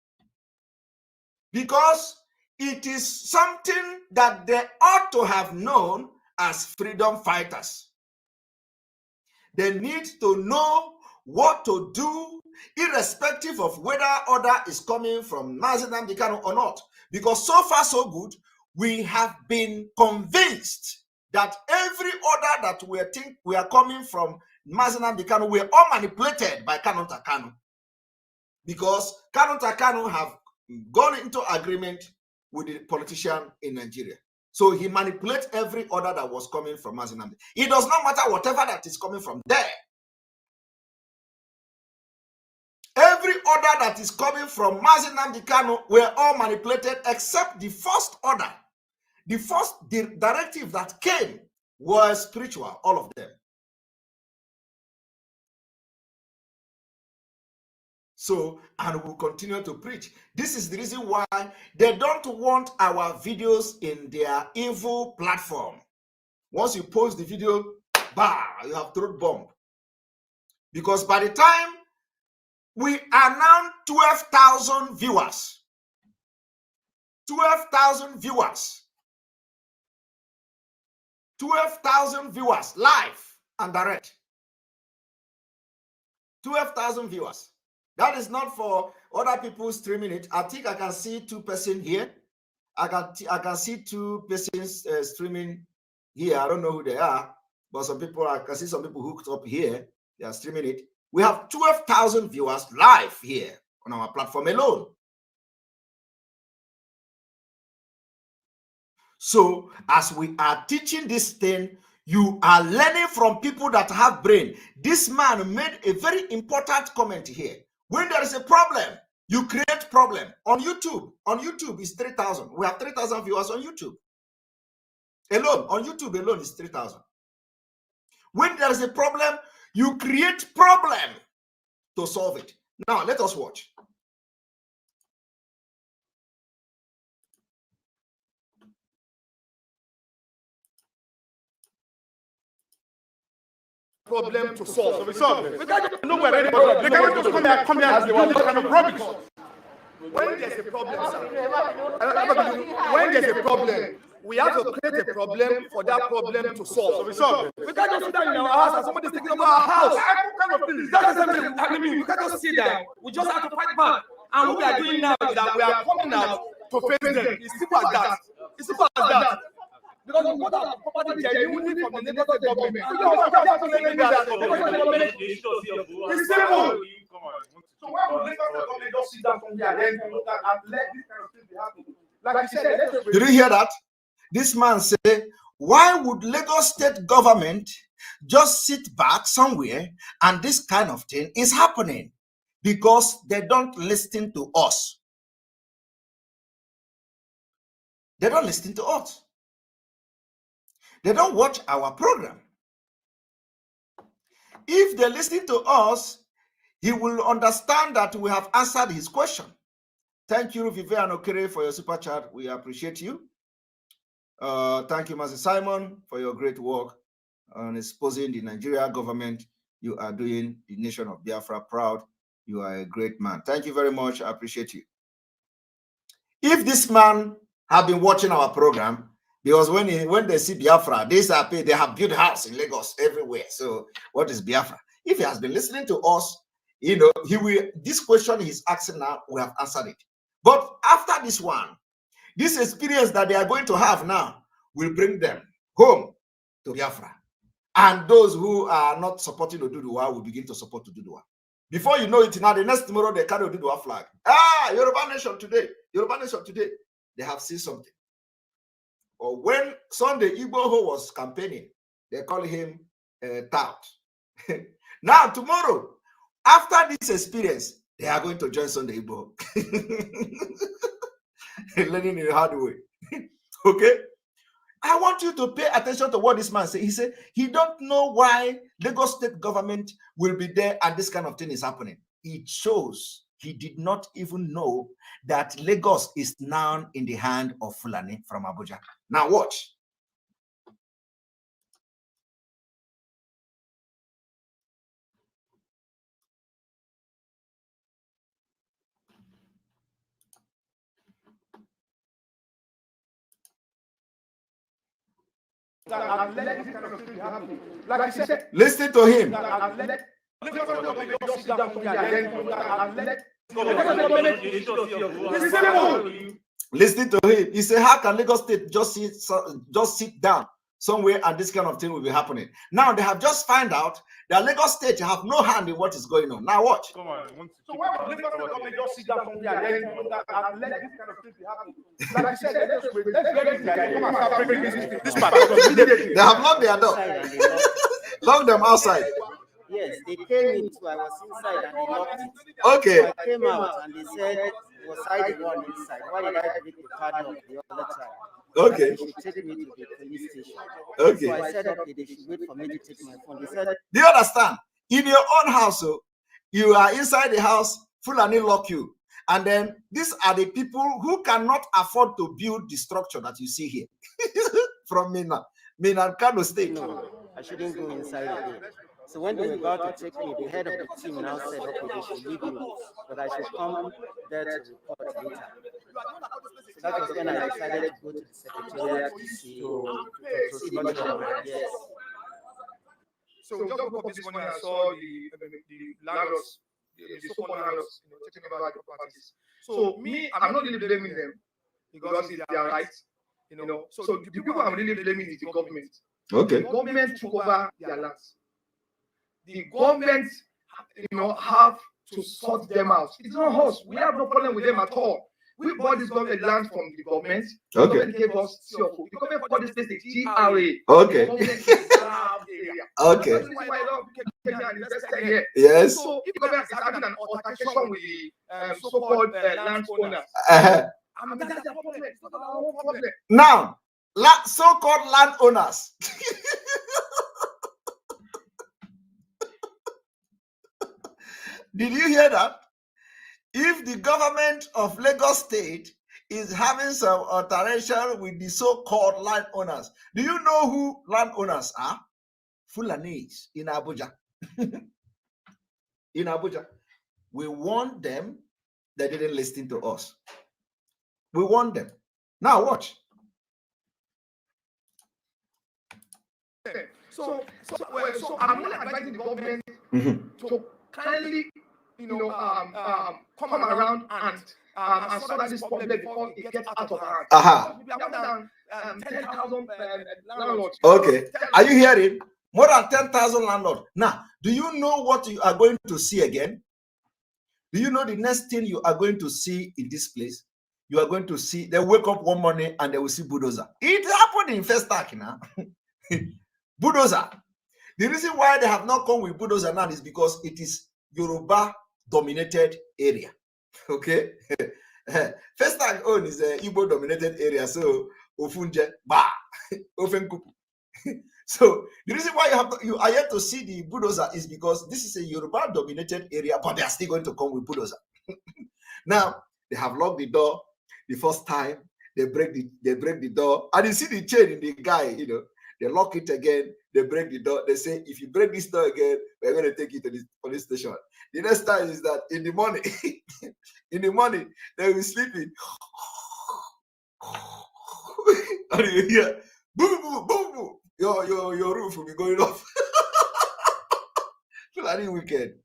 because it is something that they ought to have known as freedom fighters. They need to know what to do, irrespective of whether order is coming from MAZI Nnamdi Kanu or not. Because so far, so good, we have been convinced that every order that we are coming from MAZI Nnamdi Kanu, we are all manipulated by Kanu Kanu. Because Kanu Kanu have gone into agreement with the politician in Nigeria. So he manipulates every order that was coming from MAZI Nnamdi. It does not matter whatever that is coming from there. Every order that is coming from MAZI Nnamdi Kanu were all manipulated except the first order. The first directive that came was spiritual, all of them. So, and we'll continue to preach. This is the reason why they don't want our videos in their evil platform. Once you post the video, bah, you have thrown bomb. Because by the time we are now 12,000 viewers, 12,000 viewers, 12,000 viewers live and direct. 12,000 viewers. That is not for other people streaming it. I think I can see 2 persons here. I can see 2 persons streaming here. I don't know who they are, but some people, I can see some people hooked up here. They are streaming it. We have 12,000 viewers live here on our platform alone. So as we are teaching this thing, you are learning from people that have brain. This man made a very important comment here. When there is a problem, you create problem on YouTube. On YouTube is 3,000. We have 3,000 viewers on YouTube. Alone, on YouTube alone is 3,000. When there is a problem, you create problem to solve it. Now, let us watch. problem to solve. We can't know we're ready for it. They cannot just come here and do this kind of rubbish. When there's a problem, sir, when there's a problem, we have to create a problem for that problem to solve. We can't just sit down in our house and somebody's taking over our house. That's the same thing. I mean, we can't just sit down. We just have to fight back. And what we are doing now is that we are coming out to face them. It's simple as that. It's simple as that. Because we got our property genuinely from the Lagos government. It's simple. So why would Lagos government just sit down from there and let this kind of thing be happening? Like you said, did you hear that? This man said, why would Lagos state government just sit back somewhere and this kind of thing is happening? Because they don't listen to us. They don't listen to us. They don't watch our program. If they listen to us, he will understand that we have answered his question. Thank you, Vivian Okere, for your super chat. We appreciate you. Thank you, MAZI Simon, for your great work on exposing the Nigeria government. You are doing the nation of Biafra proud. You are a great man. Thank you very much. I appreciate you. If this man had been watching our program, because when they see Biafra, they have built house in Lagos everywhere. So what is Biafra? If he has been listening to us, you know, he will. This question he's asking now, we have answered it. But after this one, this experience that they are going to have now will bring them home to Biafra. And those who are not supporting Oduduwa will begin to support Oduduwa. Before you know it, now the next tomorrow they carry Oduduwa flag. Yoruba Nation today. Yoruba Nation today. They have seen something. Or when Sunday Igboho was campaigning, they call him tout. Now tomorrow, after this experience, they are going to join Sunday Igboho. Learning in a hard way. Okay? I want you to pay attention to what this man said. He said he don't know why Lagos state government will be there and this kind of thing is happening. It shows he did not even know that Lagos is now in the hand of Fulani from Abuja. Now watch. Listen to him. Listen to him. He said, how can Lagos State just sit down somewhere and this kind of thing will be happening? Now they have just found out that Lagos State have no hand in what is going on. Now watch. Come on. So why would Lagos government just sit down from there and let this kind of thing be happening? Like I said, this part. They have locked their door. Lock them outside. Yes, they came into, I was inside and they locked it. Okay. So I came out and they said, was I the one inside? Why did I take the card of the other child? Okay. They should take me to the police station. Okay. So I said, okay, they should wait for me to take my phone. They said, do you understand? In your own house, you are inside the house, Fulani lock you. And then these are the people who cannot afford to build the structure that you see here. From Mina Kano State. no, I shouldn't go inside again. So when they were about to take me, the head of the team now said, okay, they should leave me, but I should come there to report later. So that was when I decided to go to the secretariat to see the government. Yes. So just woke up this morning and saw the landlords, the so-called landlords, taking over the properties. So me, I'm not really blaming them because it's their right, So the people I'm really blaming is the government. Okay. The government took over their lands. The government, have to sort them out. It's not us. We have no problem with them at all. We bought this government land from the government. The government gave us CFO. The government bought this place a GRA. Okay. Okay. Yes. So if the government is having an altercation with the so-called landowners, that's their problem. It's not our own problem. Now, so-called landowners. Did you hear that? If the government of Lagos State is having some alteration with the so-called landowners, do you know who landowners are? Fulanis in Abuja. In Abuja. We warned them, they didn't listen to us. We warned them. Now watch. So I'm only advising the government to kindly, come around and solve this problem before it gets out of hand. We are more than 10,000 landlords. Okay, are you hearing? More than 10,000 landlords. Now, do you know what you are going to see again? Do you know the next thing you are going to see in this place? You are going to see, they wake up one morning and they will see bulldozer. It happened in First Act now. Bulldozer. The reason why they have not come with bulldozer now is because it is Yoruba dominated area. Okay. First Act own is a Igbo dominated area. So Ofunje, ba, Ofenkupu. So the reason why you are yet to see the bulldozer is because this is a Yoruba dominated area, but they are still going to come with bulldozer. Now they have locked the door the first time. They break the door, and you see the chain in the guy. They lock it again. They break the door. They say, if you break this door again, we're going to take you to the police station. The next time is that in the morning, they will be sleeping. And you hear boom, boom, boom, boom. Your roof will be going off. Fulani wicked.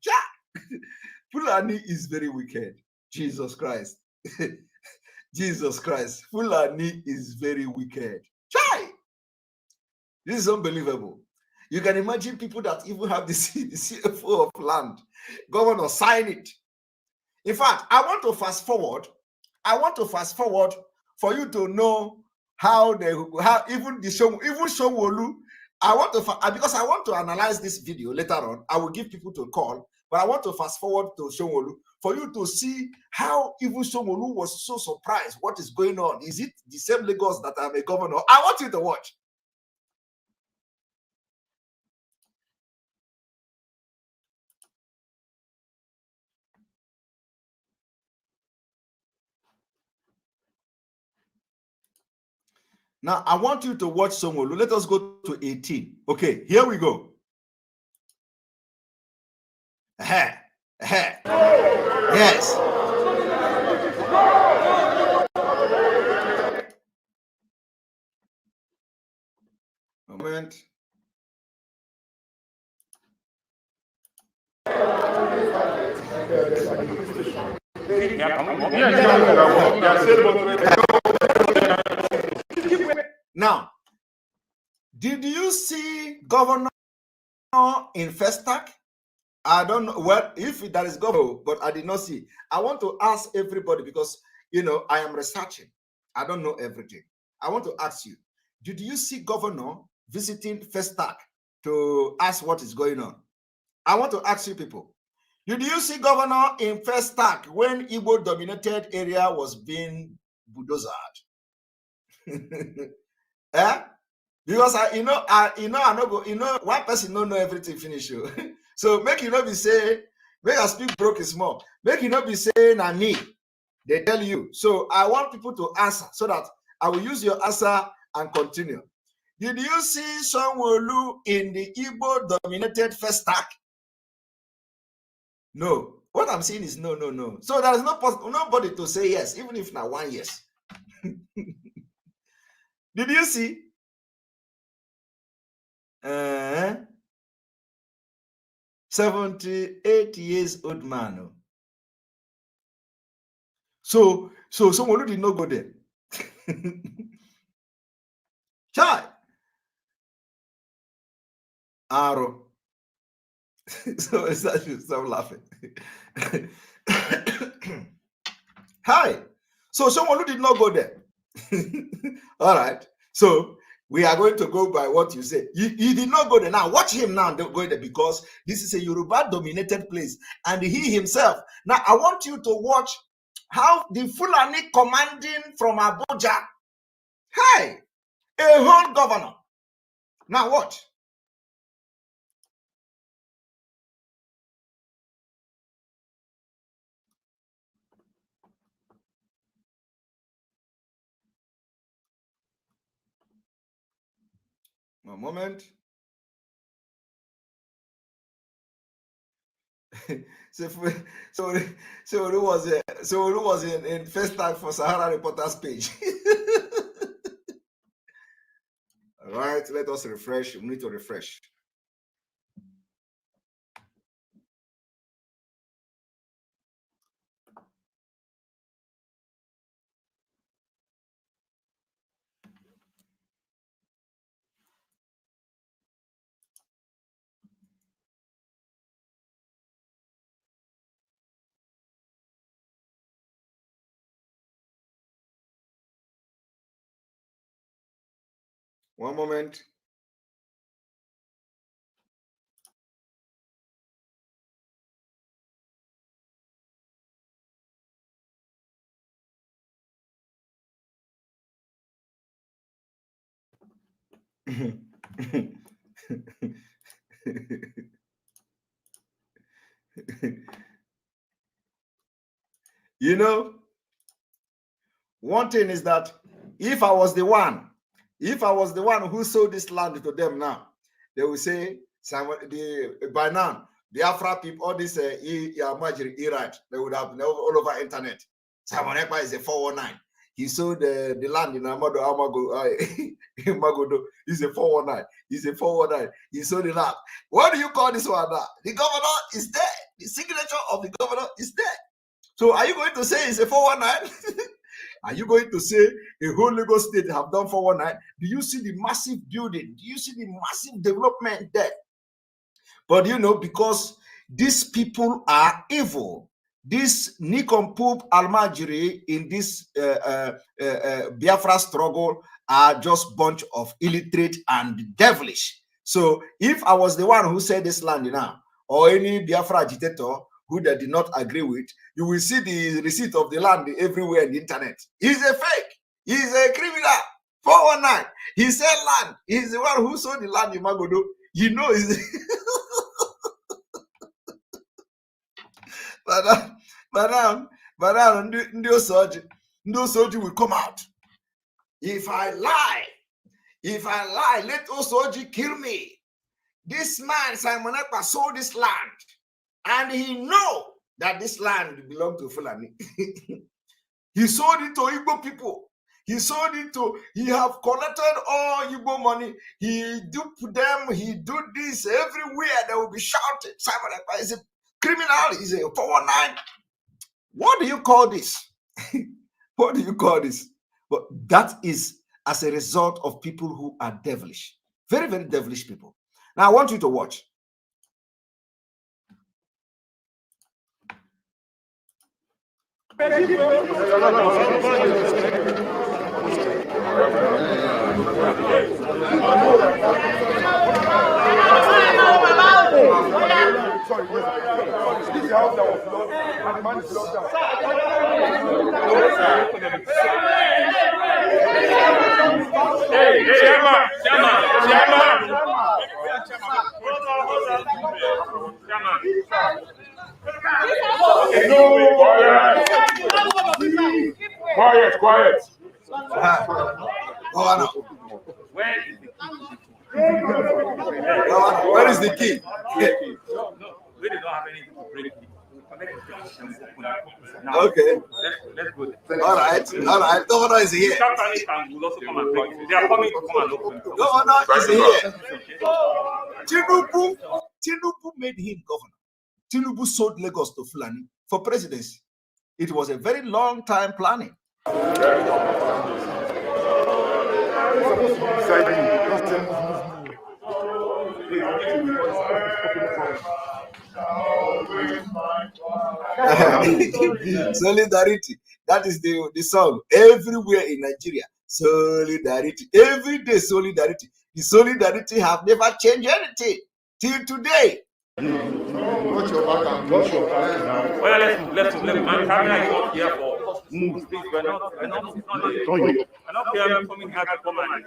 Fulani is very wicked. Jesus Christ. Jesus Christ. Fulani is very wicked. Chai! This is unbelievable. You can imagine people that even have the CFO of land. Governor, sign it. In fact, I want to fast forward for you to know how even Shomolu. I want to because I want to analyze this video later on. I will give people to call, but I want to fast forward to Shomolu for you to see how even Shomolu was so surprised. What is going on? Is it the same Lagos that I'm a governor? I want you to watch. Now, I want you to watch Somolu. Let us go to 18. Okay, here we go. Yes. Moment. Now, did you see governor in First Act? I don't know. Well, if that is governor, but I did not see. I want to ask everybody because, I am researching. I don't know everything. I want to ask you, did you see governor visiting First Act to ask what is going on? I want to ask you people, did you see governor in First Act when Igbo dominated area was being bulldozed? Because one person don't know everything finish you. So make you not be say, make I speak broke is small. Make you not be saying na me. They tell you. So I want people to answer so that I will use your answer and continue. Did you see Sanwo-Olu in the Igbo dominated First Act? No. What I'm saying is no. So there is nobody to say yes, even if now 1 yes. Did you see? 78 years old man. So someone did not go there. Chai. Arrow. So stop laughing. Hi. So someone who did not go there. All right. So we are going to go by what you say. He did not go there. Now watch him now go there because this is a Yoruba dominated place and he himself. Now I want you to watch how the Fulani commanding from Abuja. Hey, a whole governor. Now watch. A moment. so it was in first time for Sahara Reporters page. All right, let us refresh. We need to refresh. One moment. You know, one thing is that if I was the one who sold this land to them now, they will say, by now, the Afra people, all this MAZI, Iraq, they would have all over internet. Simon Ekpa is a 419. He sold the land in Magodo. He's a 419. He's a 419. He sold the land. What do you call this one now? The governor is there. The signature of the governor is there. So are you going to say it's a 419? Are you going to say a whole Lagos state have done 419? Do you see the massive building? Do you see the massive development there? But you know, because these people are evil, this Nikompup Almajiri in this Biafra struggle are just bunch of illiterate and devilish. So if I was the one who said this land now, or any Biafra agitator who they did not agree with, you will see the receipt of the land everywhere on the internet. He's a fake. He's a criminal. 419. He said land. He's the one who sold the land in Magodo. You know, he's Madam, those soldiers will come out. If I lie, let Osoji kill me. This man, Simon Ekpa, sold this land, and he know that this land belongs to Fulani. He sold it to Igbo people. He sold it to, he have collected all Igbo money. He duped them. He do this everywhere. They will be shouting. Simon Ekpa is a criminal. He's a 419. What do you call this? What do you call this? But that is as a result of people who are devilish. Very, very devilish people. Now, I want you to watch. Sorry, this is the house that was lost, and the man is locked down. Hey, Chairman. Quiet. Where is the key? We did not have anything to break. Okay. Let's go. All right. Governor is here. Will also come and break. They are coming to come and open. Governor is here. Tinubu made him governor. Tinubu sold Lagos to Fulani for presidency. It was a very long time planning. Solidarity. That is the song everywhere in Nigeria. Solidarity. Every day, solidarity. The solidarity have never changed anything till today. Well, let's man. Camera is not here for moves. Please, we're not here coming here to come and.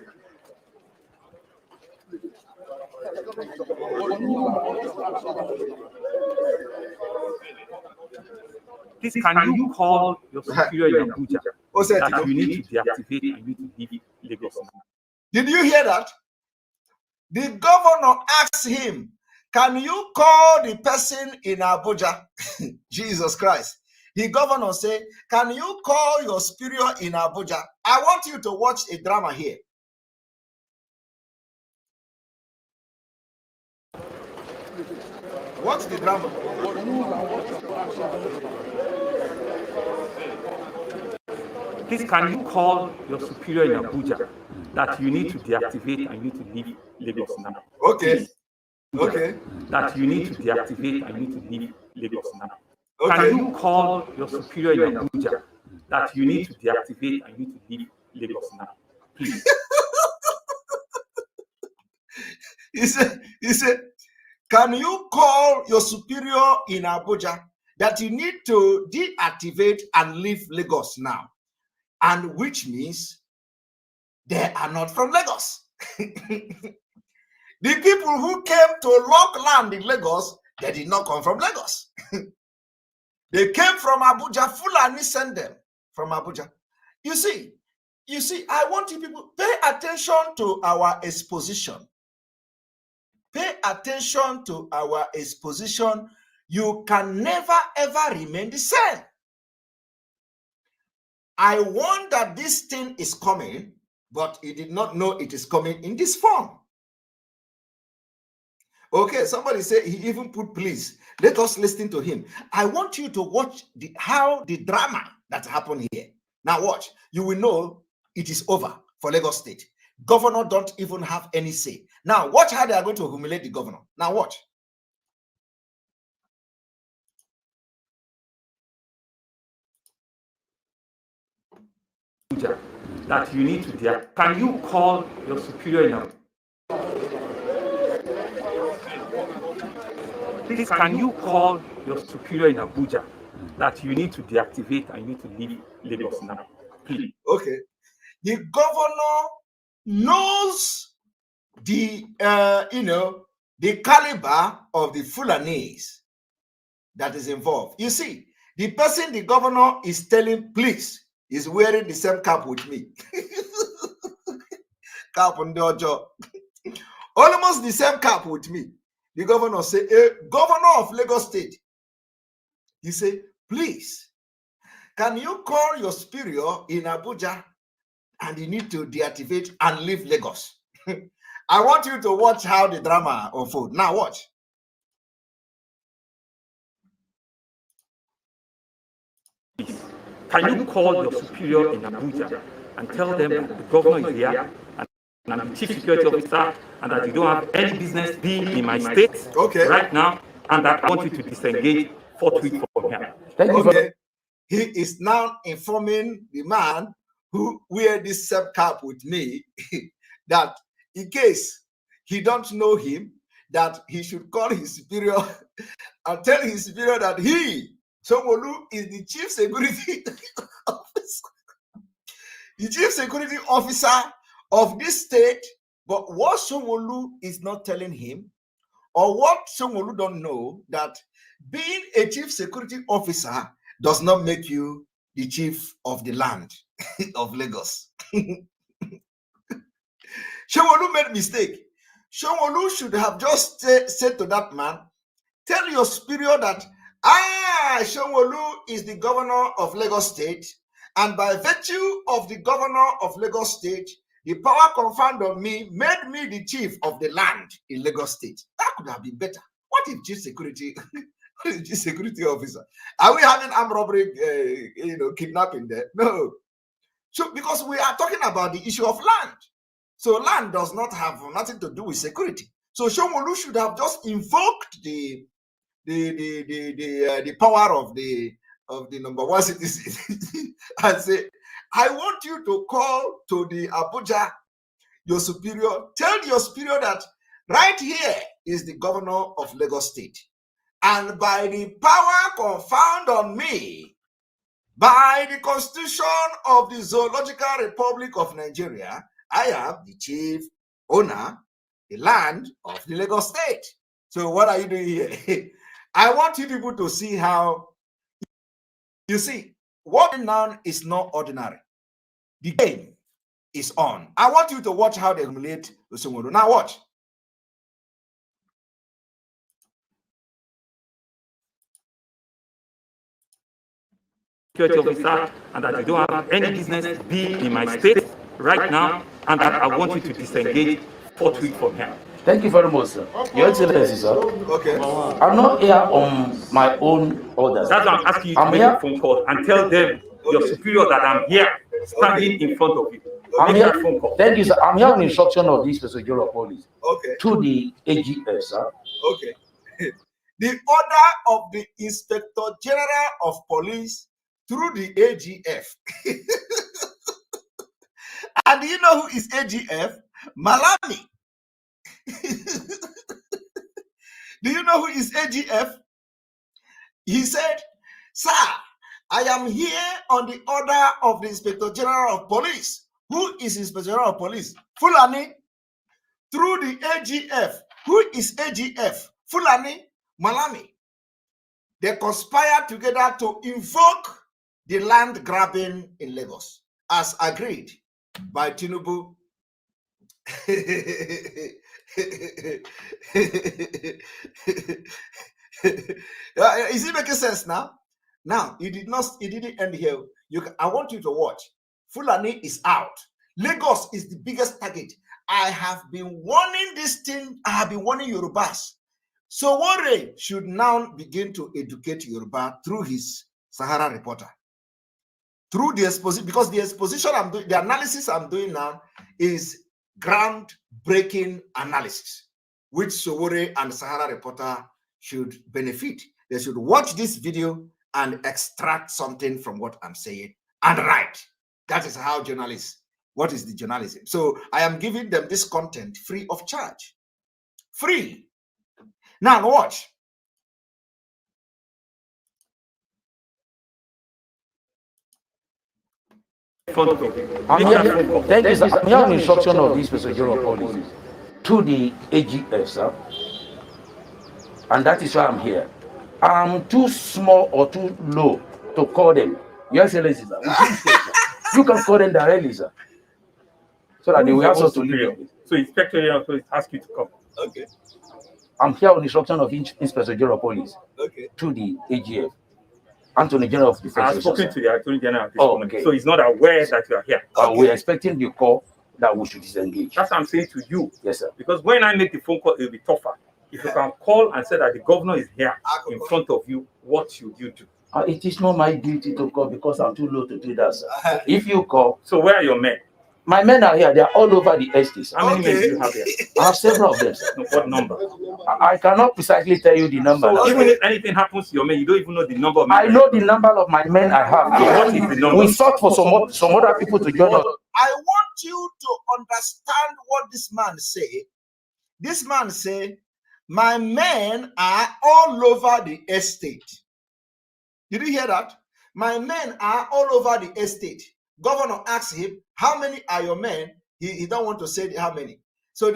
Please, can you call your superior in Abuja that you need to deactivate and you need to leave Lagos? Did you hear that? The governor asked him, can you call the person in Abuja? Jesus Christ. The governor say, can you call your superior in Abuja? I want you to watch a drama here. Watch the drama. Please, can you call your superior in Abuja that you need to deactivate and you need to leave Lagos now? Okay. Okay. That you need to deactivate and you need to leave Lagos now. Okay. Can you call your superior in Abuja that you need to deactivate and you need to leave Lagos now? Please. He said, can you call your superior in Abuja that you need to deactivate and leave Lagos now? And which means they are not from Lagos. The people who came to lock land in Lagos, they did not come from Lagos. They came from Abuja. Fulani sent them from Abuja. You see, I want you people, pay attention to our exposition. Pay attention to our exposition. You can never, ever remain the same. I want that this thing is coming, but he did not know it is coming in this form. Okay, somebody say he even put please. Let us listen to him. I want you to watch how the drama that happened here. Now watch. You will know it is over for Lagos State. Governor don't even have any say. Now watch how they are going to humiliate the governor. Now watch. That you need to deactivate. Can you call your superior in Abuja? Please, can you call your superior in Abuja that you need to deactivate and you need to leave Lagos now? Please. Okay. The governor knows the the caliber of the Fulanese that is involved. You see, the person the governor is telling, please, is wearing the same cap with me. Cap on Dojo. Almost the same cap with me. The governor say, governor of Lagos State. He say, please, can you call your superior in Abuja and you need to deactivate and leave Lagos? I want you to watch how the drama unfolds. Now watch. Can you call your superior in Abuja and tell them that the governor is here and I'm the chief security officer and that you don't have any business being in my state right now and that I want you to disengage forthwith from here. Okay. He is now informing the man who wear this same cap with me that in case he don't know him, that he should call his superior and tell his superior that he, Sanwo-Olu, is the chief security officer. The chief security officer of this state. But what Sanwo-Olu is not telling him, or what Sanwo-Olu don't know, that being a chief security officer does not make you the chief of the land of Lagos. Sanwo-Olu made mistake. Sanwo-Olu should have just said to that man, tell your superior that Sanwo-Olu is the governor of Lagos State, and by virtue of the governor of Lagos State, the power conferred on me made me the chief of the land in Lagos State. That could have been better. What if chief security, chief security officer? Are we having armed robbery, kidnapping there? No. So because we are talking about the issue of land, so land does not have nothing to do with security. So Sanwo-Olu should have just invoked the power of the number one citizen and say, I want you to call to the Abuja, your superior, tell your superior that right here is the governor of Lagos State. And by the power conferred on me, by the Constitution of the Zoological Republic of Nigeria, I am the chief owner, the land of the Lagos State. So what are you doing here? I want you people to see how, you see, what now is not ordinary. The game is on. I want you to watch how they humiliate Sanwo-Olu. Now watch. security officer and that you don't have any business being in my state right now, and that I want you to disengage forthwith from here. Thank you very much, sir. Your Excellency, sir. Okay. I'm not here on my own orders. That's why I'm asking you to make a phone call and tell them, your superior, that I'm here standing in front of you. I'm Make here. that phone call. Thank you, sir. I'm here on instruction of the Inspector General of Police Okay. to the AGF, sir. Okay. The order of the Inspector General of Police through the AGF. And do you know who is AGF? Malami. Do you know who is AGF? He said, sir, I am here on the order of the Inspector General of Police. Who is Inspector General of Police? Fulani. Through the AGF. Who is AGF? Fulani, Malami. They conspired together to invoke the land grabbing in Lagos, as agreed by Tinubu. Is it making sense now? Now, it didn't end here. I want you to watch. Fulani is out. Lagos is the biggest target. I have been warning this thing. I have been warning Yorubas. So Warren should now begin to educate Yoruba through his Sahara Reporter. Through the exposition, because the exposition I'm doing, the analysis I'm doing now is groundbreaking analysis, which Sowore and Sahara Reporter should benefit. They should watch this video and extract something from what I'm saying and write. That is how journalists, what is the journalism? So I am giving them this content free of charge. Free. Now watch. I'm here, thank you, sir. I'm here on instruction of the Inspector General of Police to the AGF, sir. And that is why I'm here. I'm too small or too low to call them. Your Excellency, sir. You can call them directly, sir. So that they will have to leave. So Inspector General ask you to come. Okay. I'm here on instruction of Inspector General of Police to the AGF. Attorney General of Defense. I've spoken to the Attorney General. Okay. So he's not aware that you are here. We're expecting the call that we should disengage. That's what I'm saying to you. Yes, sir. Because when I make the phone call, it will be tougher. If you can call and say that the governor is here in front of you, what should you do? It is not my duty to call because I'm too low to do that, sir. If you call. So where are your men? My men are here. They are all over the estate. How many men do you have here? I have several of them, sir. What number? I cannot precisely tell you the number. So even if anything happens to your men, you don't even know the number of men. I know the number of my men I have. What is the number? We sought for some other people to join us. I want you to understand what this man say. This man say, my men are all over the estate. Did you hear that? My men are all over the estate. Governor asked him, how many are your men? He don't want to say how many. So,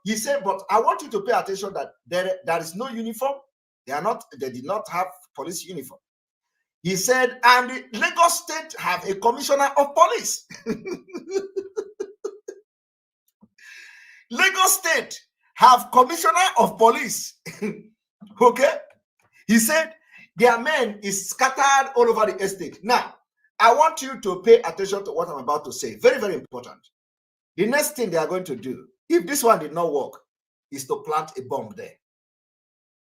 he said, but I want you to pay attention that there is no uniform. They did not have police uniform. He said, and the Lagos State have a commissioner of police. Lagos State have commissioner of police. Okay? He said, their men is scattered all over the estate. Now, I want you to pay attention to what I'm about to say. Very, very important. The next thing they are going to do, if this one did not work, is to plant a bomb there.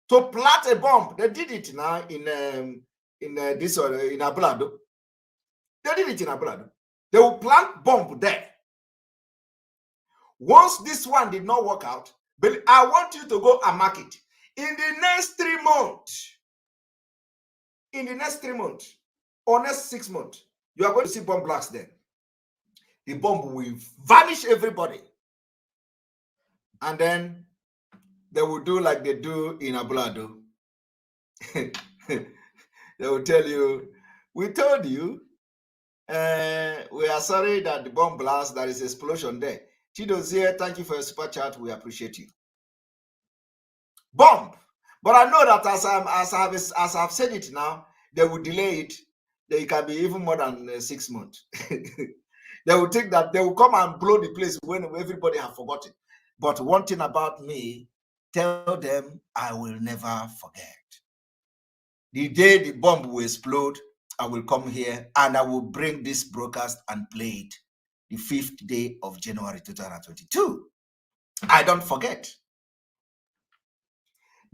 To plant a bomb, they did it now in Ablado. They did it in Ablado. They will plant bomb there. Once this one did not work out, but I want you to go and mark it. In the next 3 months, or next 6 months, you are going to see bomb blasts there. The bomb will vanish everybody. And then they will do like they do in Ablado. They will tell you, we told you, we are sorry that the bomb blast, there is explosion there. Chidozie, thank you for your super chat. We appreciate you. Bomb. But I know that as I've said it now, they will delay it. They can be even more than 6 months. They will take that. They will come and blow the place when everybody have forgotten. But one thing about me, tell them I will never forget. The day the bomb will explode, I will come here and I will bring this broadcast and play it the 5th day of January 2022. I don't forget.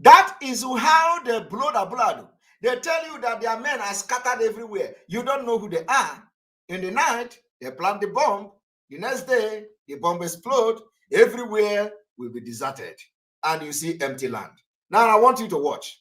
That is how they blow the blood. They tell you that their men are scattered everywhere. You don't know who they are. In the night, they plant the bomb. The next day, the bomb explodes. Everywhere will be deserted. And you see empty land. Now, I want you to watch.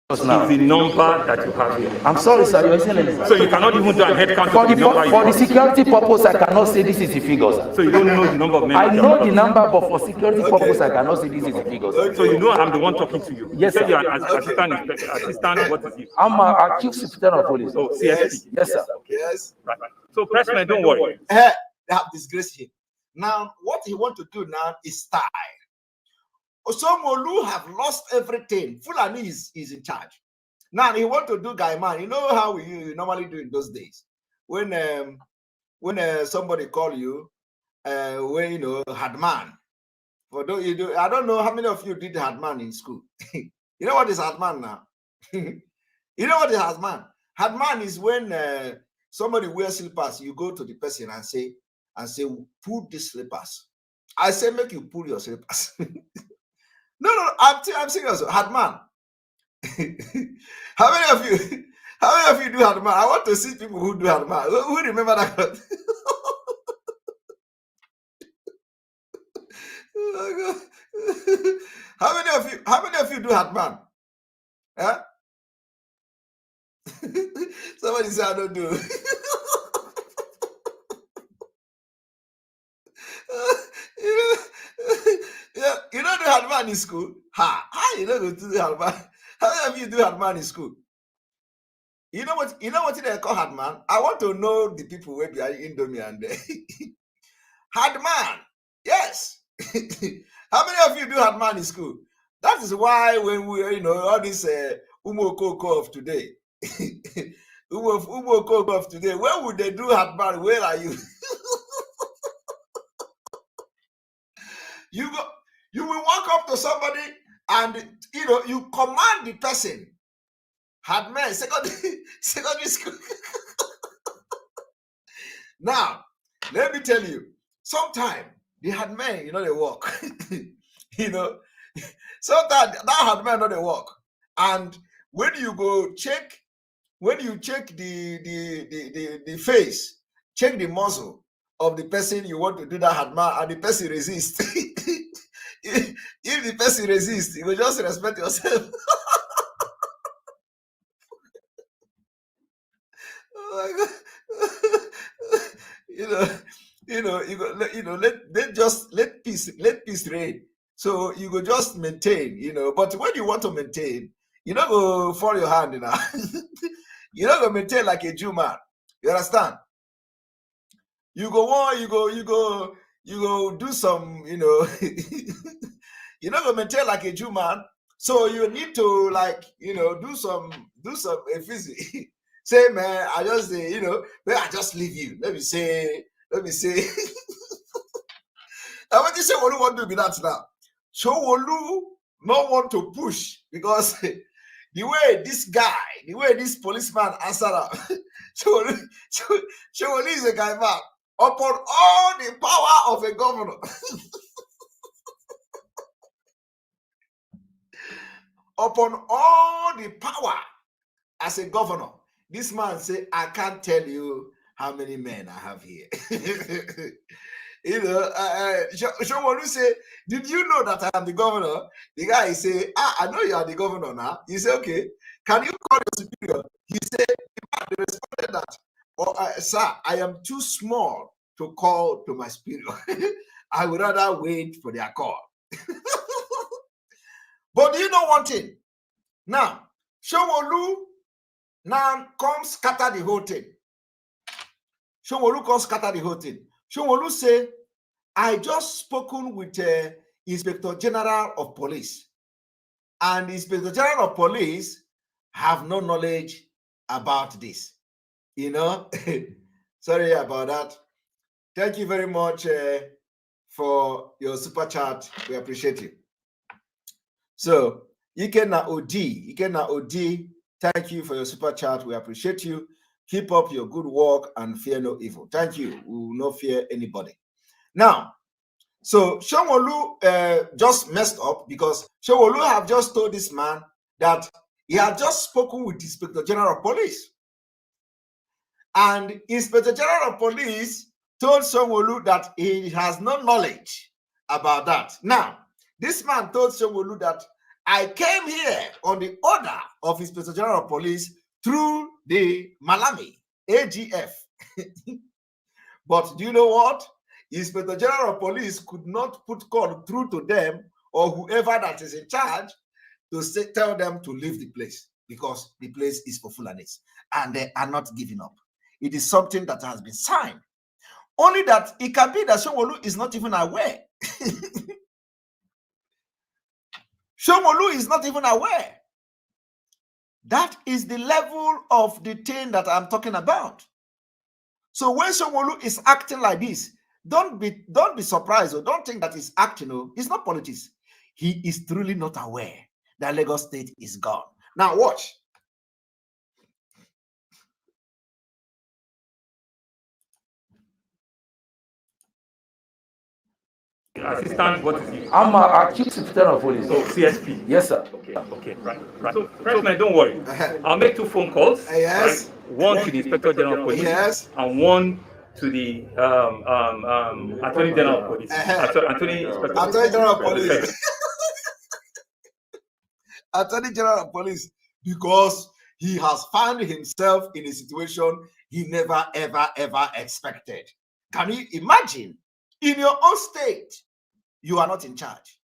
Is the number that you have here. I'm sorry, sir, Your Excellency. So you cannot even do a head count For the security purpose, I cannot say this is the figures. So you don't know the number of men. I know the number, but for security purpose, I cannot say this is the figures. So you know I'm the one talking to you. Yes, you sir. said you're an assistant, what is it? I'm a chief superintendent of police. Oh, CSP. Yes, sir. Yes. Right. So, Pressman, don't worry. They have disgraced him. Now, what he wants to do now is style. Osomolu have lost everything. Fulani is in charge. Now he want to do guy man. You know how we normally do in those days. When somebody call you, when you know Hadman. For those you do, I don't know how many of you did Hadman in school. You know what is Hadman now? You know what is Hadman? Hadman is when somebody wears slippers. You go to the person and say, pull the slippers. I say, make you pull your slippers. No, I'm serious. Hadman. How many of you do Hadman? I want to see people who do Hadman. Who remember that? Oh God. How many of you do Hadman? Huh? Somebody say I don't do. You don't do Hadman in school? How you don't go to do Hadman? How many of you do Hadman in school? You know what they call Hadman? I want to know the people where they are Indomie and Hadman. Yes. How many of you do Hadman in school? That is why when we, all this Umokoko of today, Umokoko of today, where would they do Hadman? Where are you? You will walk up to somebody and you command the person. Hadman, secondary school. Now, let me tell you, sometimes the Hadman, they walk. Sometimes that Hadman, they walk. And when you go check, the face, check the muzzle of the person you want to do that Hadman, and the person resists. If the person resists, you will just respect yourself. Oh my God. Let peace reign. So you go just maintain, But when you want to maintain, you don't go for your hand, You don't go maintain like a Jew man. You understand? You go do some, you're not gonna maintain like a Jew man. So you need to do some physics. Say, man, I just I just leave you. Let me say. I want to say what you want to be that now. So Wolu not want to push because the way this policeman answered up. So Wolu is a guy man. Upon all the power of a governor. Upon all the power as a governor, this man say, I can't tell you how many men I have here. Showolu say, did you know that I am the governor? The guy say, I know you are the governor now. He say, okay, can you call your superior? He said, they responded that, sir, I am too small to call to my superior. I would rather wait for their call. But do you know one thing? Now, Showolu now comes scatter the whole thing. Showolu say, I just spoken with Inspector General of Police. And the Inspector General of Police have no knowledge about this. Sorry about that. Thank you very much for your super chat. We appreciate you. So, Ikena OD, thank you for your super chat. We appreciate you. Keep up your good work and fear no evil. Thank you. We will not fear anybody. Now, so Sanwo-Olu just messed up because Sanwo-Olu have just told this man that he had just spoken with the Inspector General of Police. And Inspector General of Police told Sanwo-Olu that he has no knowledge about that. Now, this man told Sanwo-Olu that I came here on the order of Inspector General of Police through the Malami AGF. But do you know what? Inspector General of Police could not put call through to them or whoever that is in charge to say, tell them to leave the place because the place is for Fulanis and they are not giving up. It is something that has been signed. Only that it can be that Sanwo-Olu is not even aware. Sanwo-Olu is not even aware. That is the level of the thing that I'm talking about. So when Sanwo-Olu is acting like this, don't be surprised or don't think that he's acting. No, it's not politics. He is truly not aware that Lagos State is gone. Now watch. Assistant, what is he? I'm a chief secretary of police. So CSP. Yes, sir. Okay, right. So, Freshman, don't worry. I'll make 2 phone calls. Yes. Right? One to the Inspector General of Police. Yes. And one to the Attorney General of Police. Attorney General of Police. Attorney General of Police, because he has found himself in a situation he never, ever, ever expected. Can you imagine? In your own state, you are not in charge.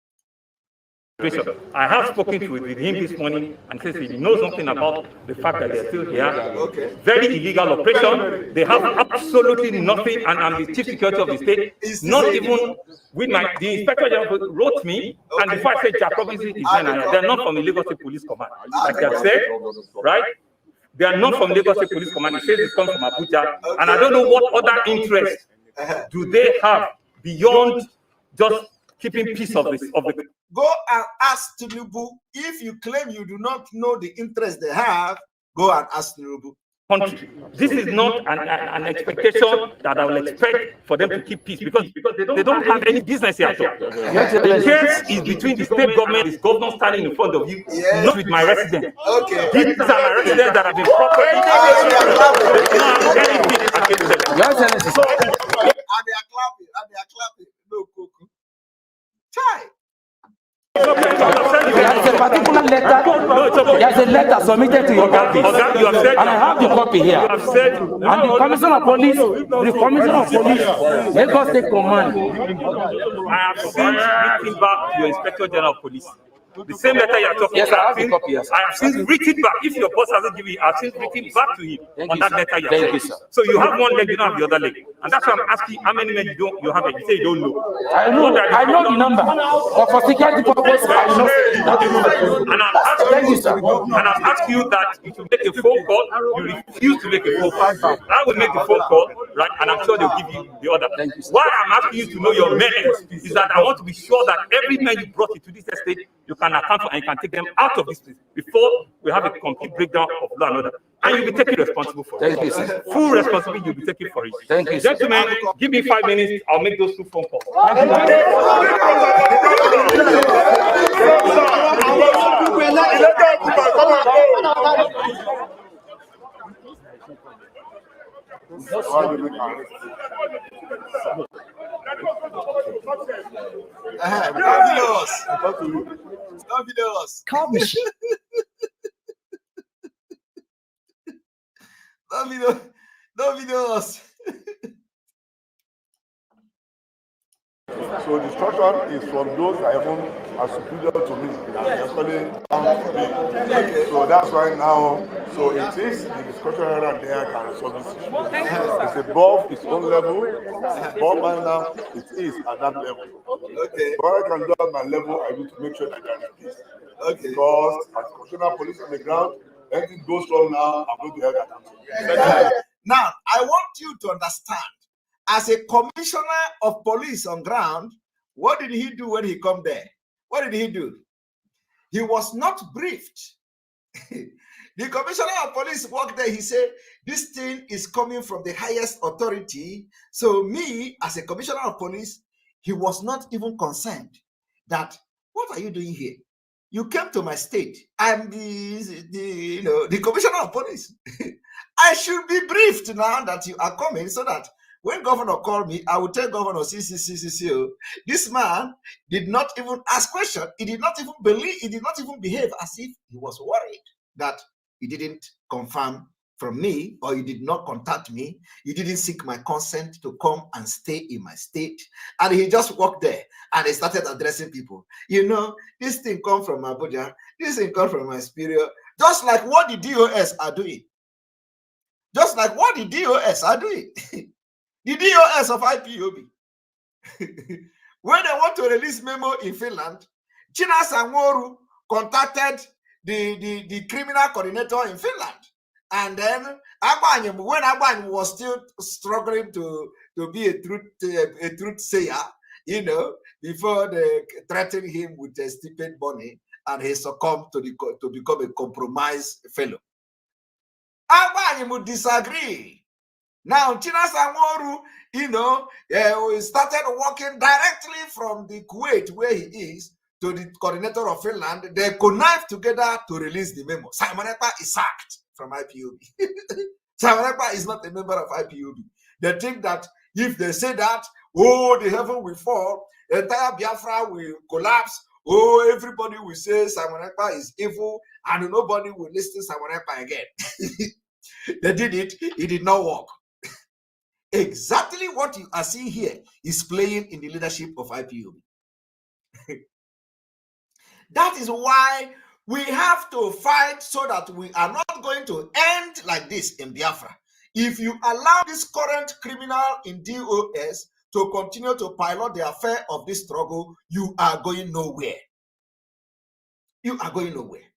I have spoken with him this morning and says he knows nothing about the fact that they're still here. Okay. Very illegal operation. They have absolutely nothing, and I'm the chief security of the state. Not even with the Inspector General wrote me, and before I said Jacob is they're not from the Lagos State Police Command. Like they have said, right? They are not from Lagos State Police Command. It says it's come from Abuja, and I don't know what other interest do they have beyond just keeping peace of this. Go and ask Tinubu. If you claim you do not know the interest they have, go and ask Tinubu. Country. This is not an expectation that I will expect for them to keep peace because they don't have any business here at all. The case is between the state government, this governor standing in front of you, not with my residents. Okay. These are my residents that have been properly. And they are clapping. No, Coco. Chai. There's a particular letter. There's a letter submitted to your office, and I have the copy here. And the Commissioner of Police, Lagos State Command. I have seen written back to your Inspector General of Police. The same letter you are talking about. Yes, I have the copy. Yes. I have seen written back. If your boss hasn't given you, I've seen written back to him on that letter you Thank have. you, sir. So you have one leg, you don't have the other leg. And that's why I'm asking how many men you have it. You say you don't know. I know the number. But for security purposes, I know. And I'm asking you that if you make a phone call, you refuse to make a phone call. I will make the phone call, right? And I'm sure they'll give you the order. Why I'm asking you to know your men is that I want to be sure that every man you brought into this estate, you can account for and you can take them out of this place before we have a complete breakdown of law and order. And you'll be taken responsible for it. Thank you, sir. Full responsibility, you'll be taken for it. Thank you, sir. Gentlemen, give me 5 minutes. I'll make those 2 phone calls. Don't video us. Don't video us. So the instruction is from those that even are superior to me. Actually, so that's why now. So it is the discussion area there can resolve this issue. It's above its own level. Above my now, it is at that level. Okay. But I can do at my level, I need to make sure that there is peace. Okay. Because as commissioner police on the ground, anything goes wrong now, I'm going to help that. Now, I want you to understand, as a commissioner of police on ground, what did he do when he come there? What did he do? He was not briefed. The commissioner of police walked there. He said, this thing is coming from the highest authority. So me, as a commissioner of police, he was not even concerned that, what are you doing here? You came to my state. I'm the commissioner of police. I should be briefed now that you are coming, so that when governor called me, I will tell governor, this man did not even ask questions. He did not even believe, he did not even behave as if he was worried that he didn't confirm from me, or he did not contact me. He didn't seek my consent to come and stay in my state. And he just walked there and he started addressing people. You know, this thing come from Abuja, this thing come from my superior, just like what the DOS are doing. Just like what the DOS are doing. The DOS of IPOB. When they want to release memo in Finland, China Sanworu contacted the criminal coordinator in Finland. And then when Agbanyem was still struggling to be a truth sayer, you know, before they threatened him with a stipend money, and he succumbed to become a compromised fellow. Agbanyem would disagree. Now, China Sanworu, you know, started working directly from the Kuwait, where he is, to the coordinator of Finland. They connived together to release the memo. Simon Ekpa is sacked from IPOB. Simon Ekpa is not a member of IPOB. They think that if they say that, oh, the heaven will fall, the entire Biafra will collapse, oh, everybody will say Simon Ekpa is evil, and nobody will listen to Simon Ekpa again. They did it, it did not work. Exactly what you are seeing here is playing in the leadership of IPOB. That is why we have to fight, so that we are not going to end like this in Biafra. If you allow this current criminal in DOS to continue to pilot the affair of this struggle, you are going nowhere. You are going nowhere.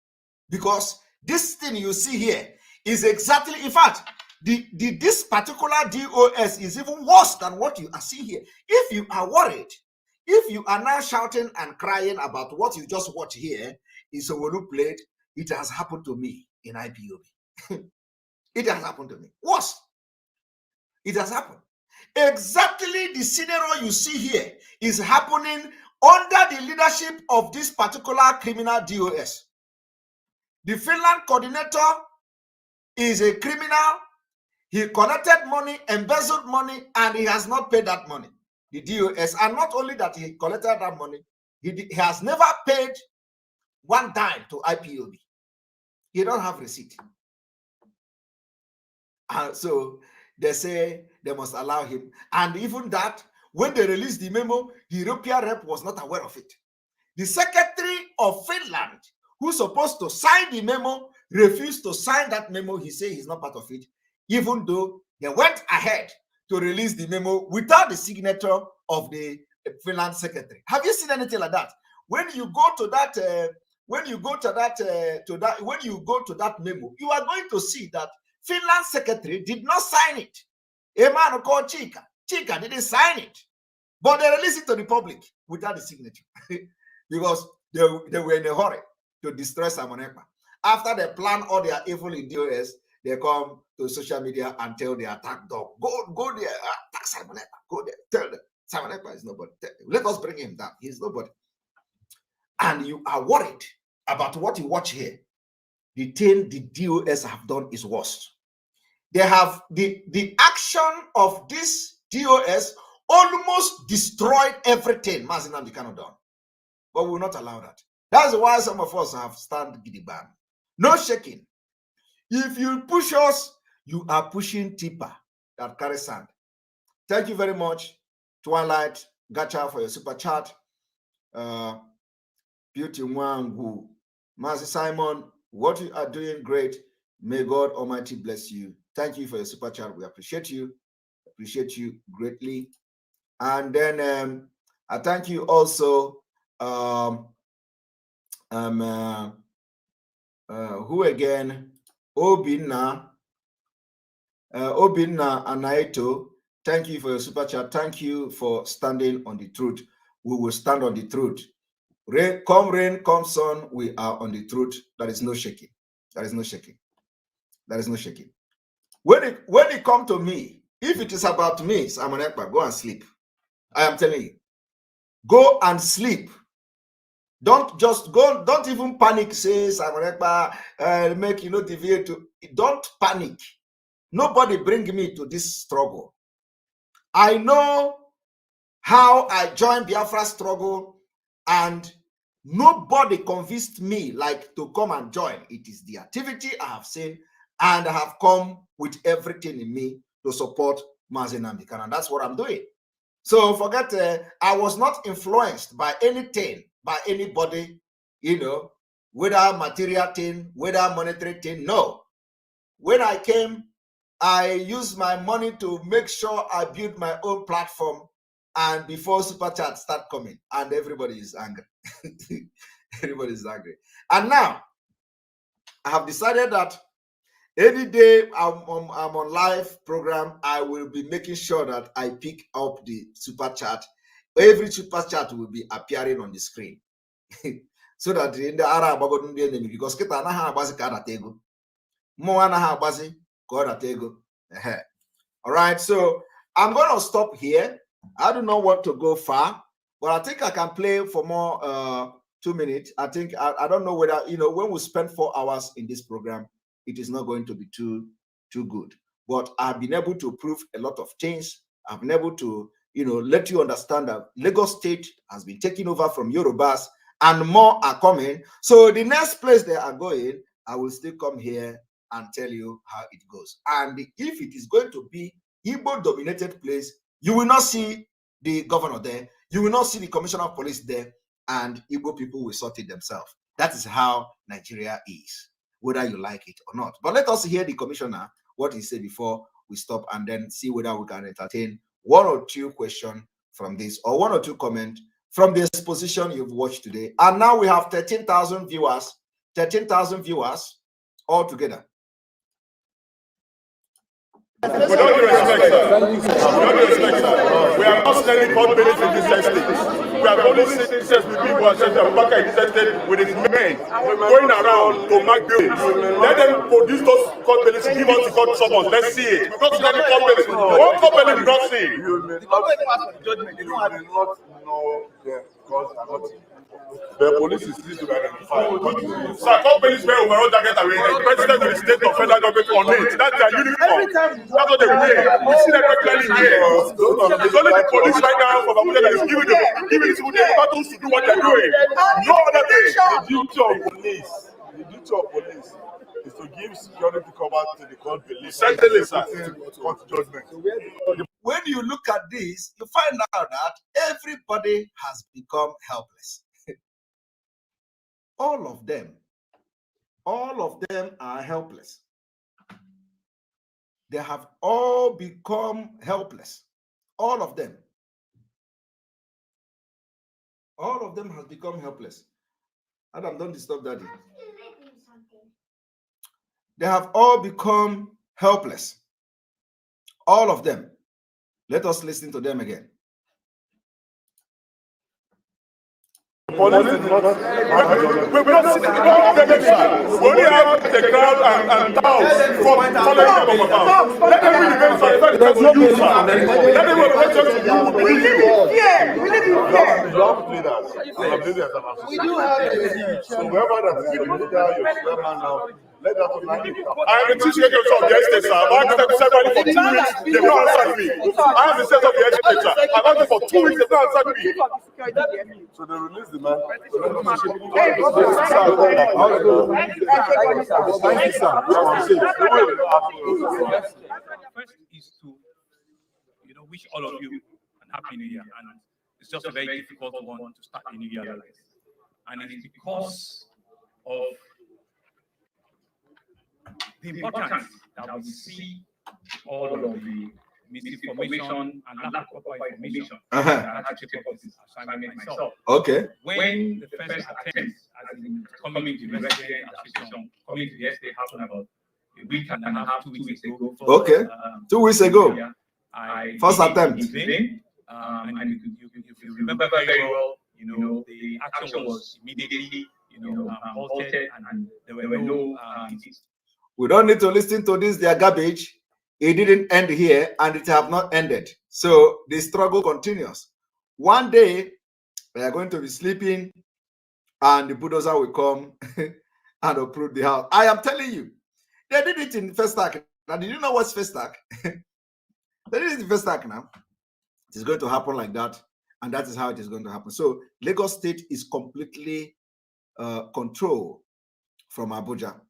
Because this thing you see here is exactly, in fact, this particular DOS is even worse than what you are seeing here. If you are worried, if you are now shouting and crying about what you just watched here, is a Wolu played, it has happened to me in IPOB. It has happened to me. Worse. It has happened. Exactly the scenario you see here is happening under the leadership of this particular criminal DOS. The Finland coordinator is a criminal. He collected money, embezzled money, and he has not paid that money. The DOS, and not only that he collected that money, he has never paid one dime to IPOB. He don't have receipt. And so they say they must allow him. And even that, when they released the memo, the European rep was not aware of it. The secretary of Finland, who's supposed to sign the memo, refused to sign that memo. He said he's not part of it, even though they went ahead to release the memo without the signature of the Finland secretary. Have you seen anything like that? When you go to that, when you go to that memo, you are going to see that Finland secretary did not sign it. A man called Chika didn't sign it, but they released it to the public without the signature because they were in a hurry to destroy Simon Ekpa. After they plan all their evil in DOS, they come to social media and tell the attack dog, go there, attack Simon Ekpa, go there, tell them Simon Ekpa is nobody. Let us bring him down. He's nobody. And you are worried about what you watch here. The thing the DOS have done is worse. They have the action of this DOS almost destroyed everything MAZI cannot done. But we will not allow that. That's why some of us have stand gidiban. No shaking. If you push us, you are pushing tipper that carries sand. Thank you very much, Twilight Gacha, for your super chat. Beauty Wangu, MAZI Simon, what you are doing great. May God Almighty bless you. Thank you for your super chat. We appreciate you greatly. And then I thank you also. Who again? Obinna Anaito. Thank you for your super chat. Thank you for standing on the truth. We will stand on the truth. Rain, come sun, we are on the truth. There is no shaking. There is no shaking. There is no shaking. When it comes to me, if it is about me, Simon Ekpa, go and sleep. I am telling you. Go and sleep. Don't just go, don't even panic, say Simon Ekpa, make you not deviate to. Don't panic. Nobody bring me to this struggle. I know how I joined Biafra struggle, and nobody convinced me like to come and join. It is the activity I have seen, and I have come with everything in me to support MAZI Nnamdi Kanu, and that's what I'm doing. So forget, I was not influenced by anything, by anybody, you know, whether material thing, whether monetary thing. No. When I came, I used my money to make sure I build my own platform, and before super chat start coming, and everybody is angry. Everybody is angry. And now I have decided that any day I'm on live program, I will be making sure that I pick up the super chat. Every super chat will be appearing on the screen. So that in the Arab enemy, because kita na ha agbazi ka adatego. Mo na ha agbazi ka adatego. All right, so I'm going to stop here. I do not want to go far, but I think I can play for more 2 minutes. I think I don't know whether, you know, when we spend 4 hours in this program, it is not going to be too good. But I've been able to prove a lot of things. I've been able to, you know, let you understand that Lagos State has been taken over from Yorubas, and more are coming. So the next place they are going, I will still come here and tell you how it goes. And if it is going to be Igbo-dominated place, you will not see the governor there. You will not see the commissioner of police there, and Igbo people will sort it themselves. That is how Nigeria is, whether you like it or not. But let us hear the commissioner, what he said before we stop, and then see whether we can entertain 1 or 2 questions from this, or 1 or 2 comments from the exposition you've watched today. And now we have 13,000 viewers, 13,000 viewers all together. With all due respect, sir, we are not sending court bailiffs in this estate. We have only seen cases with people who said Abubakar in this estate with his men going around to mark buildings. Let them produce those court bailiffs, give us the court summons. Let's see it. We don't see any court bailiffs. One court bailiff we don't see. The court bailiff has the judgment. You will not know them because they are not. The police is used to identify. Sir, court bailiffs wear overall jacket and the president of the state of federal government on it. That's their uniform. That's what they wear. You see them regularly here. It's only the police right now from Abuja that is giving these people the battles to do what they're doing. No other thing. The duty of police is to give security cover to the court bailiff. Certainly, sir. Court judgment. When you look at this, you find out that everybody has become helpless. All of them are helpless. They have all become helpless. All of them. All of them has become helpless. Adam, don't disturb Daddy. They have all become helpless. All of them. Let us listen to them again. Police is not. We don't see the we only have the crowd and towns for following them about. Let them be the best side. Let them use that. Let them be you. We live in fear. We live in fear. You have leaders. We do have. So whoever that is your leader, your chairman now, let that be. I am the chief secretary of the estate, sir. I've asked them several for 2 weeks. They've not answered me. I am the secretary of the estate, sir. I've asked them for 2 weeks. They've not answered me. So they release the man. Thank you, sir. First is to, wish all of you an happy New Year, and it's just a very difficult one to start the New Year like this, and it is because of the importance that we see all of the misinformation and lack of proper information that actually take up this assignment myself. Okay. When the first attempt as in coming to the resident association, coming to the estate happened about a week and a half, 2 weeks ago. Okay. 2 weeks ago. I first attempt. And if you remember very well, the action was immediately, halted, and there were no meetings. We don't need to listen to this, their garbage. It didn't end here, and it have not ended. So the struggle continues. One day, we are going to be sleeping, and the bulldozer will come and uproot the house. I am telling you, they did it in First Act. Now, did you know what's First Act? They did it in First Act now. It is going to happen like that, and that is how it is going to happen. So Lagos State is completely controlled from Abuja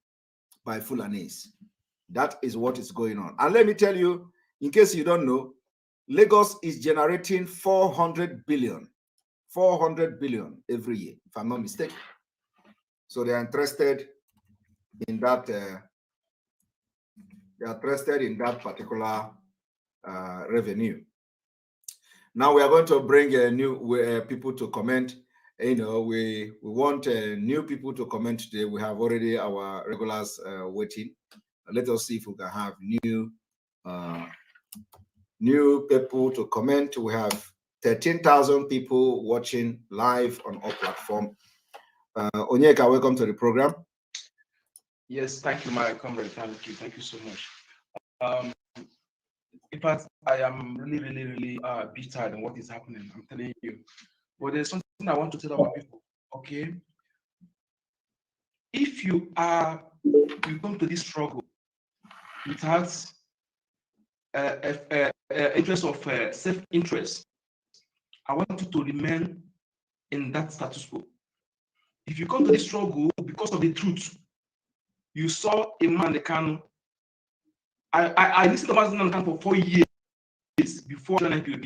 by Fulanis. That is what is going on. And let me tell you, in case you don't know, Lagos is generating 400 billion every year, if I'm not mistaken. So they are interested in that. They are interested in that particular revenue. Now we are going to bring new people to comment. We want new people to comment today. We have already our regulars waiting. Let us see if we can have new people to comment. We have 13,000 people watching live on our platform. Onyeka, welcome to the program. Yes, thank you, my comrade. Thank you so much. In fact, I am really bitter in what is happening. I'm telling you. But there's something I want to tell our people. Okay, if you come to this struggle without interest of self-interest, I want you to remain in that status quo. If you come to this struggle because of the truth, you saw a man Kanu. I listened to Mazi Kanu for 4 years before joining POB,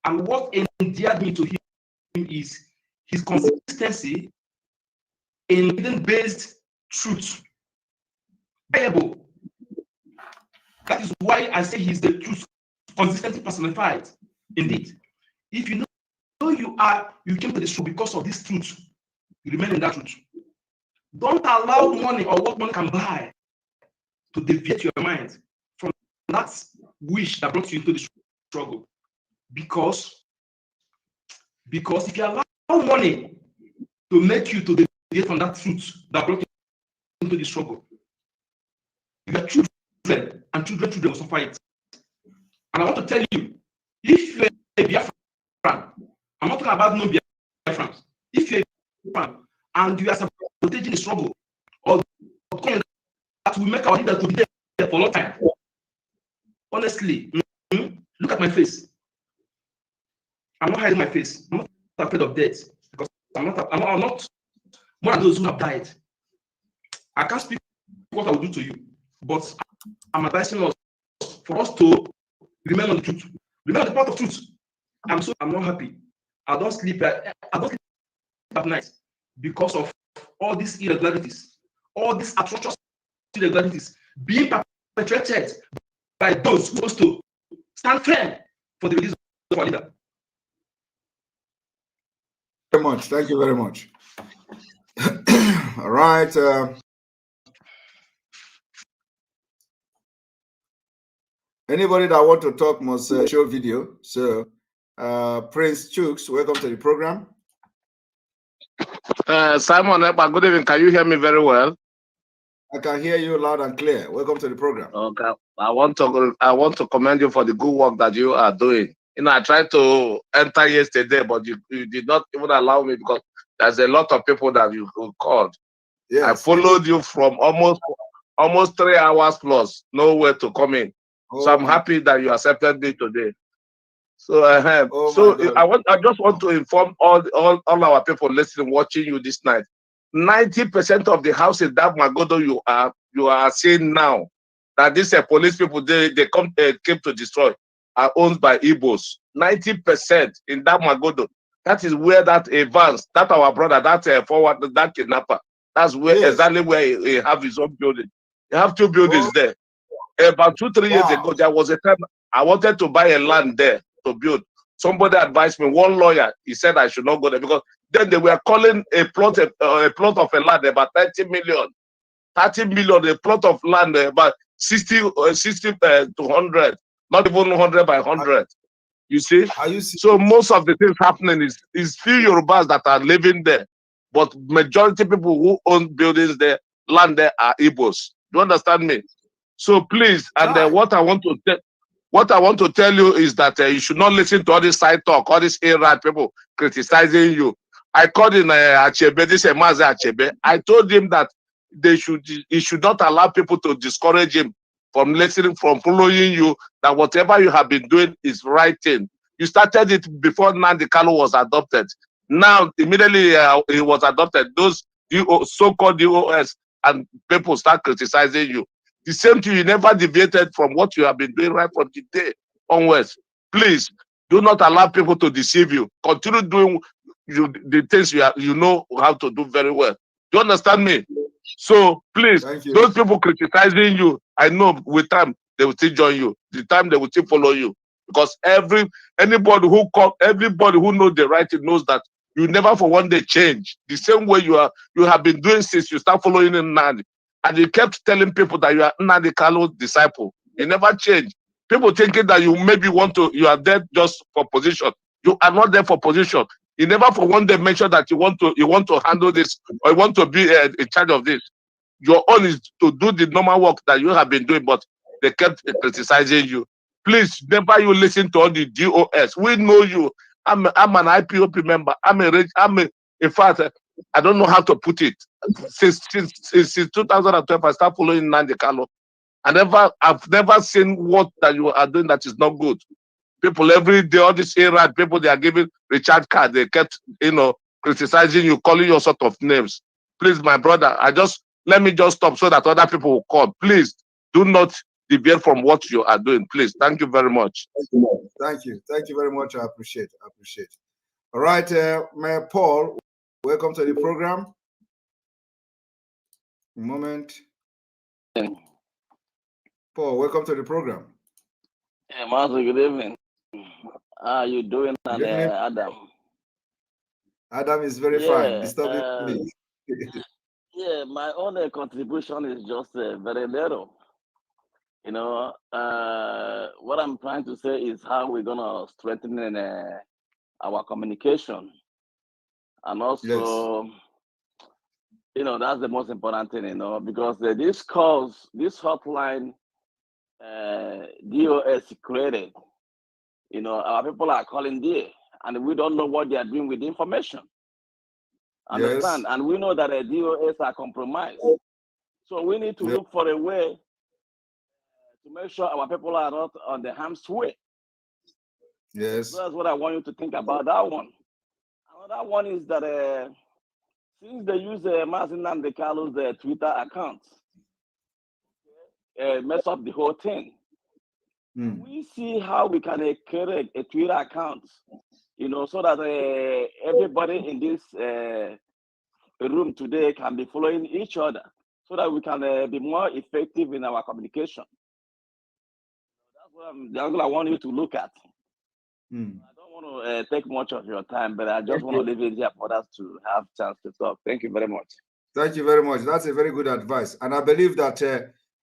and what endeared me to him is his consistency in evidence-based truth. Bible. That is why I say he's the truth, consistently personified. Indeed, if you know you came to the show because of this truth, you remain in that truth. Don't allow money or what money can buy to deviate your mind from that wish that brought you into the struggle. Because if you allow money to make you to deviate from that truth that brought you into the struggle, your children and children will suffer it. And I want to tell you, if you're a Biafran, I'm not talking about no Biafrans. If you're a Biafran and you are sabotaging the struggle, or that will make our leader to be there for a long time. Honestly, look at my face. I'm not hiding my face. I'm not afraid of death because I'm not more than those who have died. I can't speak what I will do to you, but I'm advising us for us to remain on the truth. Remain on the path of truth. I'm not happy. I don't sleep at night because of all these irregularities, all these atrocious irregularities being perpetrated by those who supposed to stand firm for the release of our leader. Very much. Thank you very much. All right. Anybody that want to talk must show video. So, Prince Chooks, welcome to the program. Simon Ekpa, good evening. Can you hear me very well? I can hear you loud and clear. Welcome to the program. Okay. I want to commend you for the good work that you are doing. I tried to enter yesterday, but you did not even allow me because there's a lot of people that you called. Yes. I followed you from almost 3 hours plus, nowhere to come in. Oh, so I'm happy that you accepted me today. So I just want to inform all our people listening, watching you this night. 90% of the houses that Magodo you are seeing now, that these police people they came to destroy, are owned by Igbos. 90% in that Magodo. That is where that Evans, that our brother, that kidnapper, that's where exactly where he have his own building. He have 2 buildings there. About 2-3 years ago, there was a time I wanted to buy a land there to build. Somebody advised me, one lawyer, he said I should not go there because then they were calling a plot of a land about 30 million. 30 million, a plot of land about 60 to 100, not even 100 by 100. You see? So most of the things happening is few Yorubas that are living there, but majority people who own buildings there, land there are Igbos. Do you understand me? So please, and what I want to tell you is that you should not listen to all this side talk, all these A-Rad people criticizing you. I called in Achebe, this is MAZI Achebe. I told him that he should not allow people to discourage him from listening, from following you, that whatever you have been doing is right thing. You started it before Nnamdi Kanu was adopted. Now, immediately he was adopted, those so-called DOS and people start criticizing you. The same thing, you never deviated from what you have been doing right from today onwards. Please, do not allow people to deceive you. Continue doing the things you know how to do very well. Do you understand me? So please, those people criticizing you, I know with time they will still join you. The time they will still follow you, because anybody who knows the right thing knows that you never for one day change. The same way you have been doing since you start following Nnamdi, and you kept telling people that you are Nnamdi Kalu's disciple. You never change. People thinking that you are there just for position. You are not there for position. You never for one day mention that you want to handle this or you want to be in charge of this. Your own is to do the normal work that you have been doing, but they kept criticizing you. Please, never you listen to all the DOS. We know you. I'm an IPOP member. In fact, I don't know how to put it. Since 2012, I started following Nnamdi Kanu. I've never seen what that you are doing that is not good. People every day, all these A-Rad people, they are giving recharge card. They kept, criticizing you, calling you all sort of names. Please, my brother, let me just stop so that other people will call. Please, do not deviate from what you are doing. Please, thank you very much. Thank you very much. I appreciate. All right, Mayor Paul, welcome to the program. A moment. Paul, welcome to the program. Yeah, Master, good evening. How are you doing, Adam? Adam is very fine. Disturbing me. Yeah, my own contribution is just very little. What I'm trying to say is how we're gonna strengthen our communication, and also, that's the most important thing, because this hotline DOS created, our people are calling there, and we don't know what they are doing with the information. Understand? Yes. And we know that the DOS are compromised. So we need to look for a way to make sure our people are not on the harm's way. Yes. So that's what I want you to think about that one. Another one is that since they use MAZI Nnamdi Kalu's Twitter account, mess up the whole thing. We see how we can create a Twitter account, so that everybody in this room today can be following each other, so that we can be more effective in our communication. That's what I want you to look at. I don't want to take much of your time, but I just want to leave it here for us to have a chance to talk. Thank you very much. Thank you very much. That's a very good advice. And I believe that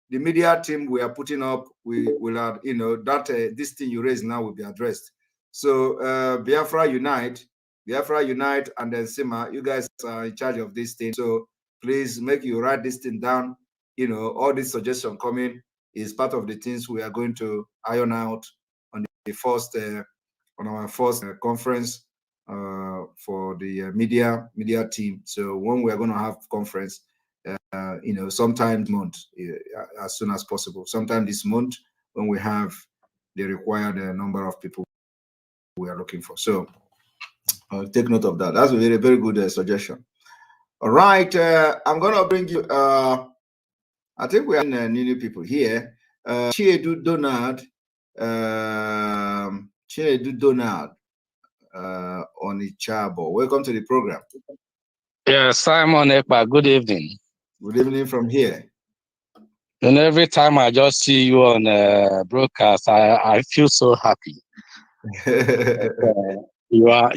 the media team we are putting up, we will have, this thing you raised now will be addressed. So Biafra Unite, and then Sima, you guys are in charge of this thing. So please make you write this thing down. All this suggestion coming is part of the things we are going to iron out on the first, on our first conference for the media team. So when we are going to have conference, sometime this month, as soon as possible. Sometime this month when we have the required number of people we are looking for. So take note of that. That's a very, very good suggestion. All right, I'm going to bring you, I think we have new people here. Chiedu Donald, Onichabo. Welcome to the program. Yeah, Simon Ekpa, good evening. Good evening from here. And every time I just see you on broadcast, I feel so happy. You are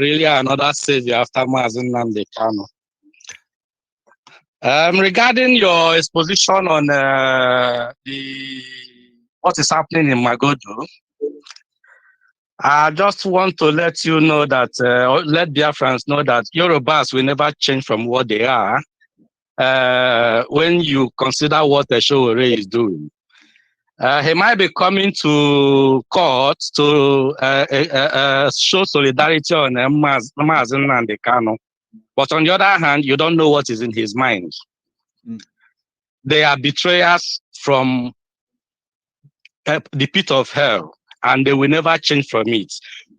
really another savior after MAZI Nnamdi Kanu. Regarding your exposition on what is happening in Magodo, I just want to let you know that, let Biafrans know that Yorubas will never change from what they are when you consider what the Showore is doing. He might be coming to court to show solidarity on MAZI and the Kano. But on the other hand, you don't know what is in his mind. They are betrayers from the pit of hell, and they will never change from it.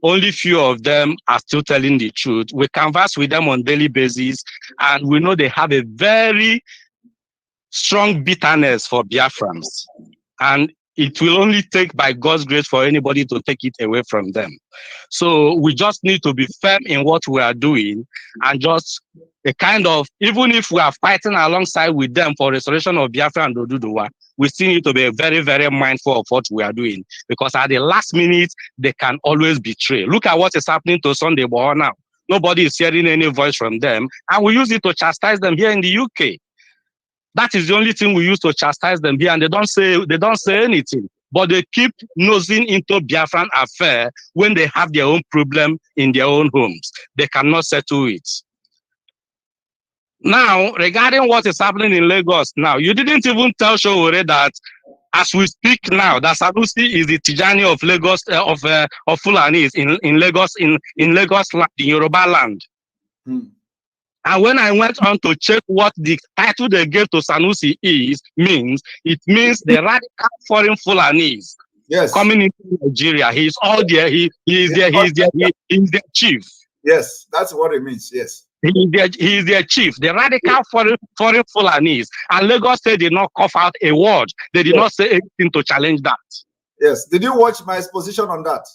Only few of them are still telling the truth. We converse with them on a daily basis, and we know they have a very strong bitterness for Biafrans. And it will only take by God's grace for anybody to take it away from them. So we just need to be firm in what we are doing, and just a kind of, even if we are fighting alongside with them for restoration of Biafra and Oduduwa, we still need to be very, very mindful of what we are doing, because at the last minute, they can always betray. Look at what is happening to Sunday Igboho now. Nobody is hearing any voice from them, and we use it to chastise them here in the UK. That is the only thing we use to chastise them here, and they don't say anything. But they keep nosing into Biafran affair when they have their own problem in their own homes. They cannot settle it. Now, regarding what is happening in Lagos now, you didn't even tell Showore that as we speak now, that Sanusi is the Tijani of Lagos, of Fulanis in Lagos, in Lagos, in Yoruba land. And when I went on to check what the title they gave to Sanusi means the radical foreign Fulanis coming into Nigeria. He's all there. He's their chief. Yes, that's what it means. Yes. He's their chief, the radical foreign Fulanis. And Lagos State did not cough out a word. They did not say anything to challenge that. Yes. Did you watch my exposition on that?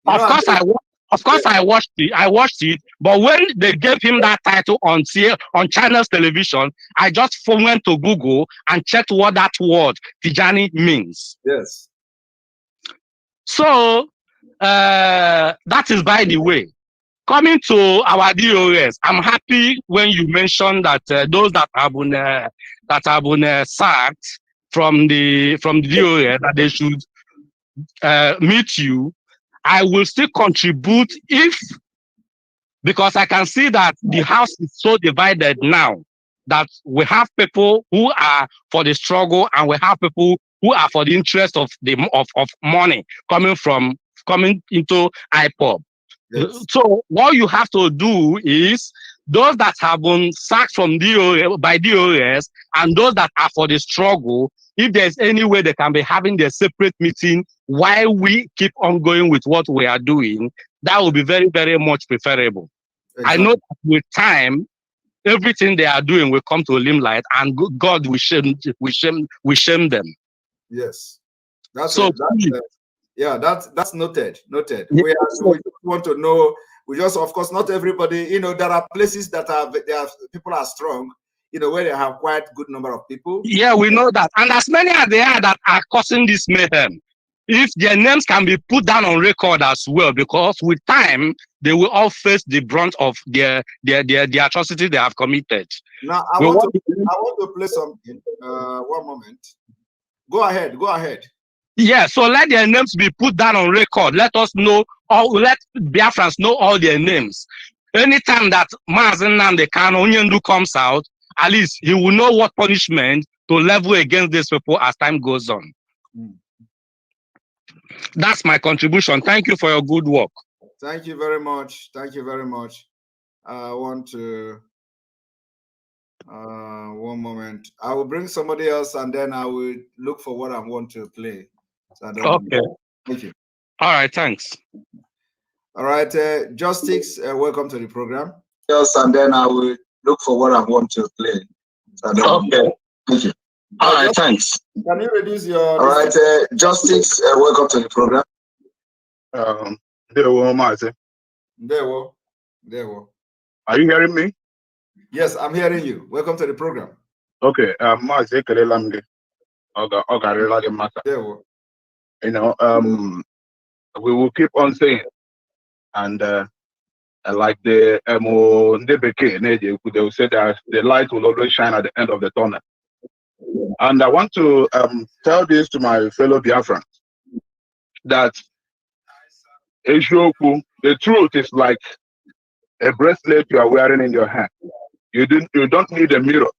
Of course, I watched it. But when they gave him that title on China's television, I just went to Google and checked what that word Tijani means. Yes. So that is by the way. Coming to our DOS, I'm happy when you mentioned that those that have been sacked from the DOS, that they should meet you. I will still contribute because I can see that the house is so divided now that we have people who are for the struggle and we have people who are for the interest of money coming into IPOB. Yes. So what you have to do is those that have been sacked from by DOS and those that are for the struggle, if there's any way they can be having their separate meeting while we keep on going with what we are doing, that will be very, very much preferable. Exactly. I know that with time, everything they are doing will come to a limelight, and God will shame them. Yes, that's so. Yeah, that's noted. Noted. Yeah. We just want to know. We just, of course, not everybody. You know, there are places that people are strong. You know, where they have quite a good number of people. Yeah, we know that, and as many as there are that are causing this mayhem, if their names can be put down on record as well, because with time they will all face the brunt of their atrocities they have committed. Now, I want to play something. One moment. Go ahead. Go ahead. Yeah, so let their names be put down on record. Let us know, let Biafrans know all their names. Anytime that MAZI and the Kano comes out, at least he will know what punishment to level against these people as time goes on. That's my contribution. Thank you for your good work. Thank you very much. Thank you very much. I want to one moment. I will bring somebody else and then I will look for what I want to play. So okay. Thank you. All right. Thanks. All right. Justice, welcome to the program. Yes, and then I will look for what I want to play. So okay. Thank you. All right. Thanks. Can you reduce your... All right. Justice, welcome to the program. There were MAZI. There were. Are you hearing me? Yes, I'm hearing you. Welcome to the program. Okay. MAZI Kelelamde. There were. You know, we will keep on saying, and like they will say that the light will always shine at the end of the tunnel. And I want to tell this to my fellow Biafrans, that The truth is like a bracelet you are wearing in your hand. You don't need a mirror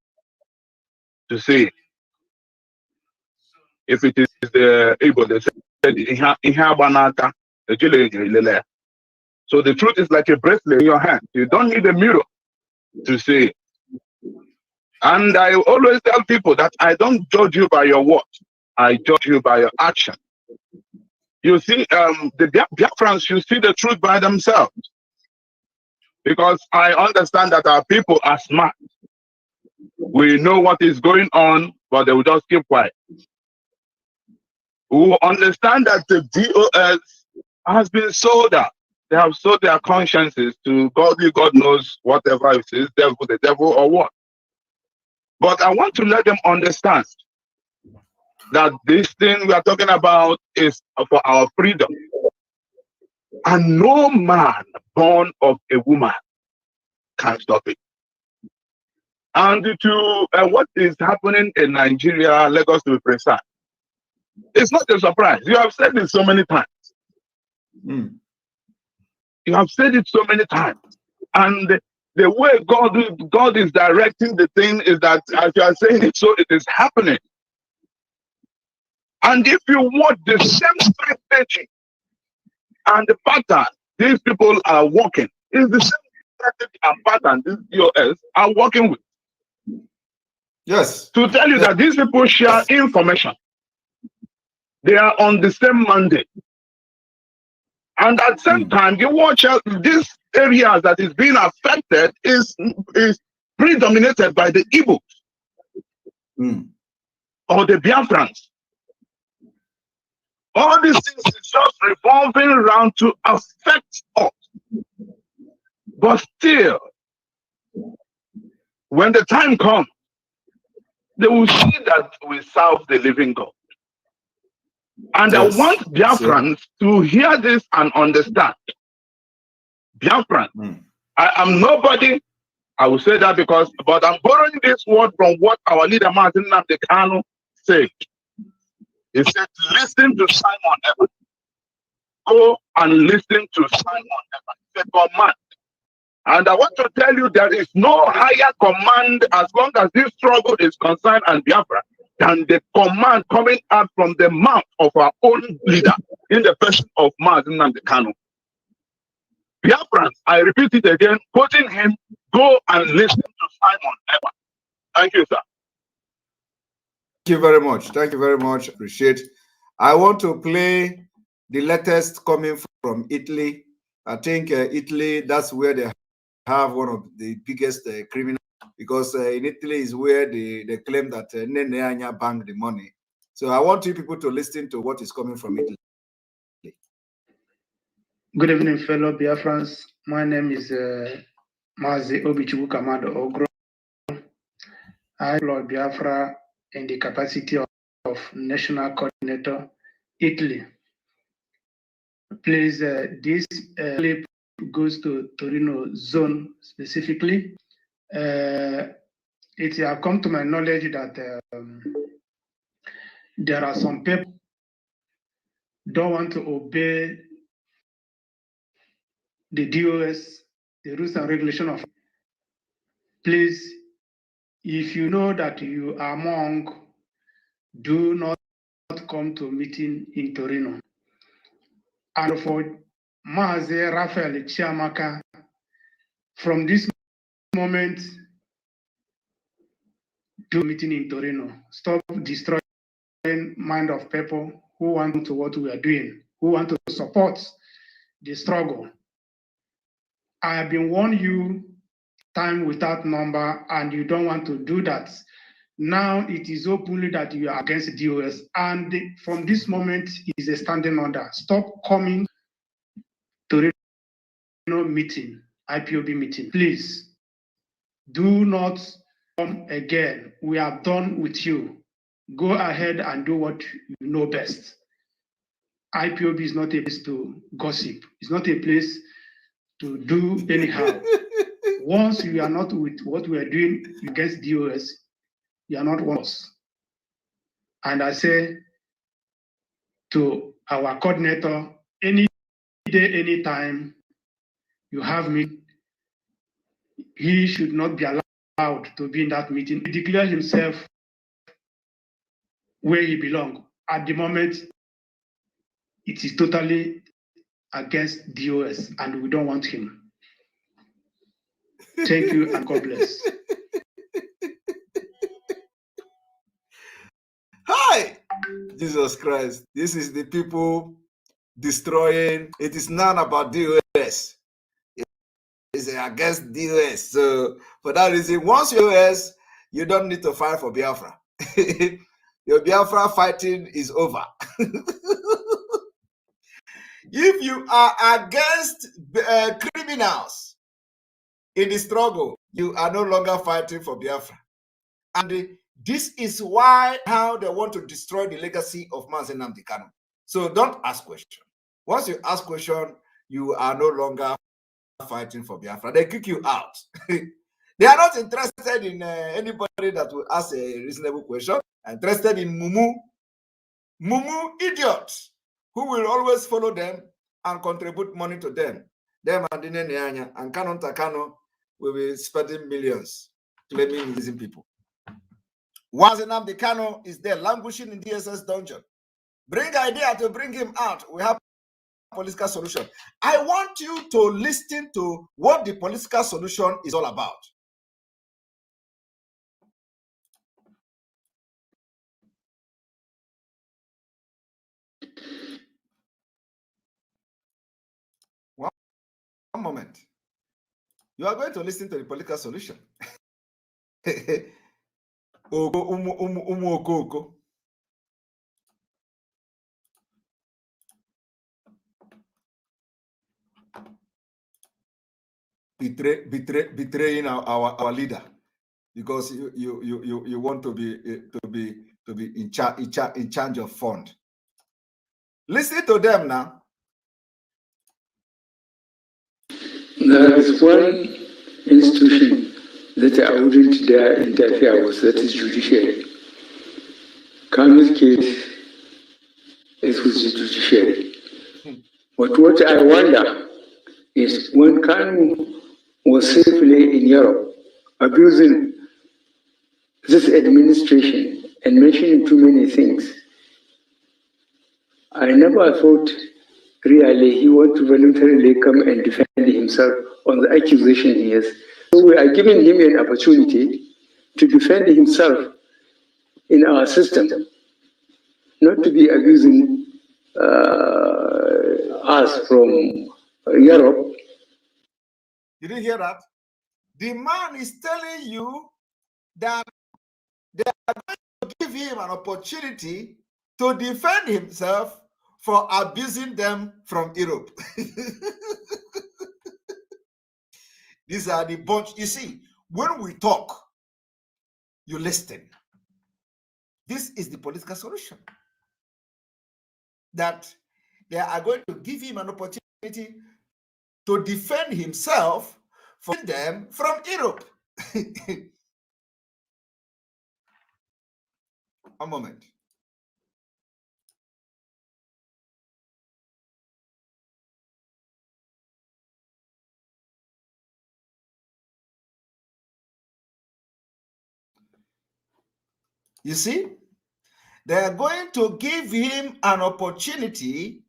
to see it. If it is able, they said, so the truth is like a bracelet in your hand. You don't need a mirror to see it. And I always tell people that I don't judge you by your words. I judge you by your action. You see, the Biafrans should see the truth by themselves. Because I understand that our people are smart. We know what is going on, but they will just keep quiet. We understand that the DOS has been sold out. They have sold their consciences to God knows whatever it is, the devil or what. But I want to let them understand that this thing we are talking about is for our freedom. And no man born of a woman can stop it. And to what is happening in Nigeria, Lagos to be precise, it's not a surprise. You have said it so many times. You have said it so many times. And the way God is directing the thing is that as you are saying it, so it is happening. And if you want the same strategy and the pattern these people are working, is the same strategy and pattern these DOS are working with. Yes. To tell you that these people share information. They are on the same mandate. And at the same time, you watch out, these areas that is being affected is predominated by the Igbos or the Biafrans. All these things is just revolving around to affect us. But still, when the time comes, they will see that we serve the living God. And I want Biafrans to hear this and understand. Biafrans, I am nobody. I will say that but I'm borrowing this word from what our leader Martin Namdekano said. He said, listen to Simon Ekpa. Go and listen to Simon Ekpa. It's a command. And I want to tell you there is no higher command as long as this struggle is concerned and Biafra than the command coming out from the mouth of our own leader in the person of Martin Namdekano. Biafrans, I repeat it again, quoting him, go and listen to Simon Ekpa. Thank you, sir. Thank you very much. Thank you very much. Appreciate. I want to play the latest coming from Italy. I think Italy, that's where they have one of the biggest criminals, because in Italy is where they claim that Nene Anya banked the money. So I want you people to listen to what is coming from Italy. Good evening, fellow Biafrans. My name is MAZI Obichukwu Kamado Ogro. I employ Biafra in the capacity of National Coordinator, Italy. Please, this clip goes to Torino zone specifically. It has come to my knowledge that there are some people don't want to obey the DOS, the rules and regulation of. Please, if you know that you are among, do not come to a meeting in Torino. And for Maazị Raphael Chiamaka, from this moment, do a meeting in Torino. Stop destroying mind of people who want to what we are doing, who want to support the struggle. I have been warning you time without number, and you don't want to do that. Now it is openly that you are against DOS, and from this moment is a standing order. Stop coming to meeting, IPOB meeting. Please do not come again. We are done with you. Go ahead and do what you know best. IPOB is not a place to gossip. It's not a place to do anyhow. Once you are not with what we are doing against DOS, you are not one of us. And I say to our coordinator, any day, any time you have meeting, he should not be allowed to be in that meeting. He declared himself where he belongs. At the moment, it is totally against DOS, and we don't want him. Thank you, and God bless. Hi! Jesus Christ. This is the people destroying. It is not about DOS. It's against DOS. So for that reason, once you're DOS, you don't need to fight for Biafra. Your Biafra fighting is over. If you are against criminals in the struggle, you are no longer fighting for Biafra. And this is why how they want to destroy the legacy of MAZI Nnamdi Kanu. So don't ask questions. Once you ask question, you are no longer fighting for Biafra. They kick you out. They are not interested in anybody that will ask a reasonable question. Interested in Mumu idiots who will always follow them and contribute money to them. Them and Dinenyanya and Kanu Takano will be spending millions claiming using people. Once Nnamdi Kanu is there languishing in DSS dungeon, bring idea to bring him out. We have a political solution. I want you to listen to what the political solution is all about. One moment. You are going to listen to the political solution. Betraying our leader because you want to be in charge of fund. Listen to them now. There is one institution that I wouldn't dare interfere with, that is judiciary. Kanu's case is with the judiciary. But what I wonder is when Kanu was safely in Europe, abusing this administration and mentioning too many things, I never thought really he would voluntarily come and defend himself on the accusation he has. So we are giving him an opportunity to defend himself in our system, not to be abusing us from Europe. You didn't hear that? The man is telling you that they are going to give him an opportunity to defend himself for abusing them from Europe. These are the bunch. You see, when we talk, you listen. This is the political solution. That they are going to give him an opportunity to defend himself from them from Europe. A moment. You see, they are going to give him an opportunity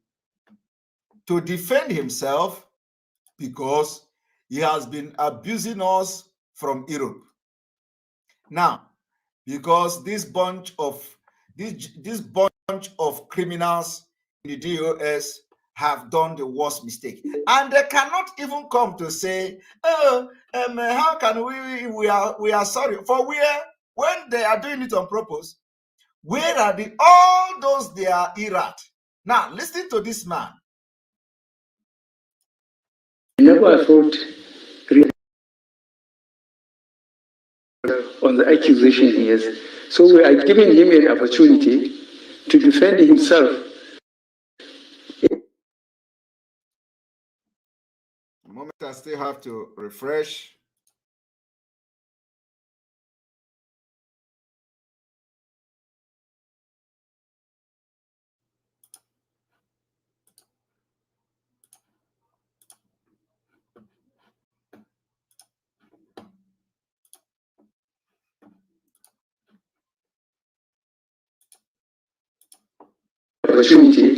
to defend himself because he has been abusing us from Europe. Now, because this bunch of criminals in the DOS have done the worst mistake, and they cannot even come to say, "Oh, how can we are sorry for where when they are doing it on purpose? Where are all those they are irate?" Now, listen to this man. I never thought on the accusation he has. So we are giving him an opportunity to defend himself. A moment, I still have to refresh. opportunity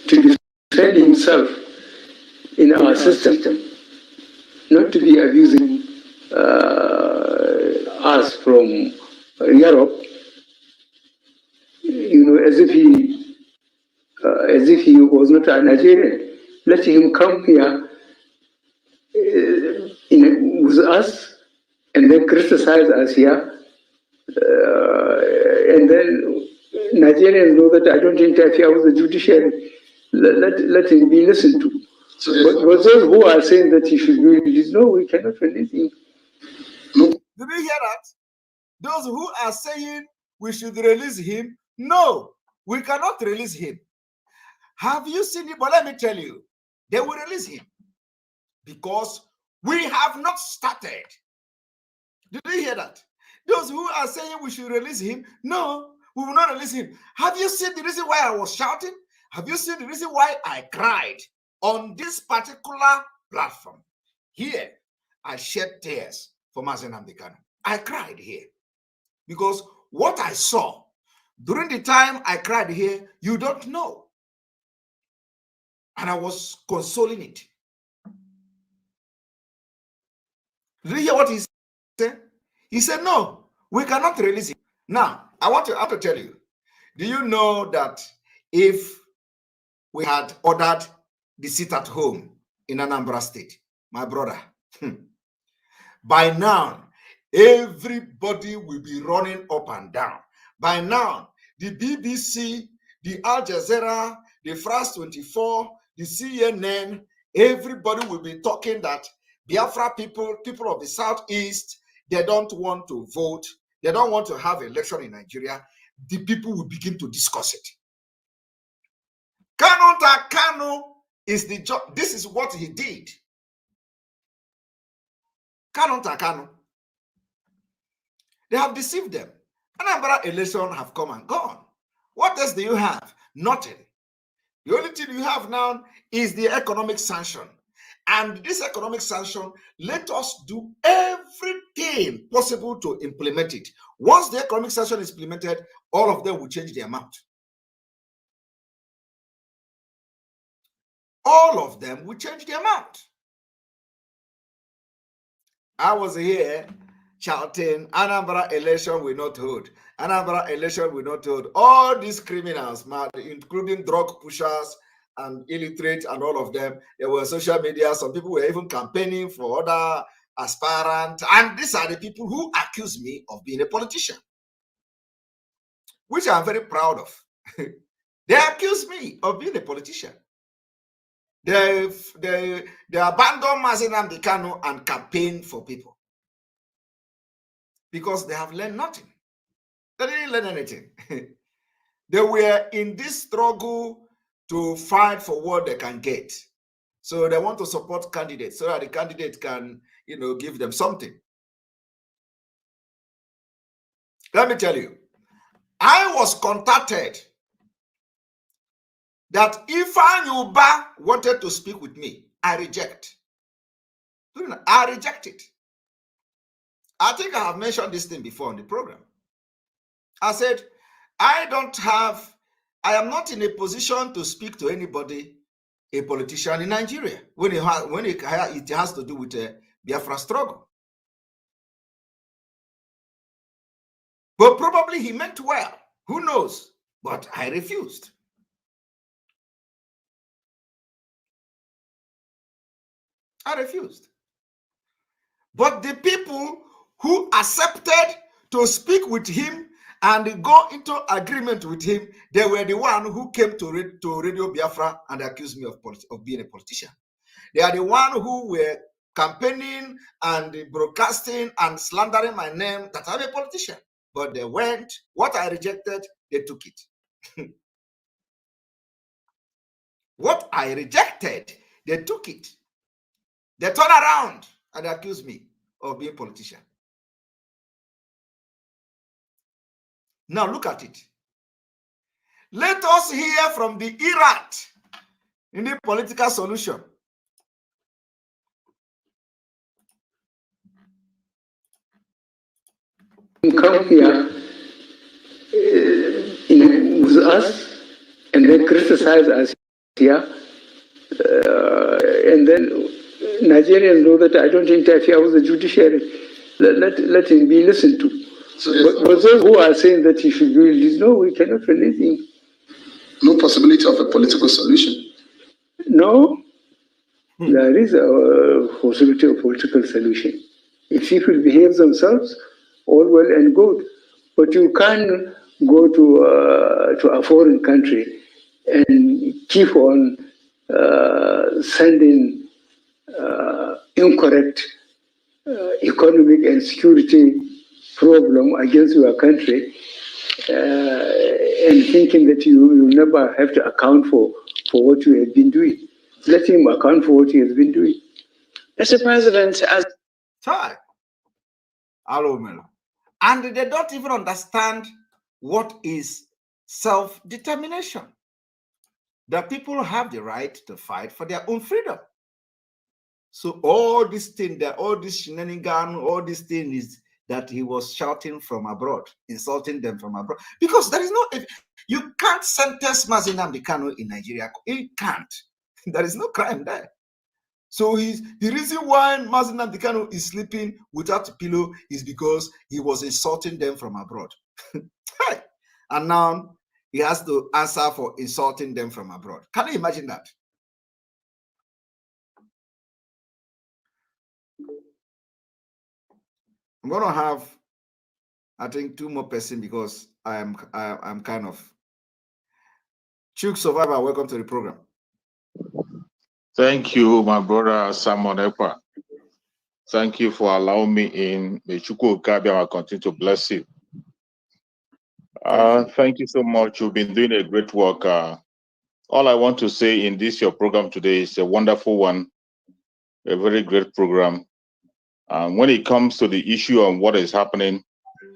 to defend himself in our system, not to be abusing us from Europe, as if he was not a Nigerian. Let him come here with us and then criticize us here. And then Nigerians know that I don't interfere with the judiciary. Let him be listened to. But those who are saying that he should be released, no, we cannot release him. Did you hear that? Those who are saying we should release him, no, we cannot release him. Have you seen it? But let me tell you, they will release him because we have not started. Did you hear that? Those who are saying we should release him, no, we will not release him. Have you seen the reason why I was shouting? Have you seen the reason why I cried on this particular platform? Here, I shed tears for MAZI Nnamdi Kanu. I cried here because what I saw during the time I cried here, you don't know. And I was consoling it. Did you hear what he said? He said, no, we cannot release it. Now, I have to tell you, do you know that if we had ordered the sit at home in Anambra State, my brother, by now, everybody will be running up and down. By now, the BBC, the Al Jazeera, the France 24, the CNN, everybody will be talking that Biafra people of the Southeast, they don't want to vote. They don't want to have election in Nigeria. The people will begin to discuss it. Kanu is the job. This is what he did. Kanu. They have deceived them. Anambra election have come and gone. What else do you have? Nothing. The only thing you have now is the economic sanction. And this economic sanction, let us do everything possible to implement it. Once the economic sanction is implemented, all of them will change the amount. All of them will change the amount. I was here shouting, Anambra election will not hold. Anambra election will not hold. All these criminals, including drug pushers and illiterate and all of them, they were on social media. Some people were even campaigning for other aspirants. And these are the people who accuse me of being a politician, which I'm very proud of. They accuse me of being a politician. They abandon MAZI Nnamdi Kanu and campaign for people because they have learned nothing. They didn't learn anything. They were in this struggle to fight for what they can get. So they want to support candidates so that the candidate can, give them something. Let me tell you, I was contacted that if Anyuba wanted to speak with me, I reject. I reject it. I think I have mentioned this thing before on the program. I said, I am not in a position to speak to anybody, a politician in Nigeria, when it has to do with the Biafra struggle. But probably he meant well. Who knows? But I refused. I refused. But the people who accepted to speak with him and go into agreement with him, they were the one who came to Radio Biafra and accused me of being a politician. They are the one who were campaigning and broadcasting and slandering my name that I'm a politician. But they went, what I rejected, they took it. What I rejected, they took it. They turned around and accused me of being a politician. Now look at it. Let us hear from the Iraq in the political solution. Come here with us and then criticize us here. And then Nigerians know that I don't interfere with the judiciary. Let him be listened to. But those who are saying that he should be released, no, we cannot release him. No possibility of a political solution. No, there is a possibility of political solution. If people behave themselves, all well and good. But you can't go to a foreign country and keep on sending incorrect economic and security problem against your country and thinking that you never have to account for what you have been doing. Let him account for what he has been doing. Mr. President, as and they don't even understand what is self-determination. The people have the right to fight for their own freedom. So all this thing, all this shenanigan, all this thing is that he was shouting from abroad, insulting them from abroad. Because there is no, you can't sentence MAZI Nnamdi Kanu in Nigeria. You can't. There is no crime there. So the reason why MAZI Nnamdi Kanu is sleeping without a pillow is because he was insulting them from abroad. And now he has to answer for insulting them from abroad. Can you imagine that? I'm going to have, I think, 2 more persons because I'm kind of Chuk Survivor. Welcome to the program. Thank you, my brother Simon Ekpa. Thank you for allowing me in. May Chukwu Okabiama continue to bless you. Thank you so much. You've been doing a great work. All I want to say in this your program today is a wonderful one, a very great program. When it comes to the issue on what is happening,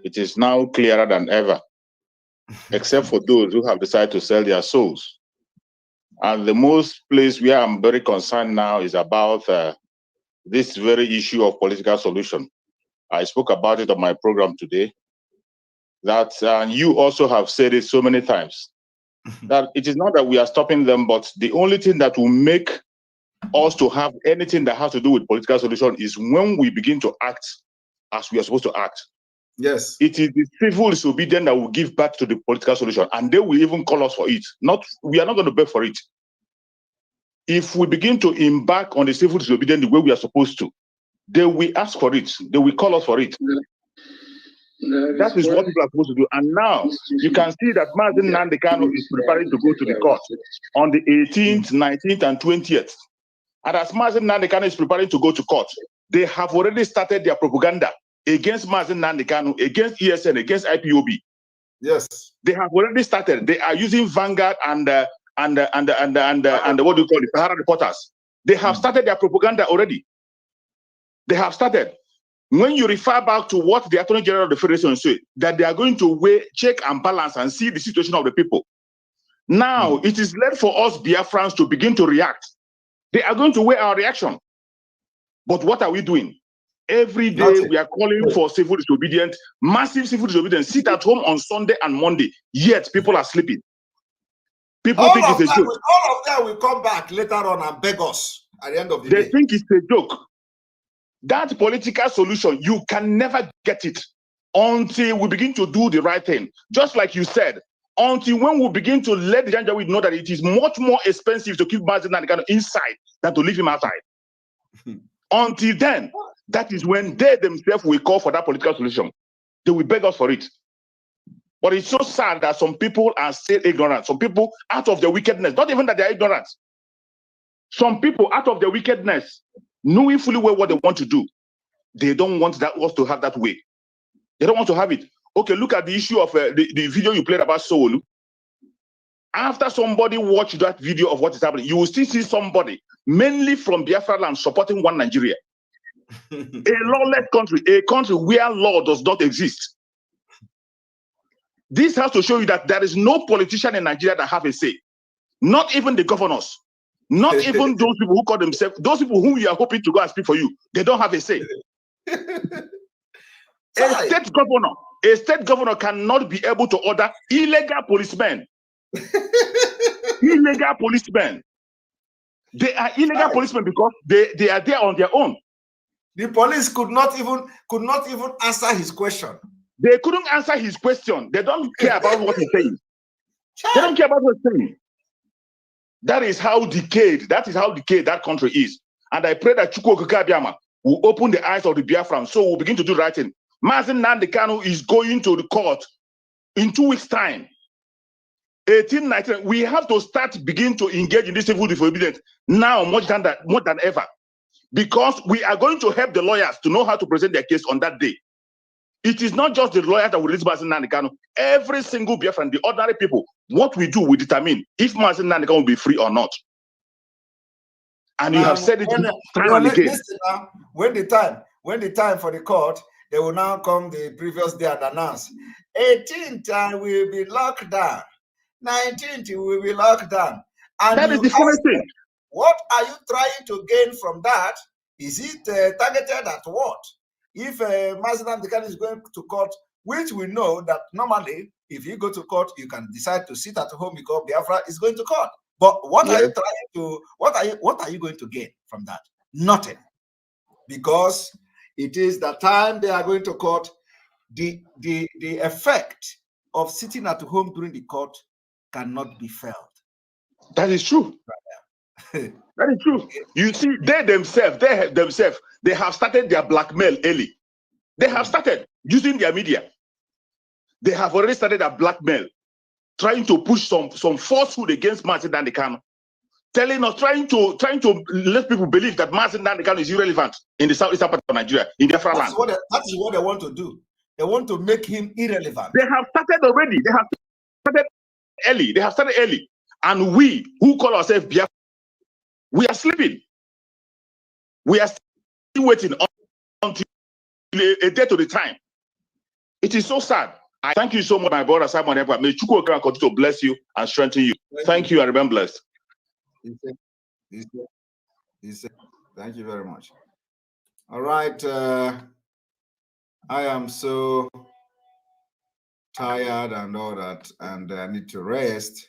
it is now clearer than ever, except for those who have decided to sell their souls. And the most place where I'm very concerned now is about this very issue of political solution. I spoke about it on my program today, that you also have said it so many times, that it is not that we are stopping them, but the only thing that will make us to have anything that has to do with political solution is when we begin to act as we are supposed to act. Yes. It is the civil disobedience that will give back to the political solution, and they will even call us for it. We are not going to beg for it. If we begin to embark on the civil disobedience the way we are supposed to, they will ask for it. They will call us for it. That is what people are supposed to do. And now you can see that MAZI Nnamdi Kanu is preparing to go to the court on the 18th, 19th, and 20th. And as MAZI Nnamdi Kanu is preparing to go to court, they have already started their propaganda against MAZI Nnamdi Kanu, against ESN, against IPOB. Yes. They have already started. They are using Vanguard and what do you call it, Sahara reporters. They have started their propaganda already. They have started. When you refer back to what the Attorney General of the Federation said, that they are going to weigh, check and balance and see the situation of the people. Now, it is left for us Biafrans to begin to react. They are going to weigh our reaction. But what are we doing? Every day we are calling for civil disobedience, massive civil disobedience. Sit at home on Sunday and Monday, yet people are sleeping. People think it's a joke. All of them will come back later on and beg us at the end of the day. They think it's a joke. That political solution, you can never get it until we begin to do the right thing. Just like you said, until when we begin to let the Janjaweed know that it is much more expensive to keep MAZI Nnamdi Kanu inside than to leave him outside. Until then, that is when they themselves will call for that political solution. They will beg us for it. But it's so sad that some people are still ignorant. Some people, out of their wickedness, not even that they are ignorant. Some people, out of their wickedness, knowing fully well what they want to do, they don't want us to have that way. They don't want to have it. Okay, look at the issue of the video you played about Sowolu. After somebody watched that video of what is happening, you will still see somebody, mainly from Biafra land, supporting one Nigeria. A lawless country, a country where law does not exist. This has to show you that there is no politician in Nigeria that have a say. Not even the governors. Not even those people who call themselves, those people whom you are hoping to go and speak for you, they don't have a say. A state governor cannot be able to order illegal policemen illegal policemen. They are illegal policemen because they are there on their own. The police could not even answer his question. They couldn't answer his question. They don't care about what he's saying. They don't care about what he's saying. That is how decayed that country is. And I pray that Chukwu Okike will open the eyes of the Biafrans, so we'll begin to do right thing. MAZI Nnamdi Kanu is going to the court in 2 weeks' time. 18, 19. We have to begin to engage in this civil disobedience now more than ever. Because we are going to help the lawyers to know how to present their case on that day. It is not just the lawyer that will release MAZI Nnamdi Kanu. Every single Biafran, the ordinary people, what we do will determine if MAZI Nnamdi Kanu will be free or not. And you have said it time and again. Listen now, when the time for the court, they will now come the previous day and announce 18th will be locked down, 19th will be locked down. And that is the funny thing. What are you trying to gain from that? Is it targeted at what? If MAZI Nnamdi Kanu is going to court, which we know that normally, if you go to court, you can decide to sit at home because Biafra is going to court. But what are you trying to? What are you going to gain from that? Nothing, because it is the time they are going to court. The effect of sitting at home during the court cannot be felt. That is true. That is true. You see, they have started their blackmail early. They have started using their media. They have already started their blackmail, trying to push some falsehood against MAZI Nnamdi Kanu, trying to let people believe that MAZI Nnamdi Kanu is irrelevant in the southeastern part of Nigeria, in Biafra land. That is what they want to do. They want to make him irrelevant. They have started already. They have started early. They have started early. And we, who call ourselves Biafra, we are sleeping. We are still waiting until a day to the time. It is so sad. I thank you so much, my brother Simon Ekpa. May Chukwu Okike continue to bless you and strengthen you. Thank you and remain blessed. Thank you very much. All right. I am so tired and all that, and I need to rest.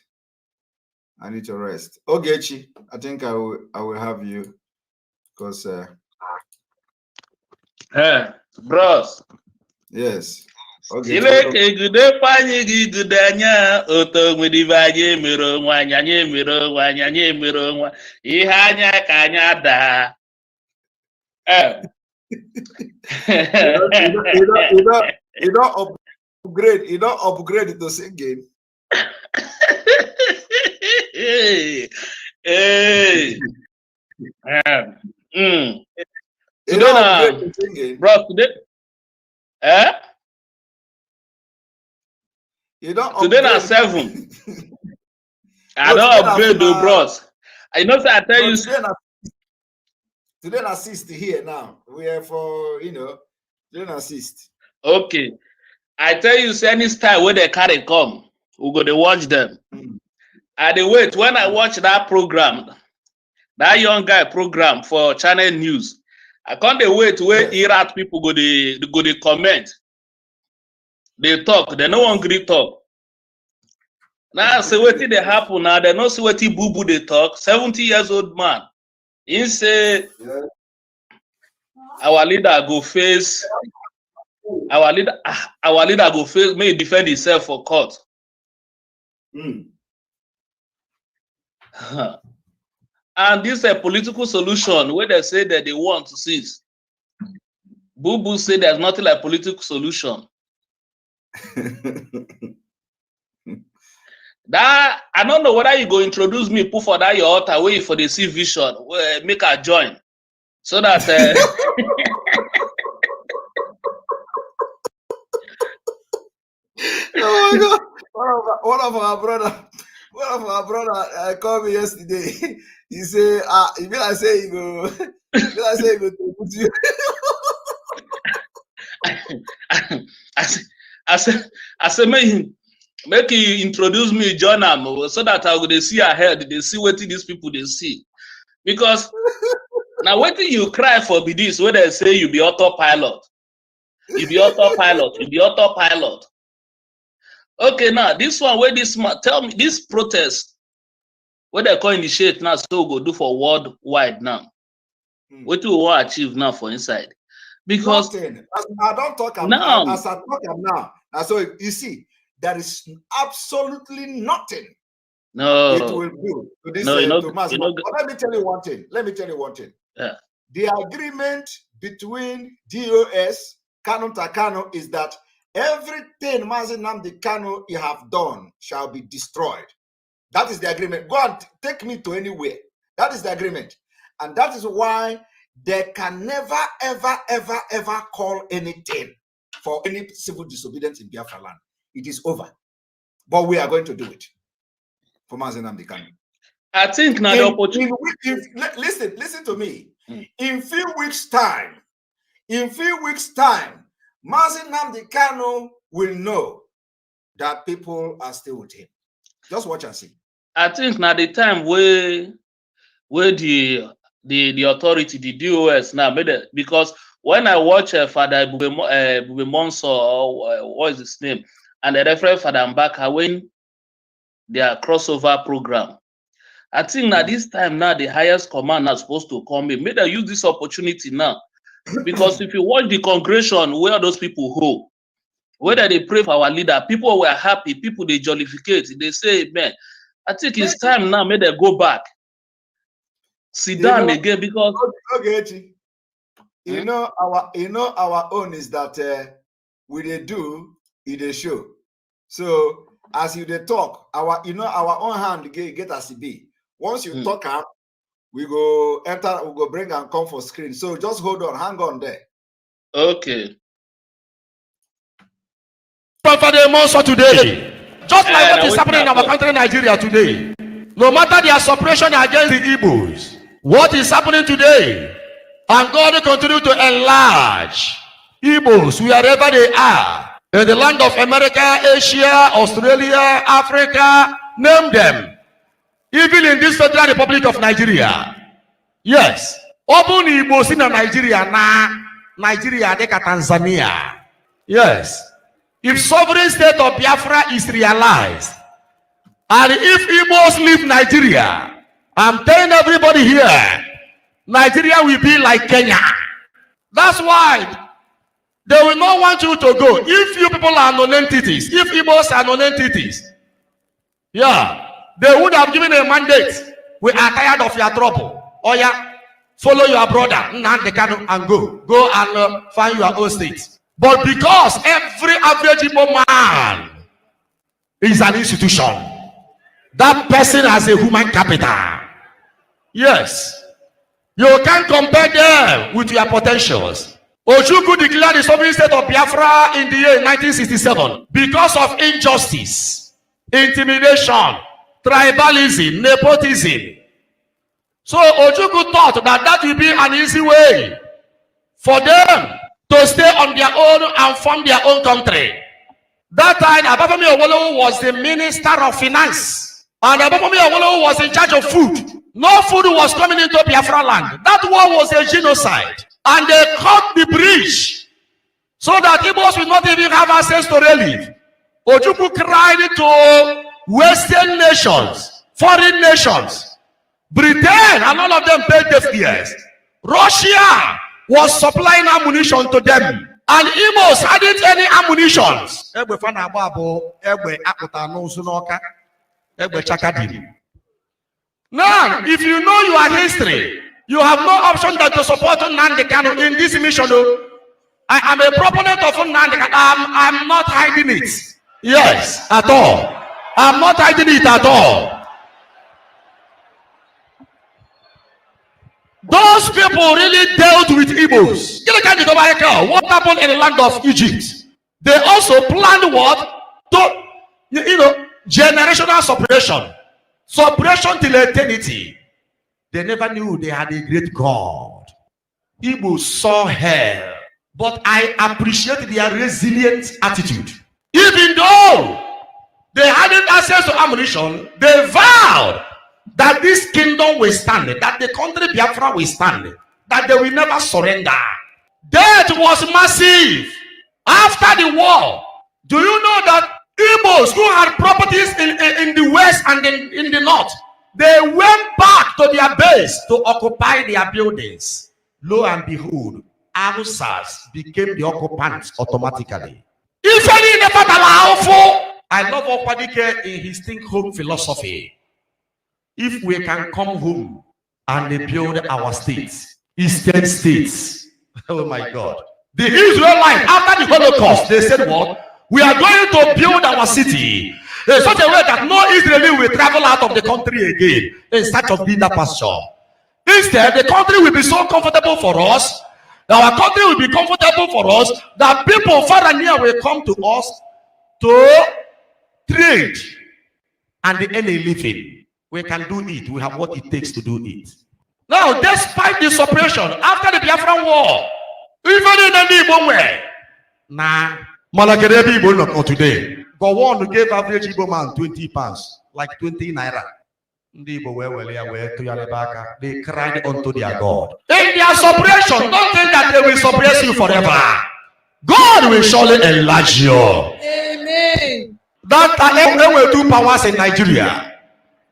Ogechi, I think I will have you because bros. Yes. Ileke gude pani gi gudanya oto ngwedivaje mero nwanyanye mero nwanyanye mero nwa ihe anya ka anya da. You don't upgrade to singing. Today bro, today today na 7. I don't upgrade the bros. I know that I tell you today na 60 here now. We are for today na 60. Okay. I tell you, any style where they carry come, we go to watch them. I dey wait when I watch that program, that young guy program for Channel News. I can't wait where Iraq people go to comment. They talk, they no one agree talk. Now see what they happen now, they no see what boo boo they talk. 70 years old man. He say our leader go face. Our leader go face, may defend himself for court. And this is a political solution where they say that they want to cease. Boo Boo say there's nothing like political solution. That I don't know whether you go introduce me, put for that your altar, wait for the see vision, make a join. So that oh my God! One of our brother called me yesterday. He say, "You mean I say you go? You mean I say you go to put you?" I said, make you introduce me, join them, so that I will see ahead. They see what these people they see, because now what you cry for be this where they say you be autopilot, you be autopilot, you be autopilot. Okay, now this one where this man tell me this protest what they call initiate now, so go do for worldwide now. What do we want to achieve now for inside? Because nothing. I don't talk now, as I talk now. So you see, there is absolutely nothing no it will do to this no, to MAZI. But let me tell you one thing. Yeah. The agreement between DOS, Kanu to Kanu, is that everything MAZI Nnamdi Kanu you have done shall be destroyed. That is the agreement. Go and take me to anywhere. That is the agreement. And that is why they can never, ever, ever, ever call anything for any civil disobedience in Biafra land. It is over. But we are going to do it for MAZI Nnamdi Kanu. I think now the opportunity. Listen to me. In few weeks' time, MAZI Nnamdi Kanu will know that people are still with him. Just watch and see. I think now the time where the authority, the DOS now made it, because when I watch Father Bube Monso, or what is his name, and the Reverend Father Mbaka, when their crossover program, I think now this time now the highest command are supposed to come in. May they use this opportunity now, because if you watch the congregation where those people hold, whether they pray for our leader, people were happy, people they jollificate, they say, man, I think it's time now. May they go back, sit down again, because okay, you know our own is that we they do it show. So as you they talk, our own hand get as it be. Once you talk up, we go enter, we go bring and come for screen. So just hold on, hang on there. Okay. For the monster today, just like what is happening in our country, Nigeria today. No matter their suppression against the Igbos, what is happening today, and God will continue to enlarge Igbos wherever they are, in the land of America, Asia, Australia, Africa, name them. Even in this Federal Republic of Nigeria. Yes. Open Igbos in Nigeria na Nigeria deka Tanzania. Yes. If sovereign state of Biafra is realized, and if Igbos leave Nigeria, I'm telling everybody here, Nigeria will be like Kenya. That's why they will not want you to go. If you people are non-entities, if Igbos are non-entities, yeah, they would have given a mandate. We are tired of your trouble. Oh yeah, follow your brother Nnamdi Kanu and go. Go and find your own state. But because every average Igbo man is an institution, that person has a human capital. Yes. You can't compare them with your potentials. Ojukwu declared the sovereign state of Biafra in the year 1967 because of injustice, intimidation, tribalism, nepotism. So Ojukwu thought that will be an easy way for them to stay on their own and form their own country. That time, Abafemi Awolowo was the Minister of Finance, and Abafemi Awolowo was in charge of food. No food was coming into Biafra land. That war was a genocide, and they cut the bridge so that Igbos will not even have access to relief. Ojukwu cried to Western nations, foreign nations, Britain, and all of them paid deaf ears. Russia was supplying ammunition to them, and Igbos hadn't any ammunition. Now, if you know your history, you have no option than to support Nnamdi Kanu in this mission. I am a proponent of Nnamdi Kanu. I'm not hiding it. Yes, at all. I'm not hiding it at all. Those people really dealt with Igbos. What happened in the land of Egypt? They also planned what? Generational suppression. Suppression till eternity. They never knew they had a great God. Igbos saw hell. But I appreciate their resilient attitude. Even though they hadn't access to ammunition, they vowed that this kingdom will stand, that the country Biafra will stand, that they will never surrender. Death was massive. After the war, do you know that Igbos who had properties in the west and in the north, They went back to their base to occupy their buildings. Lo and behold, Hausas became the occupants automatically. If any never allow, I love Okwadike in his think home philosophy. If we can come home and build our states, Eastern states, oh my God. The Israelites, after the Holocaust, they said what? We are going to build our city in such a way that no Israeli will travel out of the country again in search of greener pasture. Instead, the country will be so comfortable for us, our country will be comfortable for us, that people far and near will come to us to trade and earn a living. We can do it. We have what it takes to do it. Now, despite the suppression after the Biafran War, even in the Igbo way, Malakerebi Igbo not today. Go on gave average Igbo man 20 pounds, like 20 naira. They cried unto their God. In their suppression, don't think that they will suppress you forever. God will surely enlarge you. Amen. That were two powers in Nigeria.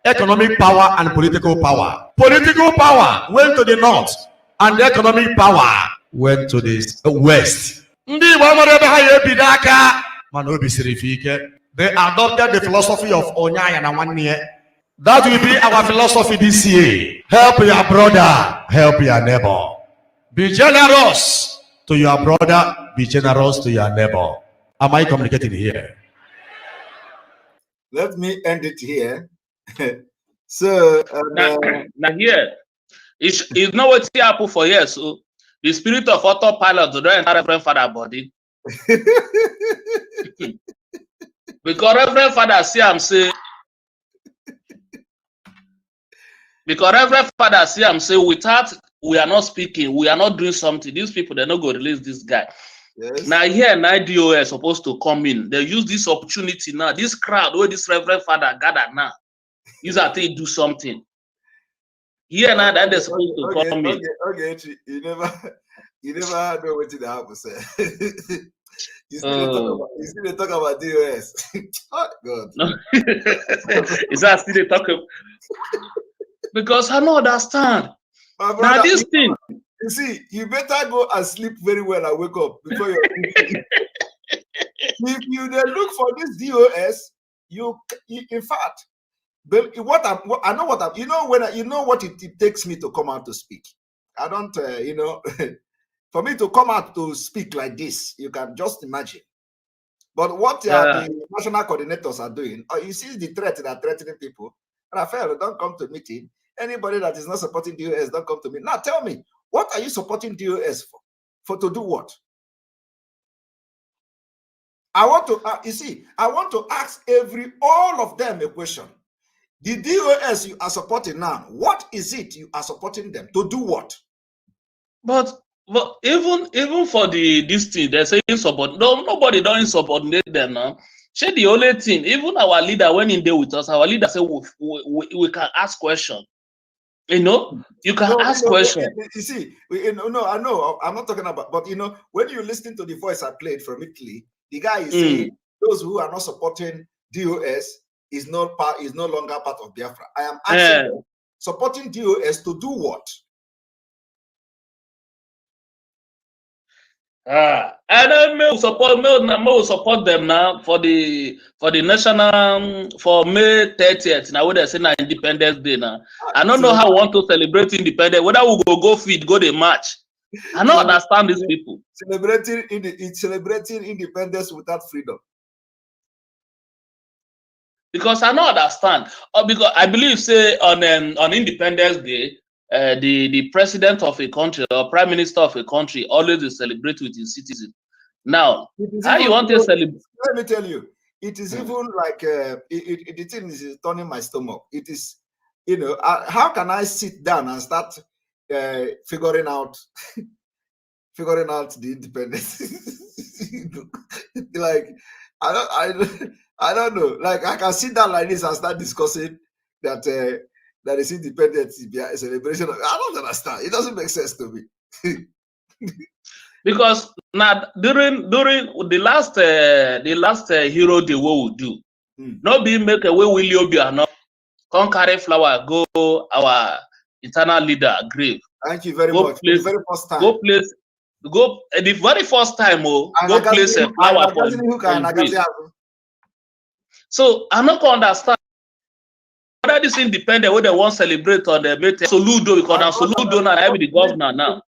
Economic power and political power. Political power went to the north, and the economic power went to the west. They adopted the philosophy of Onyaya and Wannie. That will be our philosophy this year. Help your brother, help your neighbor. Be generous to your brother, be generous to your neighbor. Am I communicating here? Let me end it here. So now here, it's not what happen for years. So the spirit of autopilot to don't enter Reverend Father body. Because Reverend Father see him say, without we are not speaking, we are not doing something. These people they're not going to release this guy. Yes. Now here, DOS is supposed to come in. They use this opportunity now. This crowd where this Reverend Father gather now. Use that they do something. Here now that they're supposed to come in. Okay, you never know what to happen, sir. You still talk about DOS. Oh God. No. Is that still they talk about? Because I don't understand. Brother, now this thing. You see, you better go and sleep very well and wake up before you. If you then look for this DOS, you in fact, but you know what it takes me to come out to speak. I don't, for me to come out to speak like this, you can just imagine. But what the national coordinators are doing, you see the threat that are threatening people. Raphael, don't come to meeting. Anybody that is not supporting DOS, don't come to me. Now tell me, what are you supporting DOS for? For to do what? I want to, I want to ask all of them a question. The DOS you are supporting now, what is it you are supporting them to do what? But even for this thing, they're saying support. No, nobody don't subordinate them now. She the only thing, even our leader when in there with us, our leader said we can ask questions. You know, you can ask questions. You see, I know, I'm not talking about, but when you listen to the voice I played from Italy, the guy is saying those who are not supporting DOS is no longer part of Biafra. I am asking supporting DOS to do what? And then we support them now for the national for May 30th. Now when they say Independence Day now, I don't know how we want to celebrate independence. Whether we go feed, go the march. I don't understand these people celebrating independence without freedom. Because I don't understand. Because I believe say on Independence Day. The president of a country or prime minister of a country always will celebrate with his citizens. Now, how you want to celebrate? Let me tell you, it is even like the thing is turning my stomach. It is, how can I sit down and start figuring out the independence? Like I don't know. Like I can sit down like this and start discussing that. That is independence celebration. I don't understand. It doesn't make sense to me. Because now during the last hero day what we do, not be make a way will you be or not. Come carry flower, go our eternal leader grave. Thank you very much. Place, the very first time. Go place, go the very first time, go place a flower for him grave. So I not understand whether this independent where they want to celebrate on the meeting. Soludo because Soludo now I be the governor now.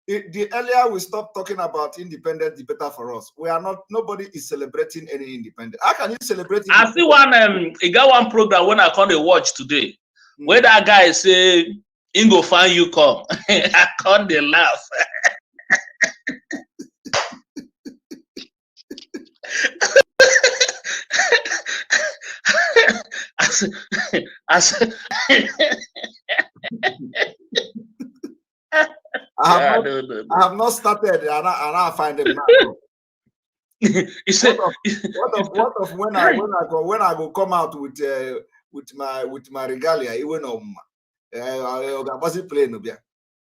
The earlier we stop talking about independent, the better for us. We are not. Nobody is celebrating any independent. How can you celebrate? I see one. I got one program when I come to watch today, where that guy say, "Ingo find you come." I can't they laugh. I have not started, and I find them now. You said, what of when I go come out with my regalia, even on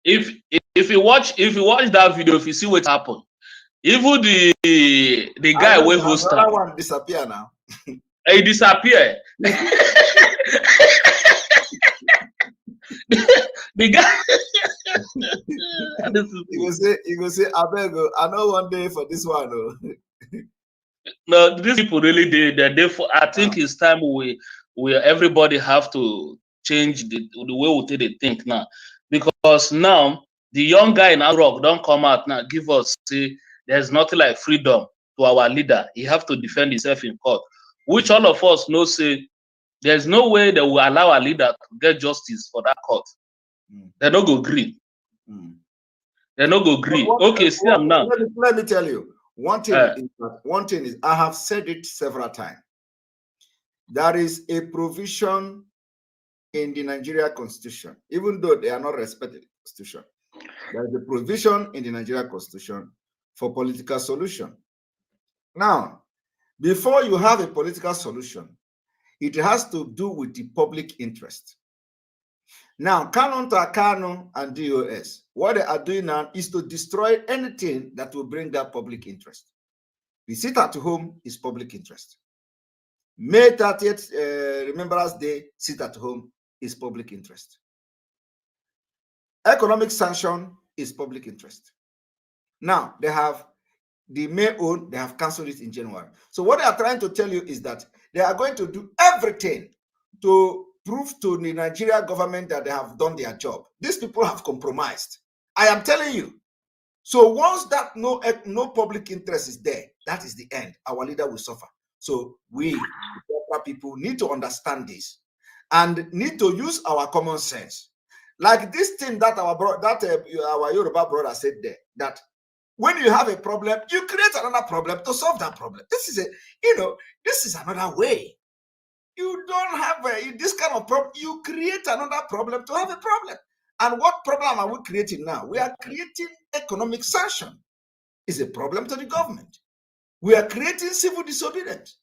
if you watch that video, if you see what happened, even the guy where host that one disappear now. He disappear. The guy. You go say, I know one day for this one. No, these people really did. I think it's time we everybody have to change the way we think now, because now the young guy in our rock don't come out now give us say there's nothing like freedom to our leader. He have to defend himself in court, which all of us know say there's no way they will allow a leader to get justice for that court. They don't go green. They don't go green. Okay, see I'm now. Let me tell you. One thing is, I have said it several times. There is a provision in the Nigeria Constitution, even though they are not respected the Constitution. There is a provision in the Nigeria Constitution for political solution. Now, before you have a political solution, it has to do with the public interest. Now, Canon to Kano and DOS, what they are doing now is to destroy anything that will bring that public interest. The sit at home is public interest. May 30th, Remembrance Day, sit at home is public interest. Economic sanction is public interest. Now, they have the May own, they have canceled it in January. So what they are trying to tell you is that they are going to do everything to prove to the Nigeria government that they have done their job. These people have compromised. I am telling you. So once that no public interest is there, that is the end. Our leader will suffer. So we, people, need to understand this and need to use our common sense. Like this thing that our Yoruba brother said there, that when you have a problem, you create another problem to solve that problem. This is this is another way. You don't have this kind of problem. You create another problem to have a problem. And what problem are we creating now? We are creating economic sanction. It's a problem to the government. We are creating civil disobedience.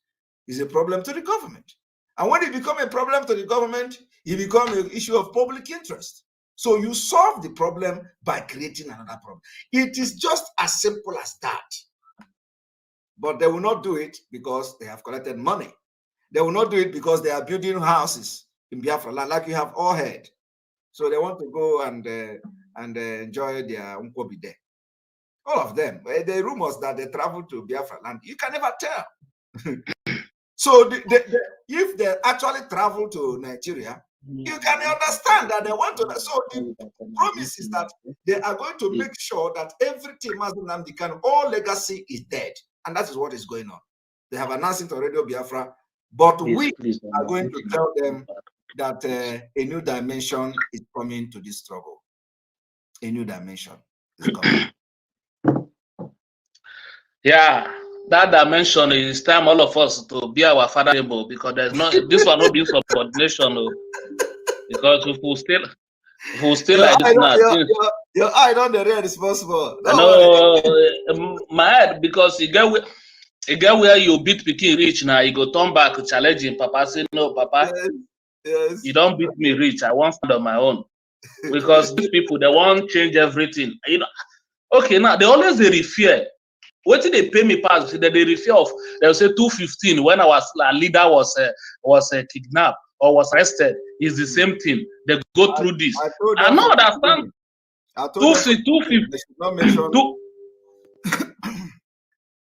It's a problem to the government. And when it becomes a problem to the government, it becomes an issue of public interest. So you solve the problem by creating another problem. It is just as simple as that. But they will not do it because they have collected money. They will not do it because they are building houses in Biafra land, like you have all heard. So they want to go and enjoy their Unkobi there. All of them. The rumors that they travel to Biafra land, you can never tell. So if they actually travel to Nigeria, you can understand that they want to. So the promise is that they are going to make sure that everything, all legacy is dead. And that is what is going on. They have announced it on Radio Biafra. But we are going to tell them that a new dimension is coming to this struggle. A new dimension is coming. Yeah, that dimension is time all of us to be our father table, because there's not this one not be subordination. Because if we still like this now, your eye don't the real responsible. I know my head, because you get where you beat Pikin rich now, you go turn back to challenge him. Papa say, no, Papa, yes. You don't beat me rich. I want stand on my own. Because these people, they want change everything. Okay, now they always refer. What did they pay me pass? They refer of, they'll say 215 when our leader was kidnapped. or was arrested is the same thing. They go through this. I don't understand. I told them 250. they should not mention.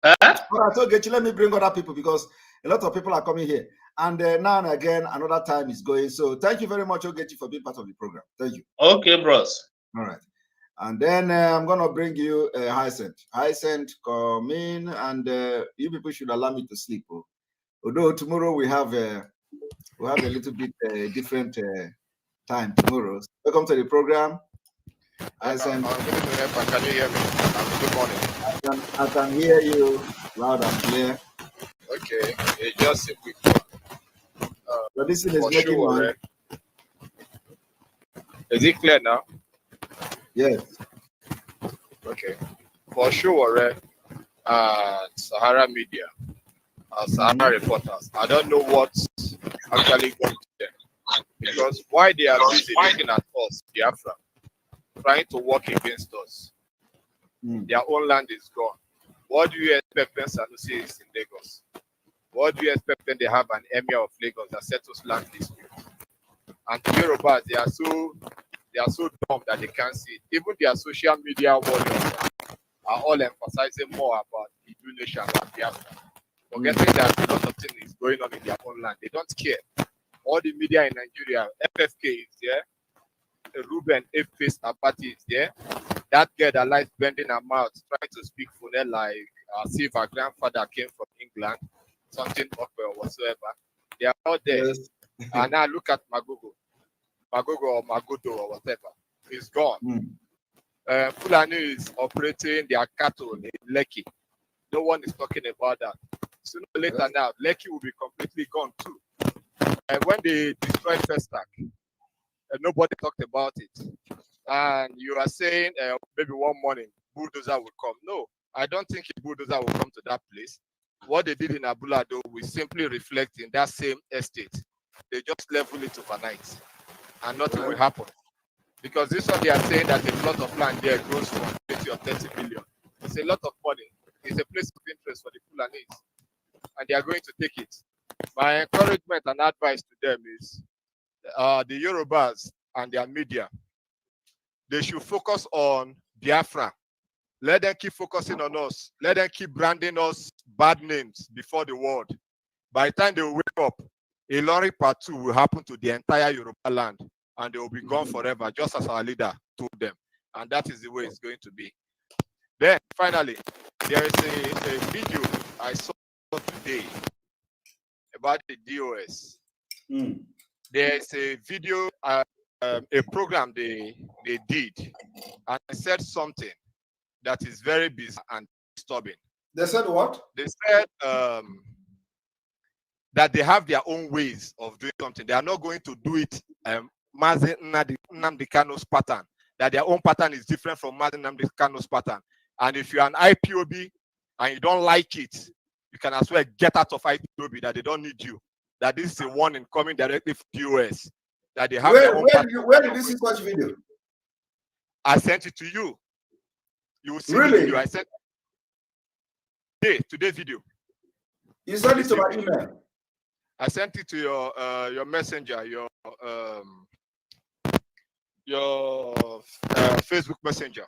But I told Gechi, let me bring other people because a lot of people are coming here. And now and again, another time is going. So thank you very much, Ogechi, for being part of the program. Thank you. Okay, bros. All right. And then I'm going to bring you Hyacinth. Hyacinth, come in, and you people should allow me to sleep. Although tomorrow we have a little bit different time tomorrow. So welcome to the program. Hyacinth. Can you hear me? Good morning. I can hear you loud and clear. Okay, just a quick one. But this is making sure, noise. Is it clear now? Yes. Okay. For sure, Sahara Media, Sahara reporters, I don't know what's actually going to them. Because why they are busy looking at us, Biafra, trying to work against us. Their own land is gone. What do you expect when Sanusi is in Lagos? What do you expect when they have an emir of Lagos that settles land disputes? And the Yorubas, they are so dumb that they can't see it. Even their social media warriors are all emphasizing more about the Hindu nation than Biafra. Forgetting that a lot of things is going on in their own land. They don't care. All the media in Nigeria, FFK is there. Ruben F-Face Abati is there. That girl that likes bending her mouth, trying to speak for them like as if her grandfather came from England, something awkward or whatsoever. They are all there. Yes. And now look at Magogo or Magodo or whatever. It's gone. Fulani is operating their cattle in Lekki. No one is talking about that. Sooner or later now, Lekki will be completely gone too. And when they destroyed Festac, nobody talked about it. And you are saying maybe one morning bulldozer will come. No, I don't think a bulldozer will come to that place. What they did in Abulado will simply reflect in that same estate. They just level it overnight and nothing will happen. Because this one they are saying that a plot of land there grows from 20 or 30 billion. It's a lot of money. It's a place of interest for the Fulanis. And they are going to take it. My encouragement and advice to them is the Yorubas and their media, they should focus on Biafra. Let them keep focusing on us. Let them keep branding us bad names before the world. By the time they wake up, a lorry part 2 will happen to the entire Yoruba land and they will be gone forever, just as our leader told them. And that is the way it's going to be. Then, finally, there is a video I saw today about the DOS. There is a video, a program they did, and they said something that is very bizarre and disturbing. They said what? They said that they have their own ways of doing something. They are not going to do it MAZI Nnamdi Kanu's pattern. That their own pattern is different from MAZI Nnamdi Kanu's pattern. And if you're an IPOB and you don't like it, you can as well get out of IPOB, that they don't need you. That this is a warning coming directly from the US. That they have their own pattern. Where did you see such video? I sent it to you. You will see really? the video. I sent today's video. You sent it to my email. I sent it to your messenger, your Facebook messenger.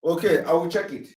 Okay, I will check it.